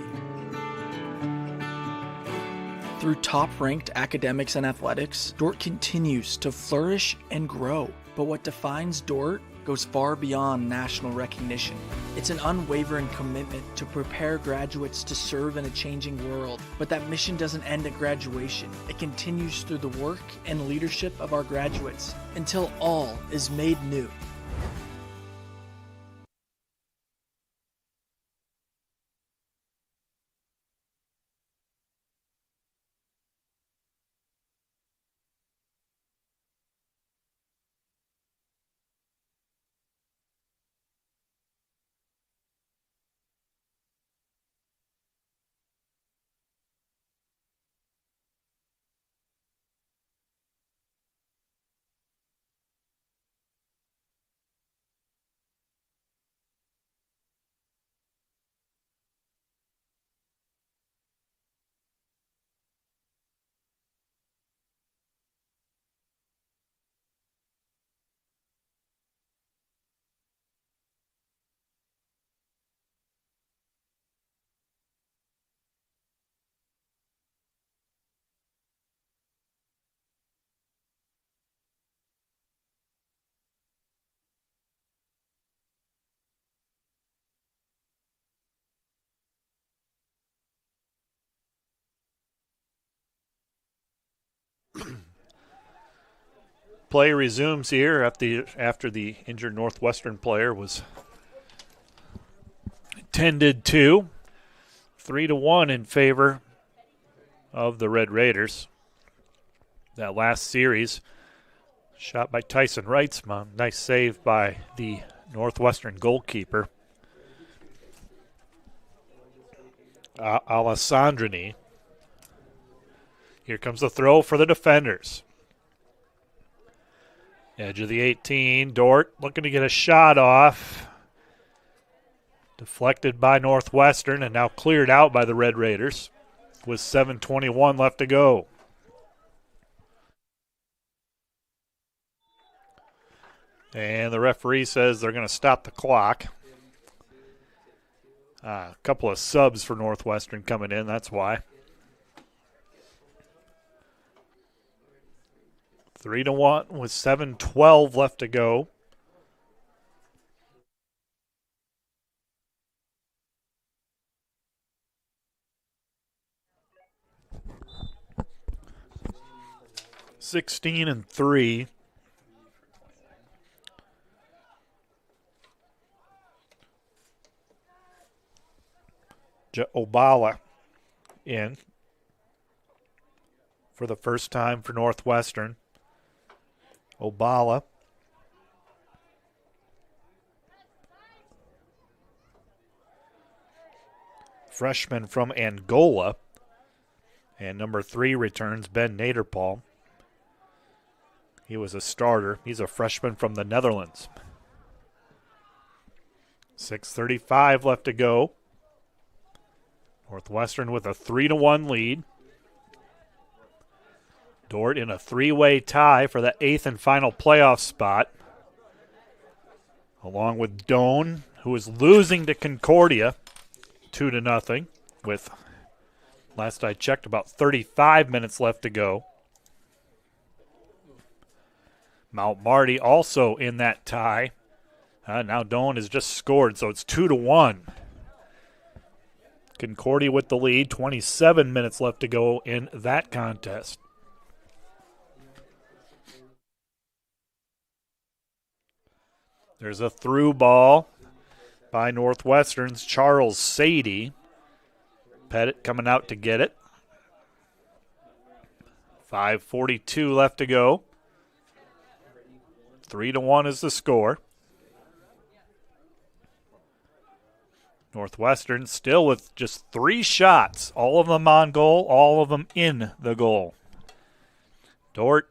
S20: Through top-ranked academics and athletics, Dordt continues to flourish and grow. But what defines Dordt goes far beyond national recognition. It's an unwavering commitment to prepare graduates to serve in a changing world. But that mission doesn't end at graduation. It continues through the work and leadership of our graduates until all is made new.
S5: Play resumes here after the injured Northwestern player was tended to. 3-1 in favor of the Red Raiders. That last series, shot by Tyson Reitzman. Nice save by the Northwestern goalkeeper, Alessandrini. Here comes the throw for the defenders. Edge of the 18. Dordt looking to get a shot off. Deflected by Northwestern and now cleared out by the Red Raiders with 7:21 left to go.
S2: And the referee says they're going to stop the clock. A couple of subs for Northwestern coming in, that's why. 3-1 with 7:12 left to go. (16-3). Obala in for the first time for Northwestern. Obala. Freshman from Angola. And number 3 returns Ben Naderpaul. He was a starter. He's a freshman from the Netherlands. 6:35 left to go. Northwestern with a 3-1 lead. Dordt in a 3-way tie for the 8th and final playoff spot. Along with Doane, who is losing to Concordia 2-0 with, last I checked, about 35 minutes left to go. Mount Marty also in that tie. Now Doane has just scored, so it's 2-1. Concordia with the lead, 27 minutes left to go in that contest. There's a through ball by Northwestern's Charles Sadie. Pettit coming out to get it. 5:42 left to go. 3-1 is the score. Northwestern still with just 3 shots, all of them on goal, all of them in the goal. Dordt,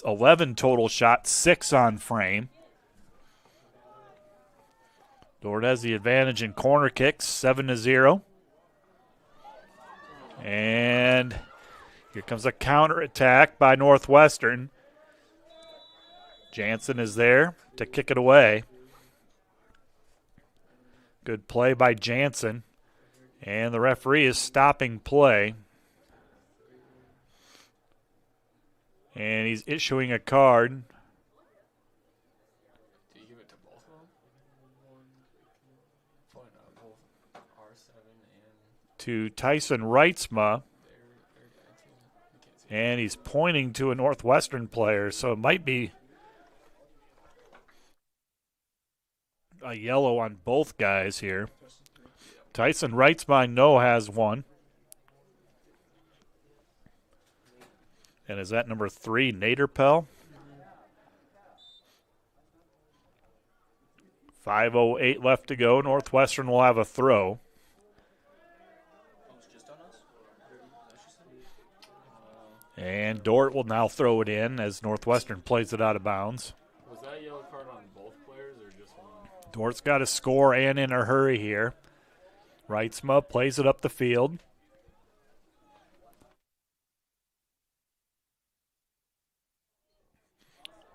S2: 11 total shots, 6 on frame. Dordt has the advantage in corner kicks, 7-0. And here comes a counterattack by Northwestern. Jansen is there to kick it away. Good play by Jansen. And the referee is stopping play. And he's issuing a card.
S19: Did you give it to both of them?
S2: To Tyson Reitzma. And he's pointing to a Northwestern player, so it might be a yellow on both guys here. Tyson Reitzma, I know, has one. And is that number 3, Naderpel? 5:08 left to go. Northwestern will have a throw. And Dordt will now throw it in as Northwestern plays it out of bounds.
S19: Was that a yellow card on both players or just one?
S2: Dort's got to score and in a hurry here. Reitzma plays it up the field.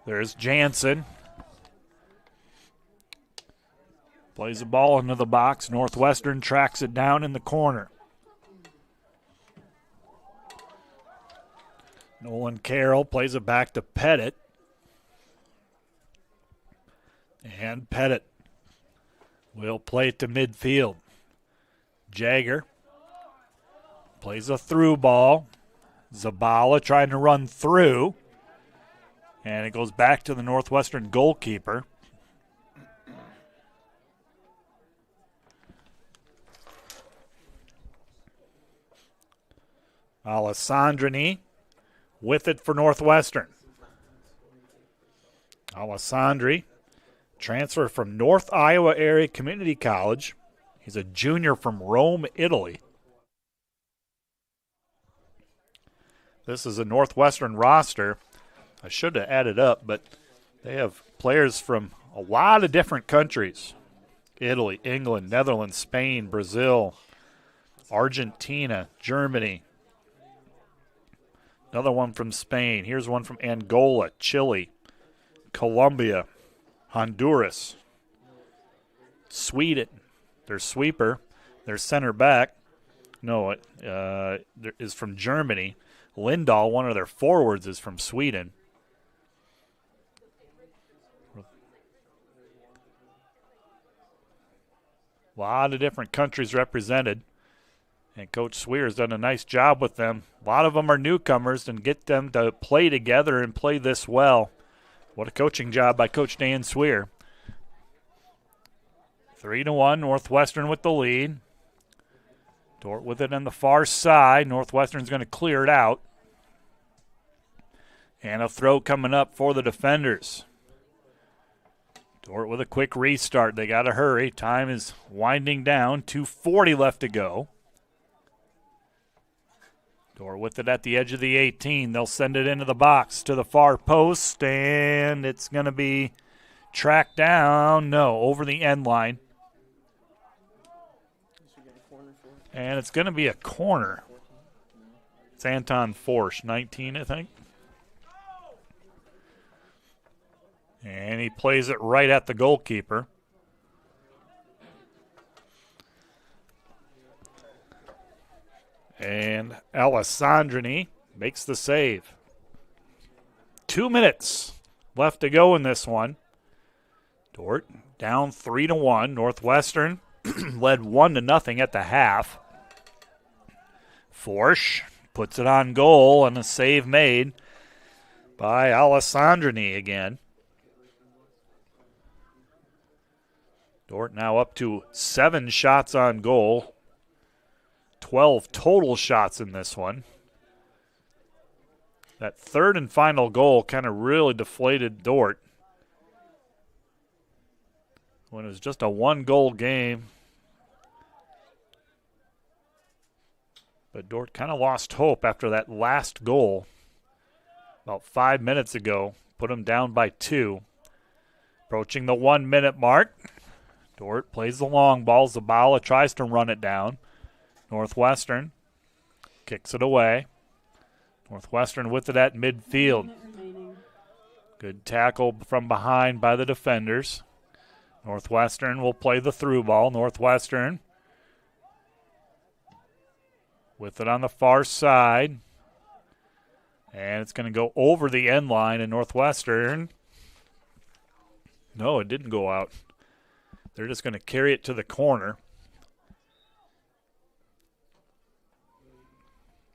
S2: There's Jansen. Plays the ball into the box. Northwestern tracks it down in the corner. Nolan Carroll plays it back to Pettit. And Pettit will play it to midfield. Jagger plays a through ball. Zabala trying to run through. And it goes back to the Northwestern goalkeeper. Alessandrini with it for Northwestern. Alessandri, transfer from North Iowa Area Community College. He's a junior from Rome, Italy. This is a Northwestern roster. I should have added up, but they have players from a lot of different countries. Italy, England, Netherlands, Spain, Brazil, Argentina, Germany. Another one from Spain. Here's one from Angola, Chile, Colombia,
S5: Honduras. Sweden, their sweeper, their center back. No, is from Germany. Lindahl, one of their forwards, is from Sweden. A lot of different countries represented. And Coach Swear has done a nice job with them. A lot of them are newcomers, and get them to play together and play this well. What a coaching job by Coach Dan Swear. 3-1, Northwestern with the lead. Dordt with it on the far side. Northwestern's going to clear it out. And a throw coming up for the defenders. Dordt with a quick restart. They got to hurry. Time is winding down. 2:40 left to go. Dordt with it at the edge of the 18. They'll send it into the box to the far post, and it's going to be tracked down. No, over the end line. And it's going to be a corner. It's Anton Forsch, 19, I think. And he plays it right at the goalkeeper. And Alessandrini makes the save. 2 minutes left to go in this one. Dordt down 3-1. Northwestern led 1-0 at the half. Forsch puts it on goal, and a save made by Alessandrini again. Dordt now up to 7 shots on goal. 12 total shots in this one. That third and final goal kind of really deflated Dordt. When it was just a 1-goal game. But Dordt kind of lost hope after that last goal. About 5 minutes ago. Put them down by 2. Approaching the 1-minute mark. Dordt plays the long ball. Zabala tries to run it down. Northwestern kicks it away. Northwestern with it at midfield. Good tackle from behind by the defenders. Northwestern will play the through ball. Northwestern with it on the far side. And it's going to go over the end line, and Northwestern. No, it didn't go out. They're just going to carry it to the corner.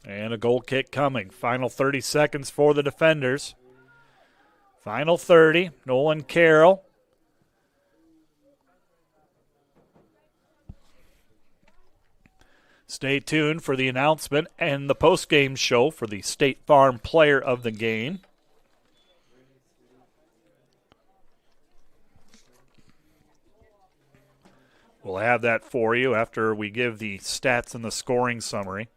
S5: And a goal kick coming. Final 30 seconds for the defenders. Final 30. Nolan Carroll. Stay tuned for the announcement and the post-game show for the State Farm Player of the Game. We'll have that for you after we give the stats and the scoring summary.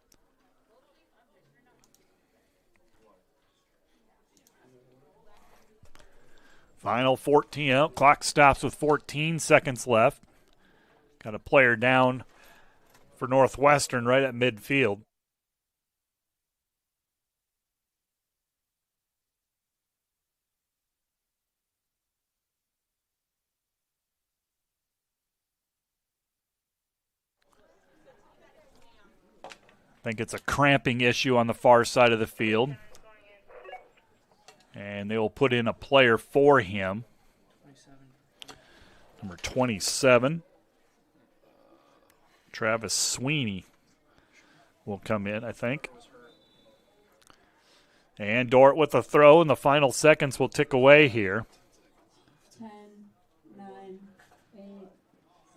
S5: Final 14 out. Clock stops with 14 seconds left. Got a player down for Northwestern right at midfield. I think it's a cramping issue on the far side of the field. And they will put in a player for him. Number 27. Travis Sweeney will come in, I think. And Dordt with a throw, and the final seconds will tick away here.
S11: 10, 9, 8,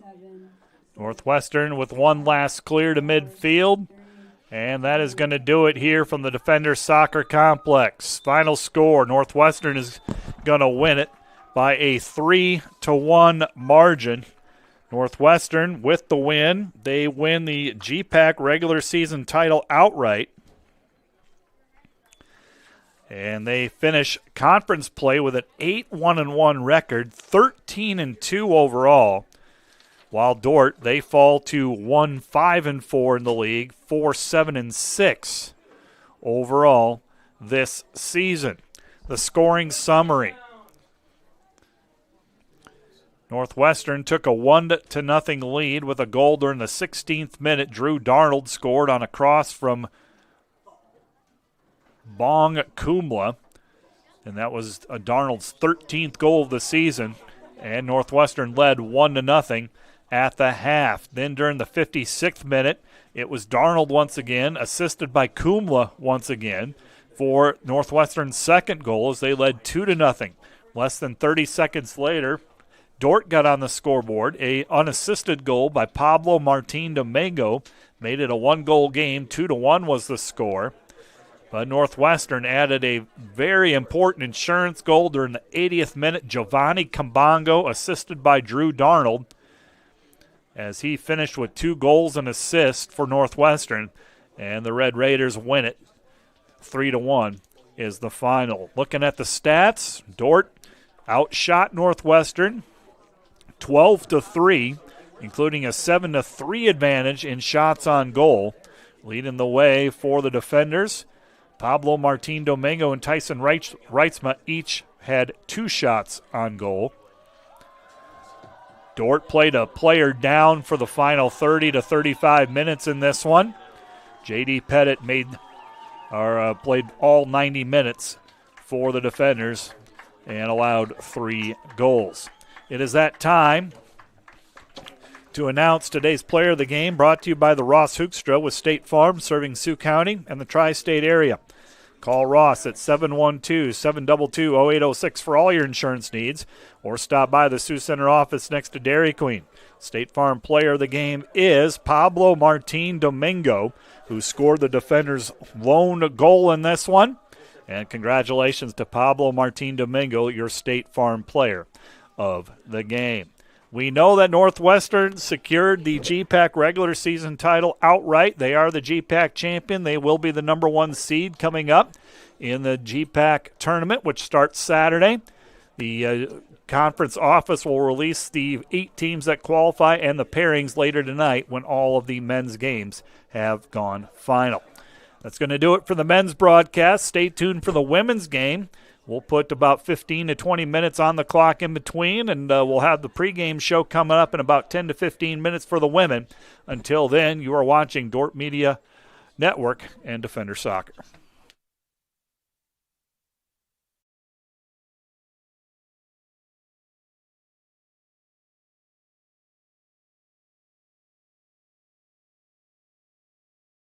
S11: 7.
S5: Northwestern with one last clear to midfield. And that is going to do it here from the Defender Soccer Complex. Final score, Northwestern is going to win it by a 3-1 margin. Northwestern with the win. They win the GPAC regular season title outright. And they finish conference play with an 8-1-1 record, 13-2 overall. While Dordt, they fall to 1-5-4 in the league, 4-7-6 overall this season. The scoring summary. Northwestern took a 1-0 lead with a goal during the 16th minute. Drew Darnold scored on a cross from Bong Kumla, and that was Darnold's 13th goal of the season, and Northwestern led 1-0 at the half. Then during the 56th minute, it was Darnold once again, assisted by Kumla once again, for Northwestern's second goal as they led 2-0. Less than 30 seconds later, Dordt got on the scoreboard. A unassisted goal by Pablo Martin Domingo made it a one-goal game. 2-1 was the score. But Northwestern added a very important insurance goal during the 80th minute. Giovanni Cambongo, assisted by Drew Darnold, as he finished with 2 goals and assists for Northwestern. And the Red Raiders win it. 3-1 is the final. Looking at the stats, Dordt outshot Northwestern 12-3, including a 7-3 advantage in shots on goal. Leading the way for the defenders, Pablo Martin Domingo and Tyson Reitzma each had 2 shots on goal. Dordt played a player down for the final 30 to 35 minutes in this one. J.D. Pettit played all 90 minutes for the defenders and allowed 3 goals. It is that time to announce today's player of the game, brought to you by the Ross Hoekstra with State Farm, serving Sioux County and the tri-state area. Call Ross at 712-722-0806 for all your insurance needs, or stop by the Sioux Center office next to Dairy Queen. State Farm player of the game is Pablo Martin Domingo, who scored the defender's lone goal in this one. And congratulations to Pablo Martin Domingo, your State Farm player of the game. We know that Northwestern secured the GPAC regular season title outright. They are the GPAC champion. They will be the number 1 seed coming up in the GPAC tournament, which starts Saturday. The conference office will release the 8 teams that qualify and the pairings later tonight when all of the men's games have gone final. That's going to do it for the men's broadcast. Stay tuned for the women's game. We'll put about 15 to 20 minutes on the clock in between, and we'll have the pregame show coming up in about 10 to 15 minutes for the women. Until then, you are watching Dordt Media Network and Defender Soccer.